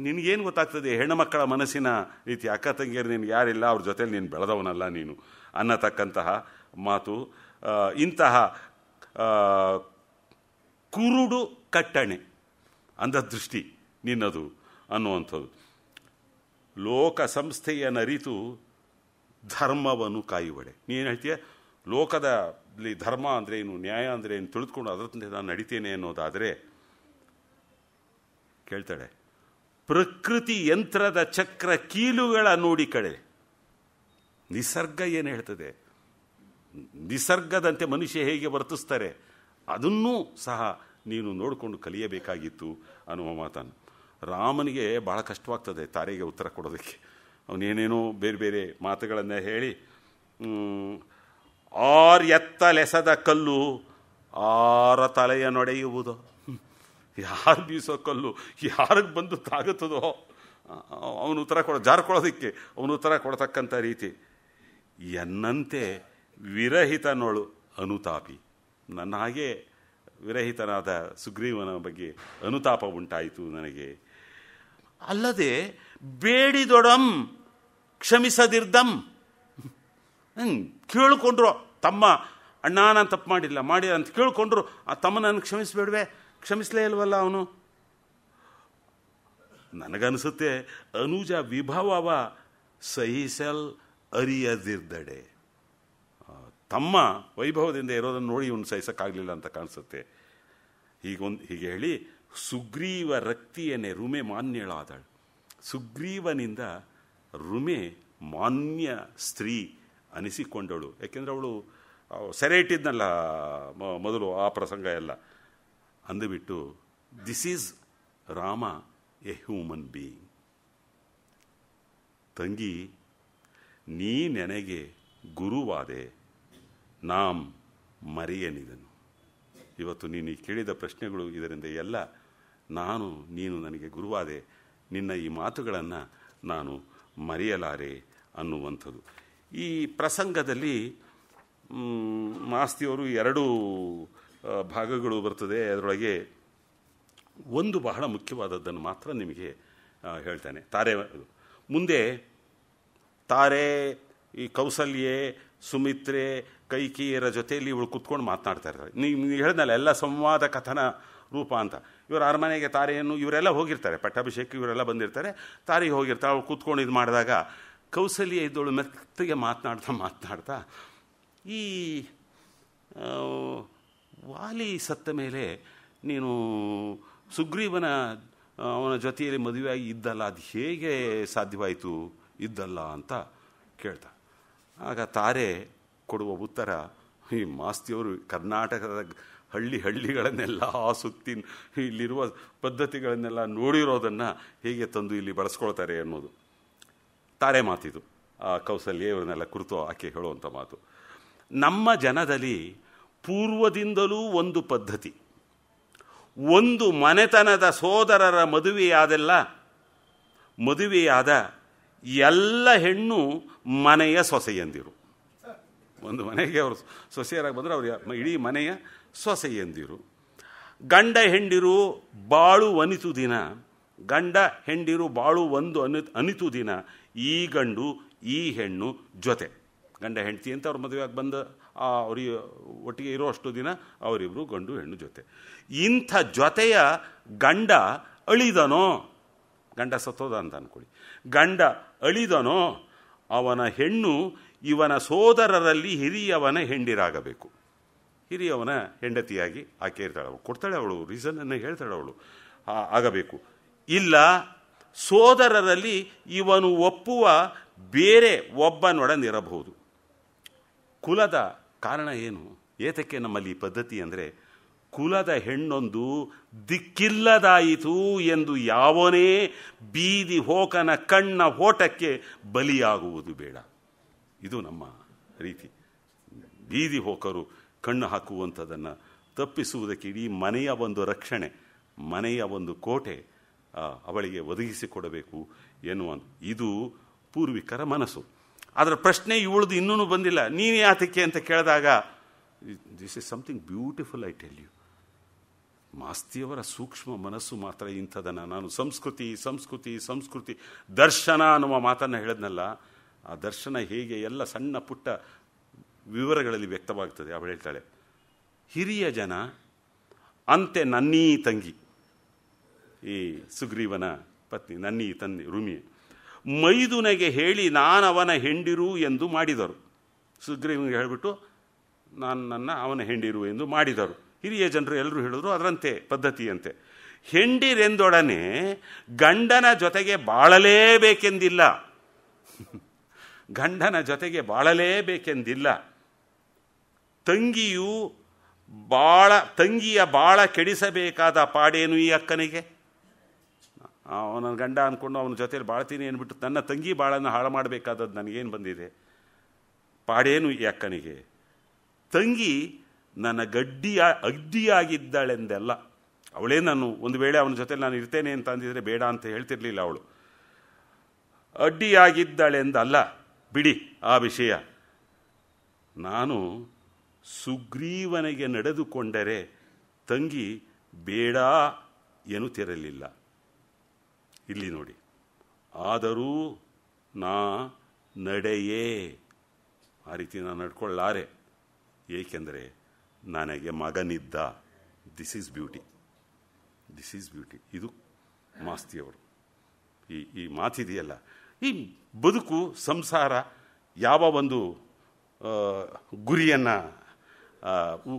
Speaker 3: ನಿನಗೇನು ಗೊತ್ತಾಗ್ತದೆ ಹೆಣ್ಣುಮಕ್ಕಳ ಮನಸ್ಸಿನ ರೀತಿ? ಅಕ್ಕ ತಂಗಿಯರು ನಿನಗೆ ಯಾರಿಲ್ಲ, ಅವ್ರ ಜೊತೆಲಿ ನೀನು ಬೆಳೆದವನಲ್ಲ ನೀನು ಅನ್ನತಕ್ಕಂತಹ ಮಾತು. ಇಂತಹ ಕುರುಡು ಕಟ್ಟಣೆ ಅಂದ ದೃಷ್ಟಿ ನಿನ್ನದು ಅನ್ನುವಂಥದ್ದು. ಲೋಕ ಸಂಸ್ಥೆಯನ್ನರಿತು ಧರ್ಮವನ್ನು ಕಾಯುವಡೆ. ನೀನು ಹೇಳ್ತೀಯ ಲೋಕದಲ್ಲಿ ಧರ್ಮ ಅಂದರೆ ಏನು, ನ್ಯಾಯ ಅಂದರೆ ಏನು ತಿಳಿದುಕೊಂಡು ಅದರಂತೆ ನಾನು ನಡಿತೇನೆ ಅನ್ನೋದಾದರೆ ಕೇಳ್ತಾಳೆ, ಪ್ರಕೃತಿ ಯಂತ್ರದ ಚಕ್ರ ಕೀಲುಗಳ ನೋಡಿ ಕಡೆ. ನಿಸರ್ಗ ಏನು ಹೇಳ್ತದೆ, ನಿಸರ್ಗದಂತೆ ಮನುಷ್ಯ ಹೇಗೆ ವರ್ತಿಸ್ತಾರೆ ಅದನ್ನೂ ಸಹ ನೀನು ನೋಡಿಕೊಂಡು ಕಲಿಯಬೇಕಾಗಿತ್ತು ಅನ್ನುವ ಮಾತನ್ನು. ರಾಮನಿಗೆ ಭಾಳ ಕಷ್ಟವಾಗ್ತದೆ ತಾರೆಗೆ ಉತ್ತರ ಕೊಡೋದಕ್ಕೆ. ಅವನೇನೇನೋ ಬೇರೆ ಬೇರೆ ಮಾತುಗಳನ್ನು ಹೇಳಿ, ಎತ್ತಲೆಸೆದ ಕಲ್ಲು ಆರ ತಲೆಯ ನೊಡೆಯುವುದು. ಯಾರು ಬೀಸೋ ಕಲ್ಲು ಯಾರಿಗೆ ಬಂದು ತಾಗುತ್ತದೋ ಅವನು ಉತ್ತರ ಜಾರ್ಕೊಳ್ಳೋದಕ್ಕೆ ಅವನು ಉತ್ತರ ಕೊಡ್ತಕ್ಕಂಥ ರೀತಿ. ಎನ್ನಂತೆ ವಿರಹಿತನೊಳು ಅನುತಾಪಿ. ನನ್ನ ಹಾಗೆ ವಿರಹಿತನಾದ ಸುಗ್ರೀವನ ಬಗ್ಗೆ ಅನುತಾಪ ಉಂಟಾಯಿತು ನನಗೆ. ಅಲ್ಲದೆ ಬೇಡಿದೊಡಂ ಕ್ಷಮಿಸದಿರ್ದಂ. ಕೇಳಿಕೊಂಡ್ರು ತಮ್ಮ ಅಣ್ಣ ನಾನು ತಪ್ಪು ಮಾಡಿಲ್ಲ ಅಂತ ಕೇಳಿಕೊಂಡ್ರು ಆ ತಮ್ಮ ನಾನು ಕ್ಷಮಿಸಬೇಡವೆ, ಕ್ಷಮಿಸಲೇ ಇಲ್ವಲ್ಲ ಅವನು. ನನಗನ್ನಿಸುತ್ತೆ ಅನುಜ ವಿಭವವ ಸಹಿಸಲ್ ಅರಿಯದಿರ್ದಡೆ. ತಮ್ಮ ವೈಭವದಿಂದ ಇರೋದನ್ನು ನೋಡಿ ಇವನು ಸಹಿಸಕ್ಕಾಗಲಿಲ್ಲ ಅಂತ ಕಾಣಿಸುತ್ತೆ. ಹೀಗೆ ಹೇಳಿ ಸುಗ್ರೀವ ರಕ್ತಿಯನ್ನೇ ರುಮೆ ಮಾನ್ಯಳಾದಳು. ಸುಗ್ರೀವನಿಂದ ರುಮೆ ಮಾನ್ಯ ಸ್ತ್ರೀ ಅನಿಸಿಕೊಂಡಳು. ಯಾಕೆಂದರೆ ಅವಳು ಸೆರೆ ಇಟ್ಟಿದ್ನಲ್ಲ ಮೊದಲು ಆ ಪ್ರಸಂಗ ಎಲ್ಲ ಅಂದುಬಿಟ್ಟು, this is Rama A human being. ತಂಗಿ ನೀ ನನಗೆ ಗುರುವಾದೆ ನಾಂ ಮರೆಯನಿದನು. ಇವತ್ತು ನೀನು ಕೇಳಿದ ಪ್ರಶ್ನೆಗಳು ಇದರಿಂದ ಎಲ್ಲ ನೀನು ನನಗೆ ಗುರುವಾದೆ, ನಿನ್ನ ಈ ಮಾತುಗಳನ್ನು ನಾನು ಮರೆಯಲಾರೆ ಅನ್ನುವಂಥದ್ದು. ಈ ಪ್ರಸಂಗದಲ್ಲಿ ಮಾಸ್ತಿಯವರು 2 ಭಾಗಗಳು ಬರ್ತದೆ. ಅದರೊಳಗೆ ಒಂದು ಬಹಳ ಮುಖ್ಯವಾದದ್ದನ್ನು ಮಾತ್ರ ನಿಮಗೆ ಹೇಳ್ತಾನೆ. ಮುಂದೆ ತಾರೆ ಈ ಕೌಸಲ್ಯೆ, ಸುಮಿತ್ರೆ, ಕೈಕೇಯಿಯರ ಜೊತೆಯಲ್ಲಿ ಇವಳು ಕುತ್ಕೊಂಡು ಮಾತನಾಡ್ತಾ ಇರ್ತಾರೆ. ನೀವು ಹೇಳಿದ್ನಲ್ಲ ಎಲ್ಲ ಸಂವಾದ ಕಥನ ರೂಪ ಅಂತ. ಇವರು ಅರಮನೆಗೆ ತಾರೆಯನ್ನು ಇವರೆಲ್ಲ ಹೋಗಿರ್ತಾರೆ, ಪಟ್ಟಾಭಿಷೇಕ ಇವರೆಲ್ಲ ಬಂದಿರ್ತಾರೆ, ತಾರಿಗೆ ಹೋಗಿರ್ತಾರೆ. ಅವಳು ಕೂತ್ಕೊಂಡು ಇದು ಮಾಡಿದಾಗ ಕೌಸಲ್ಯ ಇದ್ದವಳು ಮೆತ್ತಗೆ ಮಾತನಾಡ್ತಾ ಈ ವಾಲಿ ಸತ್ತ ಮೇಲೆ ನೀನು ಸುಗ್ರೀವನ ಅವನ ಜೊತೆಯಲ್ಲಿ ಮದುವೆಯಾಗಿ ಇದ್ದಲ್ಲ, ಅದು ಹೇಗೆ ಸಾಧ್ಯವಾಯಿತು ಇದ್ದಲ್ಲ ಅಂತ ಕೇಳ್ತಾ. ಆಗ ತಾರೆ ಕೊಡುವ ಉತ್ತರ, ಈ ಮಾಸ್ತಿಯವರು ಕರ್ನಾಟಕದ ಹಳ್ಳಿಗಳನ್ನೆಲ್ಲ ಸುತ್ತಿ ಇಲ್ಲಿರುವ ಪದ್ಧತಿಗಳನ್ನೆಲ್ಲ ನೋಡಿರೋದನ್ನು ಹೇಗೆ ತಂದು ಇಲ್ಲಿ ಬಳಸ್ಕೊಳ್ತಾರೆ ಅನ್ನೋದು ತಾರೆ ಮಾತಿದು. ಆ ಕೌಸಲ್ಯ ಇವರನ್ನೆಲ್ಲ ಕುರಿತು ಆಕೆ ಹೇಳುವಂಥ ಮಾತು. ನಮ್ಮ ಜನದಲ್ಲಿ ಪೂರ್ವದಿಂದಲೂ ಒಂದು ಪದ್ಧತಿ, ಒಂದು ಮನೆತನದ ಸೋದರರ ಮದುವೆಯಾದ ಎಲ್ಲ ಹೆಣ್ಣು ಮನೆಯ ಸೊಸೆಯಂದಿರು. ಒಂದು ಮನೆಗೆ ಅವರು ಸೊಸೆಯರಾಗಿ ಬಂದರೆ ಅವರು ಇಡೀ ಮನೆಯ ಸೊಸೆಯಂದಿರು. ಗಂಡ ಹೆಂಡಿರು ಬಾಳು ಅನಿತು ದಿನ, ಗಂಡ ಹೆಂಡಿರು ಬಾಳು ಒಂದು ಅನಿತು ದಿನ, ಈ ಗಂಡು ಈ ಹೆಣ್ಣು ಜೊತೆ. ಗಂಡ ಹೆಂಡತಿ ಅಂತ ಅವ್ರ ಮದುವೆಯಾಗಿ ಬಂದ ಅವ್ರಿಗೆ ಒಟ್ಟಿಗೆ ಇರೋ ಅಷ್ಟು ದಿನ ಅವರಿಬ್ಬರು ಗಂಡು ಹೆಣ್ಣು ಜೊತೆ. ಇಂಥ ಜೊತೆಯ ಗಂಡ ಅಳಿದನೋ, ಗಂಡ ಸತ್ತೋದ ಅಂತ ಅಂದ್ಕೊಳ್ಳಿ, ಗಂಡ ಅಳಿದನೋ ಅವನ ಹೆಣ್ಣು ಇವನ ಸೋದರರಲ್ಲಿ ಹಿರಿಯವನ ಹೆಂಡಿರಾಗಬೇಕು. ಹಿರಿಯವನ ಹೆಂಡತಿಯಾಗಿ ಆಕೆ ಇರ್ತಾಳೆ, ಕೊಡ್ತಾಳೆ ಅವಳು, ರೀಸನನ್ನು ಹೇಳ್ತಾಳೆ ಅವಳು, ಆಗಬೇಕು. ಇಲ್ಲ ಸೋದರರಲ್ಲಿ ಇವನು ಒಪ್ಪುವ ಬೇರೆ ಒಬ್ಬನೊಡನಿರಬಹುದು. ಕುಲದ ಕಾರಣ ಏನು? ಏತಕ್ಕೆ ನಮ್ಮಲ್ಲಿ ಈ ಪದ್ಧತಿ ಅಂದರೆ, ಕುಲದ ಹೆಣ್ಣೊಂದು ದಿಕ್ಕಿಲ್ಲದಾಯಿತು ಎಂದು ಯಾವನೇ ಬೀದಿ ಹೋಕನ ಕಣ್ಣ ಓಟಕ್ಕೆ ಬಲಿಯಾಗುವುದು ಬೇಡ. ಇದು ನಮ್ಮ ರೀತಿ. ಬೀದಿ ಹೋಕರು ಕಣ್ಣು ಹಾಕುವಂಥದ್ದನ್ನು ತಪ್ಪಿಸುವುದಕ್ಕೆ ಇಡೀ ಮನೆಯ ಒಂದು ರಕ್ಷಣೆ, ಮನೆಯ ಒಂದು ಕೋಟೆ ಅವಳಿಗೆ ಒದಗಿಸಿಕೊಡಬೇಕು ಎನ್ನುವ ಇದು ಪೂರ್ವಿಕರ ಮನಸ್ಸು. ಅದರ ಪ್ರಶ್ನೆ ಇವಳದು ಇನ್ನೂ ಬಂದಿಲ್ಲ. ನೀನು ಯಾತಕ್ಕೆ ಅಂತ ಕೇಳಿದಾಗ this is something beautiful, I tell you. ಮಾಸ್ತಿಯವರ ಸೂಕ್ಷ್ಮ ಮನಸ್ಸು ಮಾತ್ರ ಇಂಥದನ್ನು. ನಾನು ಸಂಸ್ಕೃತಿ ಸಂಸ್ಕೃತಿ ಸಂಸ್ಕೃತಿ ದರ್ಶನ ಅನ್ನುವ ಮಾತನ್ನು ಹೇಳಿದ್ನಲ್ಲ, ಆ ದರ್ಶನ ಹೇಗೆ ಎಲ್ಲ ಸಣ್ಣ ಪುಟ್ಟ ವಿವರಗಳಲ್ಲಿ ವ್ಯಕ್ತವಾಗ್ತದೆ. ಅವಳು ಹೇಳ್ತಾಳೆ, ಹಿರಿಯ ಜನ ಅಂತೆ ನನ್ನೀ ತಂಗಿ, ಈ ಸುಗ್ರೀವನ ಪತ್ನಿ ನನ್ನೀ ತನ್ನಿ ರುಮಿ, ಮೈದುನೆಗೆ ಹೇಳಿ ನಾನವನ ಹೆಂಡಿರು ಎಂದು ಮಾಡಿದರು. ಸುಗ್ರೀವನಿಗೆ ಹೇಳಿಬಿಟ್ಟು ನನ್ನ ಅವನ ಹೆಂಡಿರು ಎಂದು ಮಾಡಿದರು. ಹಿರಿಯ ಜನರು ಎಲ್ಲರೂ ಹೇಳಿದ್ರು, ಅದರಂತೆ ಪದ್ಧತಿಯಂತೆ. ಹೆಂಡಿರೆಂದೊಡನೆ ಗಂಡನ ಜೊತೆಗೆ ಬಾಳಲೇಬೇಕೆಂದಿಲ್ಲ, ಗಂಡನ ಜೊತೆಗೆ ಬಾಳಲೇಬೇಕೆಂದಿಲ್ಲ. ತಂಗಿಯ ಬಾಳ ಕೆಡಿಸಬೇಕಾದ ಪಾಡೇನು ಈ ಅಕ್ಕನಿಗೆ? ಅವನ ಗಂಡ ಅಂದ್ಕೊಂಡು ಅವನ ಜೊತೆಯಲ್ಲಿ ಬಾಳ್ತೀನಿ ಅಂದ್ಬಿಟ್ಟು ನನ್ನ ತಂಗಿ ಬಾಳನ್ನು ಹಾಳು ಮಾಡಬೇಕಾದದ್ದು ನನಗೇನು ಬಂದಿದೆ? ಪಾಡೇನು ಈ ಅಕ್ಕನಿಗೆ? ತಂಗಿ ನನ್ನ ಅಡ್ಡಿಯಾಗಿದ್ದಾಳೆಂದೆಲ್ಲ. ಅವಳೇ ನಾನು ಒಂದು ವೇಳೆ ಅವನ ಜೊತೆ ನಾನು ಇರ್ತೇನೆ ಅಂತ ಅಂದಿದ್ರೆ ಬೇಡ ಅಂತ ಹೇಳ್ತಿರ್ಲಿಲ್ಲ. ಅವಳು ಅಡ್ಡಿಯಾಗಿದ್ದಾಳೆಂದಲ್ಲ, ಬಿಡಿ ಆ ವಿಷಯ. ನಾನು ಸುಗ್ರೀವನಿಗೆ ನಡೆದುಕೊಂಡರೆ ತಂಗಿ ಬೇಡ ಎನ್ನುತ್ತಿರಲಿಲ್ಲ. ಇಲ್ಲಿ ನೋಡಿ, ಆದರೂ ನಾ ನಡೆಯೇ, ಆ ರೀತಿ ನಾನು ನಡ್ಕೊಳ್ಳಾರೆ, ಏಕೆಂದರೆ ನನಗೆ ಮಗನಿದ್ದ. This is beauty, this is beauty. ಇದು ಮಾಸ್ತಿಯವರು ಈ ಮಾತಿದೆಯಲ್ಲ, ಈ ಬದುಕು ಸಂಸಾರ ಯಾವ ಒಂದು ಗುರಿಯನ್ನು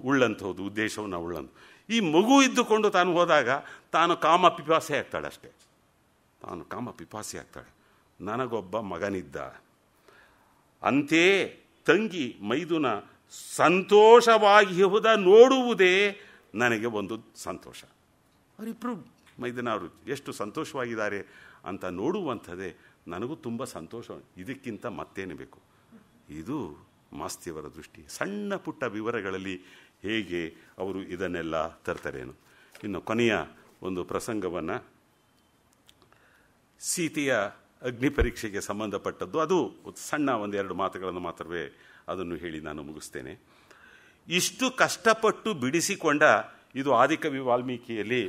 Speaker 3: ಉಳ್ಳಂಥದ್ದು, ಉದ್ದೇಶವನ್ನು ಉಳ್ಳಂಥ. ಈ ಮಗು ಇದ್ದುಕೊಂಡು ತಾನು ಹೋದಾಗ ತಾನು ಕಾಮ ಪಿಪಾಸೆ ಆಗ್ತಾಳೆ ಅಷ್ಟೇ, ತಾನು ಕಾಮ ಪಿಪಾಸೆ ಆಗ್ತಾಳೆ. ನನಗೊಬ್ಬ ಮಗನಿದ್ದ. ಅಂತೆ ತಂಗಿ ಮೈದುನ ಸಂತೋಷವಾಗಿಹುದ ನೋಡುವುದೇ ನನಗೆ ಒಂದು ಸಂತೋಷ. ಅವರಿಬ್ಬರು ಮೈದುನವರು ಎಷ್ಟು ಸಂತೋಷವಾಗಿದ್ದಾರೆ ಅಂತ ನೋಡುವಂಥದ್ದೇ ನನಗೂ ತುಂಬ ಸಂತೋಷ. ಇದಕ್ಕಿಂತ ಮತ್ತೇನು ಬೇಕು? ಇದು ಮಾಸ್ತಿಯವರ ದೃಷ್ಟಿ. ಸಣ್ಣ ಪುಟ್ಟ ವಿವರಗಳಲ್ಲಿ ಹೇಗೆ ಅವರು ಇದನ್ನೆಲ್ಲ ತರ್ತಾರೇನು. ಇನ್ನು ಕೊನೆಯ ಒಂದು ಪ್ರಸಂಗವನ್ನು, ಸೀತೆಯ ಅಗ್ನಿ ಪರೀಕ್ಷೆಗೆ ಸಂಬಂಧಪಟ್ಟದ್ದು, ಅದು ಸಣ್ಣ ಒಂದೆರಡು ಮಾತುಗಳನ್ನು ಮಾತ್ರವೇ ಅದನ್ನು ಹೇಳಿ ನಾನು ಮುಗಿಸ್ತೇನೆ. ಇಷ್ಟು ಕಷ್ಟಪಟ್ಟು ಬಿಡಿಸಿಕೊಂಡ, ಇದು ಆದಿಕವಿ ವಾಲ್ಮೀಕಿಯಲ್ಲಿ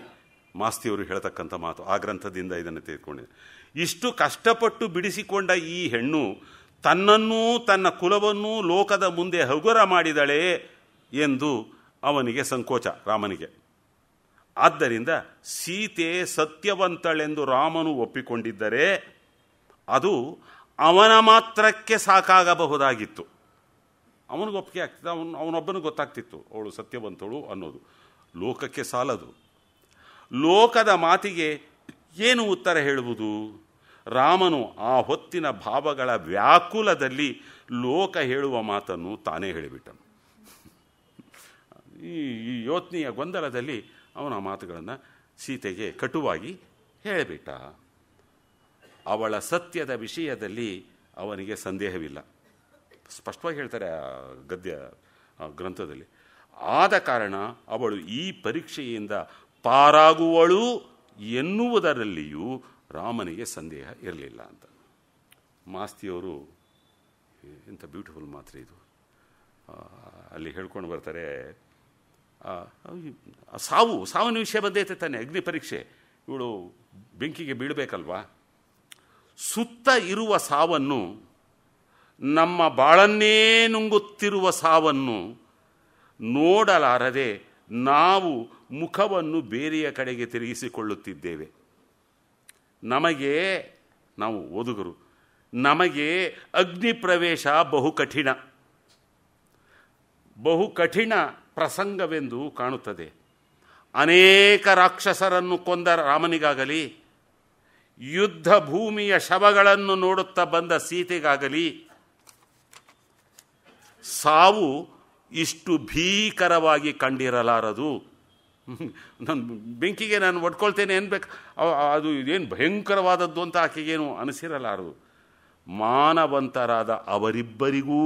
Speaker 3: ಮಾಸ್ತಿಯವರು ಹೇಳ್ತಕ್ಕಂಥ ಮಾತು, ಆ ಗ್ರಂಥದಿಂದ ಇದನ್ನು ತೆಗೆದುಕೊಂಡಿದೆ. ಇಷ್ಟು ಕಷ್ಟಪಟ್ಟು ಬಿಡಿಸಿಕೊಂಡ ಈ ಹೆಣ್ಣು ತನ್ನನ್ನೂ ತನ್ನ ಕುಲವನ್ನೂ ಲೋಕದ ಮುಂದೆ ಹಗುರ ಮಾಡಿದಳೆ ಎಂದು ಅವನಿಗೆ ಸಂಕೋಚ, ರಾಮನಿಗೆ. ಆದ್ದರಿಂದ ಸೀತೆ ಸತ್ಯವಂತಳೆಂದು ರಾಮನು ಒಪ್ಪಿಕೊಂಡಿದ್ದರೆ ಅದು ಅವನ ಮಾತ್ರಕ್ಕೆ ಸಾಕಾಗಬಹುದಾಗಿತ್ತು. ಅವನಿಗೆ ಒಪ್ಪಿಗೆ ಆಗ್ತಿತ್ತು, ಅವನೊಬ್ಬನಿಗೆ ಗೊತ್ತಾಗ್ತಿತ್ತು ಅವಳು ಸತ್ಯವಂತಳು ಅನ್ನೋದು. ಲೋಕಕ್ಕೆ ಸಾಲದು. ಲೋಕದ ಮಾತಿಗೆ ಏನು ಉತ್ತರ ಹೇಳುವುದು? ರಾಮನು ಆ ಹೊತ್ತಿನ ಭಾವಗಳ ವ್ಯಾಕುಲದಲ್ಲಿ ಲೋಕ ಹೇಳುವ ಮಾತನ್ನು ತಾನೇ ಹೇಳಿಬಿಟ್ಟನು. ಈ ಯೋಚನೆಯ ಗೊಂದಲದಲ್ಲಿ ಅವನ ಮಾತುಗಳನ್ನು ಸೀತೆಗೆ ಕಟುವಾಗಿ ಹೇಳಿಬಿಟ್ಟ. ಅವಳ ಸತ್ಯದ ವಿಷಯದಲ್ಲಿ ಅವನಿಗೆ ಸಂದೇಹವಿಲ್ಲ, ಸ್ಪಷ್ಟವಾಗಿ ಹೇಳ್ತಾರೆ ಆ ಗದ್ಯ ಗ್ರಂಥದಲ್ಲಿ. ಆದ ಕಾರಣ ಅವಳು ಈ ಪರೀಕ್ಷೆಯಿಂದ ಪಾರಾಗುವಳು ಎನ್ನುವುದರಲ್ಲಿಯೂ ರಾಮನಿಗೆ ಸಂದೇಹ ಇರಲಿಲ್ಲ ಅಂತ. ಮಾಸ್ತಿಯವರು ಎಂಥ ಬ್ಯೂಟಿಫುಲ್ ಮಾತ್ರ ಇದು. ಅಲ್ಲಿ ಹೇಳ್ಕೊಂಡು ಬರ್ತಾರೆ, ಸಾವಿನ ವಿಷಯ ಬಂದೈತೆ ತಾನೆ, ಅಗ್ನಿ ಪರೀಕ್ಷೆ. ಇವಳು ಬೆಂಕಿಗೆ ಬೀಳಬೇಕಲ್ವಾ? ಸುತ್ತ ಇರುವ ಸಾವನ್ನು, ನಮ್ಮ ಬಾಳನ್ನೇ ನುಂಗುತ್ತಿರುವ ಸಾವನ್ನು ನೋಡಲಾರದೆ ನಾವು ಮುಖವನ್ನು ಬೇರೆಯ ಕಡೆಗೆ ತಿರುಗಿಸಿಕೊಳ್ಳುತ್ತಿದ್ದೇವೆ. ನಾವು ಓದುಗರು, ನಮಗೆ ಅಗ್ನಿ ಪ್ರವೇಶ ಬಹು ಕಠಿಣ ಪ್ರಸಂಗವೆಂದು ಕಾಣುತ್ತದೆ. ಅನೇಕ ರಾಕ್ಷಸರನ್ನು ಕೊಂದ ರಾಮನಿಗಾಗಲಿ, ಯುದ್ಧ ಭೂಮಿಯ ಶವಗಳನ್ನು ನೋಡುತ್ತಾ ಬಂದ ಸೀತೆಗಾಗಲಿ ಸಾವು ಇಷ್ಟು ಭೀಕರವಾಗಿ ಕಂಡಿರಲಾರದು. ನಾನು ಬೆಂಕಿಗೆ ನಾನು ಒಡ್ಕೊಳ್ತೇನೆ ಅನ್ಬೇಕು, ಅದು ಏನು ಭಯಂಕರವಾದದ್ದು ಅಂತ ಆಕೆಗೇನು ಅನಿಸಿರಲಾರದು. ಮಾನವಂತರಾದ ಅವರಿಬ್ಬರಿಗೂ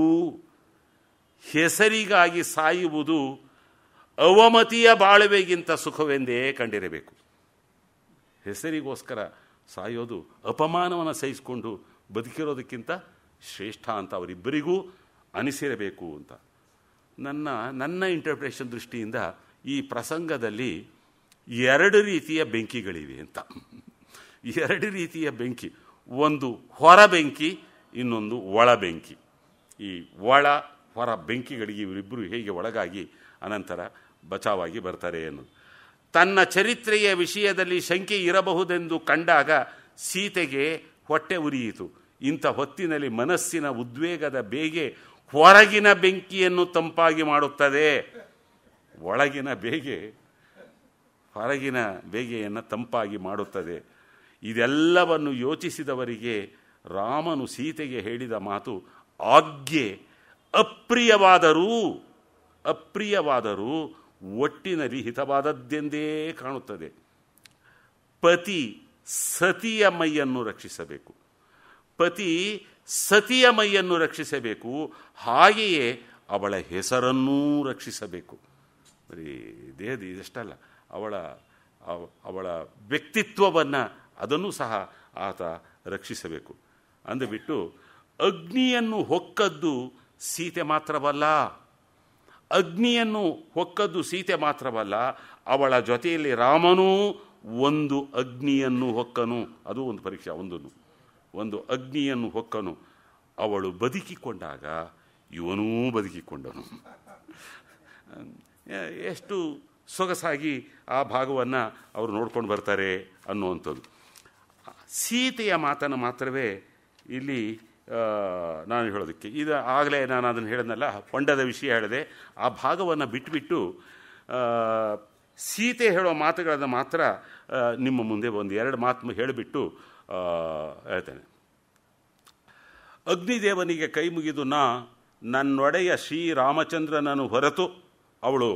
Speaker 3: ಹೆಸರಿಗಾಗಿ ಸಾಯುವುದು ಅವಮತಿಯ ಬಾಳುವೆಗಿಂತ ಸುಖವೆಂದೇ ಕಂಡಿರಬೇಕು. ಹೆಸರಿಗೋಸ್ಕರ ಸಾಯೋದು ಅಪಮಾನವನ್ನು ಸಹಿಸಿಕೊಂಡು ಬದುಕಿರೋದಕ್ಕಿಂತ ಶ್ರೇಷ್ಠ ಅಂತ ಅವರಿಬ್ಬರಿಗೂ ಅನಿಸಿರಬೇಕು ಅಂತ ನನ್ನ ಇಂಟರ್ಪ್ರಿಟೇಷನ್ ದೃಷ್ಟಿಯಿಂದ ಈ ಪ್ರಸಂಗದಲ್ಲಿ 2 ರೀತಿಯ ಬೆಂಕಿಗಳಿವೆ ಅಂತ. 2 ರೀತಿಯ ಬೆಂಕಿ, ಒಂದು ಹೊರ ಬೆಂಕಿ, ಇನ್ನೊಂದು ಒಳ ಬೆಂಕಿ. ಈ ಒಳ ಹೊರ ಬೆಂಕಿಗಳಿಗೆ ಇವರಿಬ್ಬರು ಹೇಗೆ ಒಳಗಾಗಿ ಅನಂತರ ಬಚಾವಾಗಿ ಬರ್ತಾರೆ ಅನ್ನೋದು. ತನ್ನ ಚರಿತ್ರೆಯ ವಿಷಯದಲ್ಲಿ ಶಂಕೆ ಇರಬಹುದೆಂದು ಕಂಡಾಗ ಸೀತೆಗೆ ಹೊಟ್ಟೆ ಉರಿಯಿತು. ಇಂಥ ಹೊತ್ತಿನಲ್ಲಿ ಮನಸ್ಸಿನ ಉದ್ವೇಗದ ಬೇಗೆ ಹೊರಗಿನ ಬೆಂಕಿಯನ್ನು ತಂಪಾಗಿ ಮಾಡುತ್ತದೆ. ಒಳಗಿನ ಬೇಗೆ ಹೊರಗಿನ ಬೇಗೆಯನ್ನು ತಂಪಾಗಿ ಮಾಡುತ್ತದೆ. ಇದೆಲ್ಲವನ್ನು ಯೋಚಿಸಿದವರಿಗೆ ರಾಮನು ಸೀತೆಗೆ ಹೇಳಿದ ಮಾತು ಆಜ್ಞೆ ಅಪ್ರಿಯವಾದರೂ ಒಟ್ಟಿನಲ್ಲಿ ಹಿತವಾದದ್ದೆಂದೇ ಕಾಣುತ್ತದೆ. ಪತಿ ಸತಿಯ ಮೈಯನ್ನು ರಕ್ಷಿಸಬೇಕು, ಹಾಗೆಯೇ ಅವಳ ಹೆಸರನ್ನೂ ರಕ್ಷಿಸಬೇಕು. ಬರೀ ದೇಹದ ಇದಷ್ಟಲ್ಲ, ಅವಳ ವ್ಯಕ್ತಿತ್ವವನ್ನು ಅದನ್ನು ಸಹ ಆತ ರಕ್ಷಿಸಬೇಕು. ಅಂದುಬಿಟ್ಟು ಅಗ್ನಿಯನ್ನು ಹೊಕ್ಕದ್ದು ಸೀತೆ ಮಾತ್ರವಲ್ಲ, ಅವಳ ಜೊತೆಯಲ್ಲಿ ರಾಮನೂ ಒಂದು ಅಗ್ನಿಯನ್ನು ಹೊಕ್ಕನು. ಅದು ಒಂದು ಪರೀಕ್ಷೆ. ಒಂದು ಅಗ್ನಿಯನ್ನು ಹೊಕ್ಕನು. ಅವಳು ಬದುಕಿಕೊಂಡಾಗ ಇವನೂ ಬದುಕಿಕೊಂಡನು. ಎಷ್ಟು ಸೊಗಸಾಗಿ ಆ ಭಾಗವನ್ನು ಅವರು ನೋಡ್ಕೊಂಡು ಬರ್ತಾರೆ ಅನ್ನುವಂಥದ್ದು. ಸೀತೆಯ ಮಾತನ್ನು ಮಾತ್ರವೇ ಇಲ್ಲಿ ನಾನು ಹೇಳೋದಕ್ಕೆ, ಇದು ಆಗಲೇ ನಾನು ಅದನ್ನು ಹೇಳಿದ್ನಲ್ಲ, ಹೊಂಡದ ವಿಷಯ ಹೇಳಿದೆ. ಆ ಭಾಗವನ್ನು ಬಿಟ್ಟುಬಿಟ್ಟು ಸೀತೆ ಹೇಳೋ ಮಾತುಗಳನ್ನು ಮಾತ್ರ ನಿಮ್ಮ ಮುಂದೆ 1-2 ಮಾತು ಹೇಳಿಬಿಟ್ಟು ಹೇಳ್ತೇನೆ. ಅಗ್ನಿದೇವನಿಗೆ ಕೈ ಮುಗಿದು ನನ್ನೊಡೆಯ ಶ್ರೀರಾಮಚಂದ್ರನನ್ನು ಹೊರತು, ಅವಳು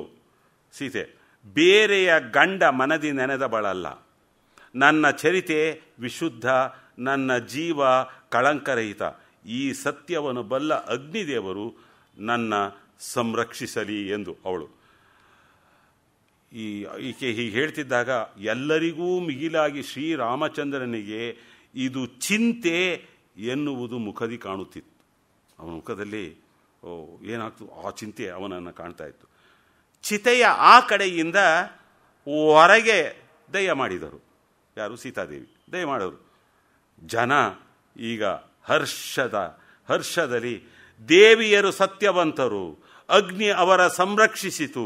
Speaker 3: ಸೀತೆ, ಬೇರೆಯ ಗಂಡ ಮನದಿ ನೆನೆದವಳಲ್ಲ. ನನ್ನ ಚರಿತೆ ವಿಶುದ್ಧ, ನನ್ನ ಜೀವ ಕಳಂಕರಹಿತ. ಈ ಸತ್ಯವನ್ನು ಬಲ್ಲ ಅಗ್ನಿದೇವರು ನನ್ನ ಸಂರಕ್ಷಿಸಲಿ ಎಂದು ಅವಳು. ಈಕೆ ಹೀಗೆ ಹೇಳ್ತಿದ್ದಾಗ ಎಲ್ಲರಿಗೂ ಮಿಗಿಲಾಗಿ ಶ್ರೀರಾಮಚಂದ್ರನಿಗೆ ಇದು ಚಿಂತೆ ಎನ್ನುವುದು ಮುಖದಿ ಕಾಣುತ್ತಿತ್ತು. ಅವನ ಮುಖದಲ್ಲಿ ಏನಾಗ್ತು, ಆ ಚಿಂತೆ ಅವನನ್ನು ಕಾಣ್ತಾ ಇತ್ತು. ಚಿತೆಯ ಆ ಕಡೆಯಿಂದ ಹೊರಗೆ ದಯ ಮಾಡಿದರು. ಯಾರು? ಸೀತಾದೇವಿ ದಯ ಮಾಡೋರು. ಜನ ಈಗ ಹರ್ಷದಲ್ಲಿ ದೇವಿಯರು ಸತ್ಯವಂತರು, ಅಗ್ನಿ ಅವರ ಸಂರಕ್ಷಿಸಿತು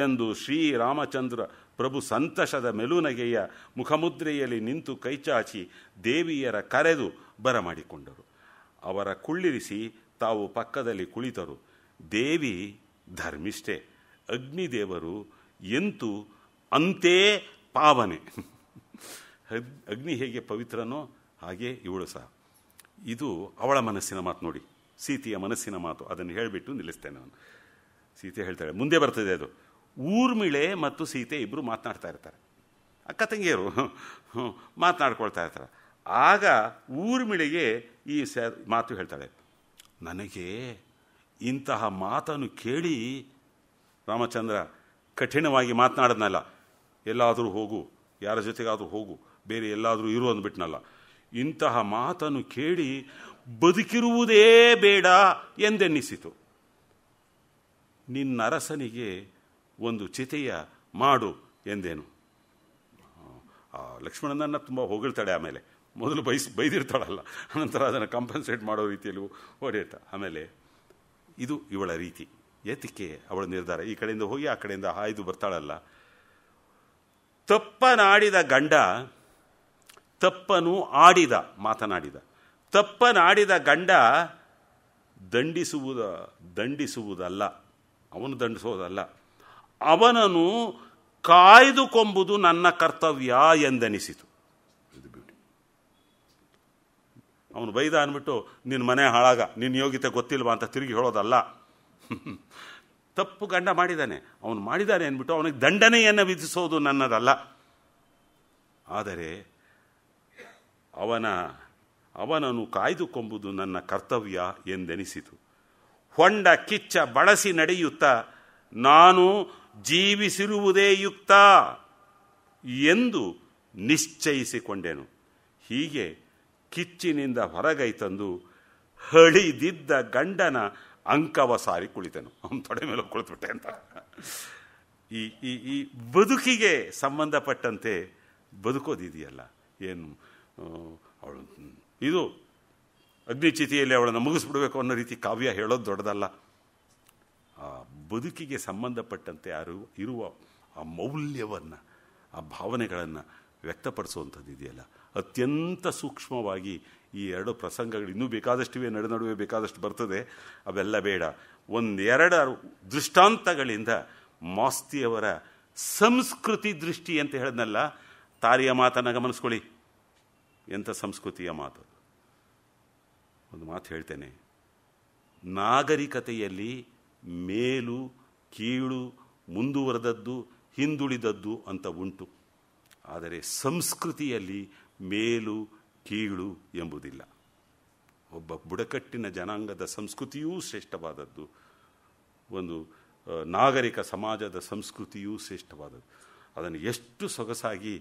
Speaker 3: ಎಂದು ಶ್ರೀರಾಮಚಂದ್ರ ಪ್ರಭು ಸಂತಸದ ಮೆಲುನಗೆಯ ಮುಖಮುದ್ರೆಯಲ್ಲಿ ನಿಂತು ಕೈಚಾಚಿ ದೇವಿಯರ ಕರೆದು ಬರಮಾಡಿಕೊಂಡರು. ಅವರ ಕುಳ್ಳಿರಿಸಿ ತಾವು ಪಕ್ಕದಲ್ಲಿ ಕುಳಿತರು. ದೇವಿ ಧರ್ಮಿಷ್ಠೆ, ಅಗ್ನಿದೇವರು ಎಂತೂ ಅಂತೇ ಪಾವನೆ. ಅಗ್ನಿ ಹೇಗೆ ಪವಿತ್ರನೋ ಹಾಗೆ ಇವಳು ಸಹ. ಇದು ಅವಳ ಮನಸ್ಸಿನ ಮಾತು ನೋಡಿ, ಸೀತೆಯ ಮನಸ್ಸಿನ ಮಾತು. ಅದನ್ನು ಹೇಳಿಬಿಟ್ಟು ನಿಲ್ಲಿಸ್ತೇನೆ ನಾನು. ಸೀತೆ ಹೇಳ್ತಾಳೆ, ಮುಂದೆ ಬರ್ತದೆ ಅದು. ಊರ್ಮಿಳೆ ಮತ್ತು ಸೀತೆ ಇಬ್ಬರು ಮಾತನಾಡ್ತಾ ಇರ್ತಾರೆ, ಅಕ್ಕ ತಂಗಿಯರು ಮಾತನಾಡ್ಕೊಳ್ತಾ ಇರ್ತಾರೆ. ಆಗ ಊರ್ಮಿಳೆಗೆ ಈ ಮಾತು ಹೇಳ್ತಾಳೆ, ನನಗೆ ಇಂತಹ ಮಾತನ್ನು ಕೇಳಿ ರಾಮಚಂದ್ರ ಕಠಿಣವಾಗಿ ಮಾತನಾಡದ್ನಲ್ಲ, ಎಲ್ಲಾದರೂ ಹೋಗು, ಯಾರ ಜೊತೆಗಾದರೂ ಹೋಗು, ಬೇರೆ ಎಲ್ಲಾದರೂ ಇರು ಅಂದ್ಬಿಟ್ನಲ್ಲ, ಇಂತಹ ಮಾತನ್ನು ಕೇಳಿ ಬದುಕಿರುವುದೇ ಬೇಡ ಎಂದೆನ್ನಿಸಿತು. ನಿನ್ನರಸನಿಗೆ ಒಂದು ಚಿತೆಯ ಮಾಡು ಎಂದೇನು. ಲಕ್ಷ್ಮಣನನ್ನು ತುಂಬ ಹೊಗಳ್ತಾಳೆ. ಆಮೇಲೆ ಮೊದಲು ಬೈದಿರ್ತಾಳಲ್ಲ, ಅನಂತರ ಅದನ್ನು ಕಂಪನ್ಸೇಟ್ ಮಾಡೋ ರೀತಿಯಲ್ಲಿ ಹೊಡೆಯುತ್ತಾ. ಆಮೇಲೆ ಇದು ಇವಳ ರೀತಿ. ಏತಕ್ಕೆ ಅವಳ ನಿರ್ಧಾರ? ಈ ಕಡೆಯಿಂದ ಹೋಗಿ ಆ ಕಡೆಯಿಂದ ಹಾಯ್ದು ಬರ್ತಾಳಲ್ಲ. ತಪ್ಪನಾಡಿದ ಗಂಡ ತಪ್ಪನಾಡಿದ ಗಂಡ ದಂಡಿಸುವುದಲ್ಲ, ಅವನು ದಂಡಿಸೋದಲ್ಲ, ಅವನನ್ನು ಕಾಯ್ದುಕೊಂಬುದು ನನ್ನ ಕರ್ತವ್ಯ ಎಂದೆನಿಸಿತು. ಇದು ಬ್ಯೂಟಿ. ಅವನು ಬೈದ ಅಂದ್ಬಿಟ್ಟು ನಿನ್ನ ಮನೆ ಹಾಳಾಗ, ನಿನ್ನ ಯೋಗ್ಯತೆ ಗೊತ್ತಿಲ್ವಾ ಅಂತ ತಿರುಗಿ ಹೇಳೋದಲ್ಲ. ತಪ್ಪು ಗಂಡ ಮಾಡಿದ್ದಾನೆ, ಅವನು ಮಾಡಿದ್ದಾನೆ ಅಂದ್ಬಿಟ್ಟು ಅವನಿಗೆ ದಂಡನೆಯನ್ನು ವಿಧಿಸೋದು ನನ್ನದಲ್ಲ. ಆದರೆ ಅವನನ್ನು ಕಾಯ್ದುಕೊಂಬುದು ನನ್ನ ಕರ್ತವ್ಯ ಎಂದೆನಿಸಿತು. ಹೊಂಡ ಕಿಚ್ಚ ಬಳಸಿ ನಡೆಯುತ್ತಾ ನಾನು ಜೀವಿಸಿರುವುದೇ ಯುಕ್ತ ಎಂದು ನಿಶ್ಚಯಿಸಿಕೊಂಡೆನು. ಹೀಗೆ ಕಿಚ್ಚಿನಿಂದ ಹೊರಗೈ ತಂದು ಹಳಿದಿದ್ದ ಗಂಡನ ಅಂಕವ ಸಾರಿ ಕುಳಿತನು. ಅವನ ತೊಡೆ ಮೇಲೆ ಕುಳಿತುಬಿಟ್ಟೆ ಅಂತ. ಈ ಬದುಕಿಗೆ ಸಂಬಂಧಪಟ್ಟಂತೆ ಬದುಕೋದಿದೆಯಲ್ಲ, ಏನು ಅವಳು ಇದು ಅಗ್ನಿಚಿತಿಯಲ್ಲಿ ಅವಳನ್ನು ಮುಗಿಸ್ಬಿಡ್ಬೇಕು ಅನ್ನೋ ರೀತಿ ಕಾವ್ಯ ಹೇಳೋದು ದೊಡ್ಡದಲ್ಲ. ಆ ಬದುಕಿಗೆ ಸಂಬಂಧಪಟ್ಟಂತೆ ಇರುವ ಆ ಮೌಲ್ಯವನ್ನು, ಆ ಭಾವನೆಗಳನ್ನು ವ್ಯಕ್ತಪಡಿಸುವಂಥದ್ದು ಇದೆಯಲ್ಲ, ಅತ್ಯಂತ ಸೂಕ್ಷ್ಮವಾಗಿ ಈ ಎರಡು ಪ್ರಸಂಗಗಳು ಇನ್ನೂ ಬೇಕಾದಷ್ಟಿವೆ, ನಡುವೆ ಬೇಕಾದಷ್ಟು ಬರ್ತದೆ, ಅವೆಲ್ಲ ಬೇಡ. ಒಂದೆರಡು ದೃಷ್ಟಾಂತಗಳಿಂದ ಮಾಸ್ತಿಯವರ ಸಂಸ್ಕೃತಿ ದೃಷ್ಟಿ ಅಂತ ಹೇಳಿದ್ನಲ್ಲ, ತಾರಿಯ ಮಾತನ್ನು ಗಮನಿಸ್ಕೊಳ್ಳಿ, ಎಂಥ ಸಂಸ್ಕೃತಿಯ ಮಾತು. ಒಂದು ಮಾತು ಹೇಳ್ತೇನೆ, ನಾಗರಿಕತೆಯಲ್ಲಿ ಮೇಲು ಕೀಳು, ಮುಂದುವರೆದದ್ದು ಹಿಂದುಳಿದದ್ದು ಅಂತ ಉಂಟು. ಆದರೆ ಸಂಸ್ಕೃತಿಯಲ್ಲಿ ಮೇಲು ಕೀಳು ಎಂಬುದಿಲ್ಲ. ಒಬ್ಬ ಬುಡಕಟ್ಟಿನ ಜನಾಂಗದ ಸಂಸ್ಕೃತಿಯೂ ಶ್ರೇಷ್ಠವಾದದ್ದು, ಒಂದು ನಾಗರಿಕ ಸಮಾಜದ ಸಂಸ್ಕೃತಿಯೂ ಶ್ರೇಷ್ಠವಾದದ್ದು. ಅದನ್ನು ಎಷ್ಟು ಸೊಗಸಾಗಿ,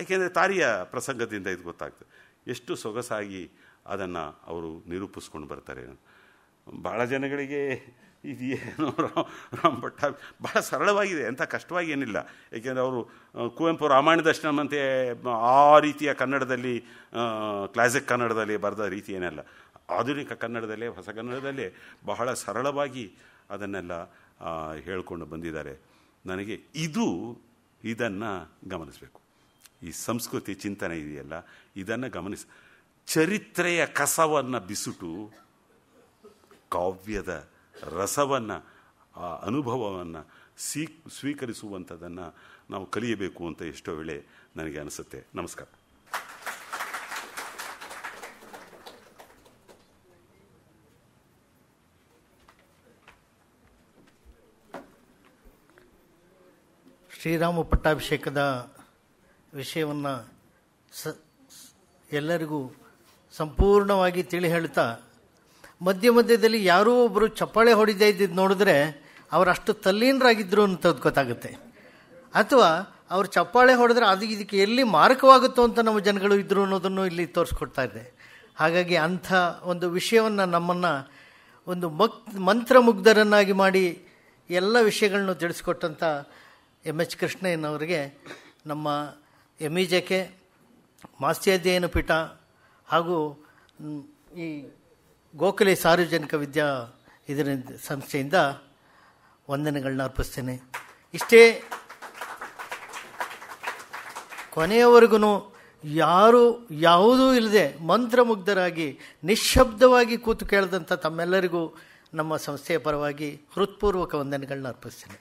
Speaker 3: ಏಕೆಂದರೆ ತಾರಿಯ ಪ್ರಸಂಗದಿಂದ ಇದು ಗೊತ್ತಾಗ್ತದೆ, ಎಷ್ಟು ಸೊಗಸಾಗಿ ಅದನ್ನು ಅವರು ನಿರೂಪಿಸ್ಕೊಂಡು ಬರ್ತಾರೆ. ಭಾಳ ಜನಗಳಿಗೆ ಇದೇನೋ ರಾಮ್ ಭಟ್ಟ ಭಾಳ ಸರಳವಾಗಿದೆ, ಎಂಥ ಕಷ್ಟವಾಗಿ ಏನಿಲ್ಲ. ಏಕೆಂದರೆ ಅವರು ಕುವೆಂಪು ರಾಮಾಯಣ ದರ್ಶನಂತೆ ಆ ರೀತಿಯ ಕನ್ನಡದಲ್ಲಿ, ಕ್ಲಾಸಿಕ್ ಕನ್ನಡದಲ್ಲಿ ಬರೆದ ರೀತಿ ಏನಲ್ಲ, ಆಧುನಿಕ ಕನ್ನಡದಲ್ಲೇ, ಹೊಸ ಕನ್ನಡದಲ್ಲೇ ಬಹಳ ಸರಳವಾಗಿ ಅದನ್ನೆಲ್ಲ ಹೇಳ್ಕೊಂಡು ಬಂದಿದ್ದಾರೆ. ನನಗೆ ಇದನ್ನು ಗಮನಿಸಬೇಕು. ಈ ಸಂಸ್ಕೃತಿ ಚಿಂತನೆ ಇದೆಯಲ್ಲ, ಇದನ್ನು ಗಮನಿಸಿ ಚರಿತ್ರೆಯ ಕಸವನ್ನು ಬಿಸುಟು ಕಾವ್ಯದ ರಸವನ್ನು, ಆ ಅನುಭವವನ್ನು ಸ್ವೀಕರಿಸುವಂಥದ್ದನ್ನು ನಾವು ಕಲಿಯಬೇಕು ಅಂತ ಎಷ್ಟೋ ವೇಳೆ ನನಗೆ ಅನಿಸುತ್ತೆ. ನಮಸ್ಕಾರ.
Speaker 2: ಶ್ರೀರಾಮ ಪಟ್ಟಾಭಿಷೇಕದ ವಿಷಯವನ್ನು ಎಲ್ಲರಿಗೂ ಸಂಪೂರ್ಣವಾಗಿ ತಿಳಿ ಹೇಳ್ತಾ, ಮಧ್ಯ ಮಧ್ಯದಲ್ಲಿ ಯಾರೋ ಒಬ್ಬರು ಚಪ್ಪಾಳೆ ಹೊಡಿದೇ ಇದ್ದಿದ್ದು ನೋಡಿದ್ರೆ ಅವರು ಅಷ್ಟು ತಲ್ಲೀನರಾಗಿದ್ದರು ಅಂತದ್ದು ಗೊತ್ತಾಗುತ್ತೆ. ಅಥವಾ ಅವ್ರು ಚಪ್ಪಾಳೆ ಹೊಡೆದ್ರೆ ಇದಕ್ಕೆ ಎಲ್ಲಿ ಮಾರಕವಾಗುತ್ತೋ ಅಂತ ನಮ್ಮ ಜನಗಳು ಇದ್ದರು ಅನ್ನೋದನ್ನು ಇಲ್ಲಿ ತೋರಿಸ್ಕೊಡ್ತಾ ಇದೆ. ಹಾಗಾಗಿ ಅಂಥ ಒಂದು ವಿಷಯವನ್ನು ನಮ್ಮನ್ನು ಒಂದು ಮಂತ್ರಮುಗ್ಧರನ್ನಾಗಿ ಮಾಡಿ ಎಲ್ಲ ವಿಷಯಗಳನ್ನು ತಿಳಿಸ್ಕೊಟ್ಟಂಥ ಎಚ್ ಕೃಷ್ಣಯ್ಯನವರಿಗೆ ನಮ್ಮ MEJK ಮಾಸ್ತಿ ಅಧ್ಯಯನ ಪೀಠ ಹಾಗೂ ಈ ಗೋಖಲೆ ಸಾರ್ವಜನಿಕ ವಿದ್ಯಾ ಸಂಸ್ಥೆಯಿಂದ ವಂದನೆಗಳನ್ನ ಅರ್ಪಿಸ್ತೇನೆ. ಇಷ್ಟೇ ಕೊನೆಯವರೆಗೂ ಯಾವುದೂ ಇಲ್ಲದೆ ಮಂತ್ರಮುಗ್ಧರಾಗಿ ನಿಶ್ಶಬ್ದವಾಗಿ ಕೂತು ಕೇಳಿದಂಥ ತಮ್ಮೆಲ್ಲರಿಗೂ ನಮ್ಮ ಸಂಸ್ಥೆಯ ಪರವಾಗಿ ಹೃತ್ಪೂರ್ವಕ ವಂದನೆಗಳನ್ನ ಅರ್ಪಿಸ್ತೇನೆ.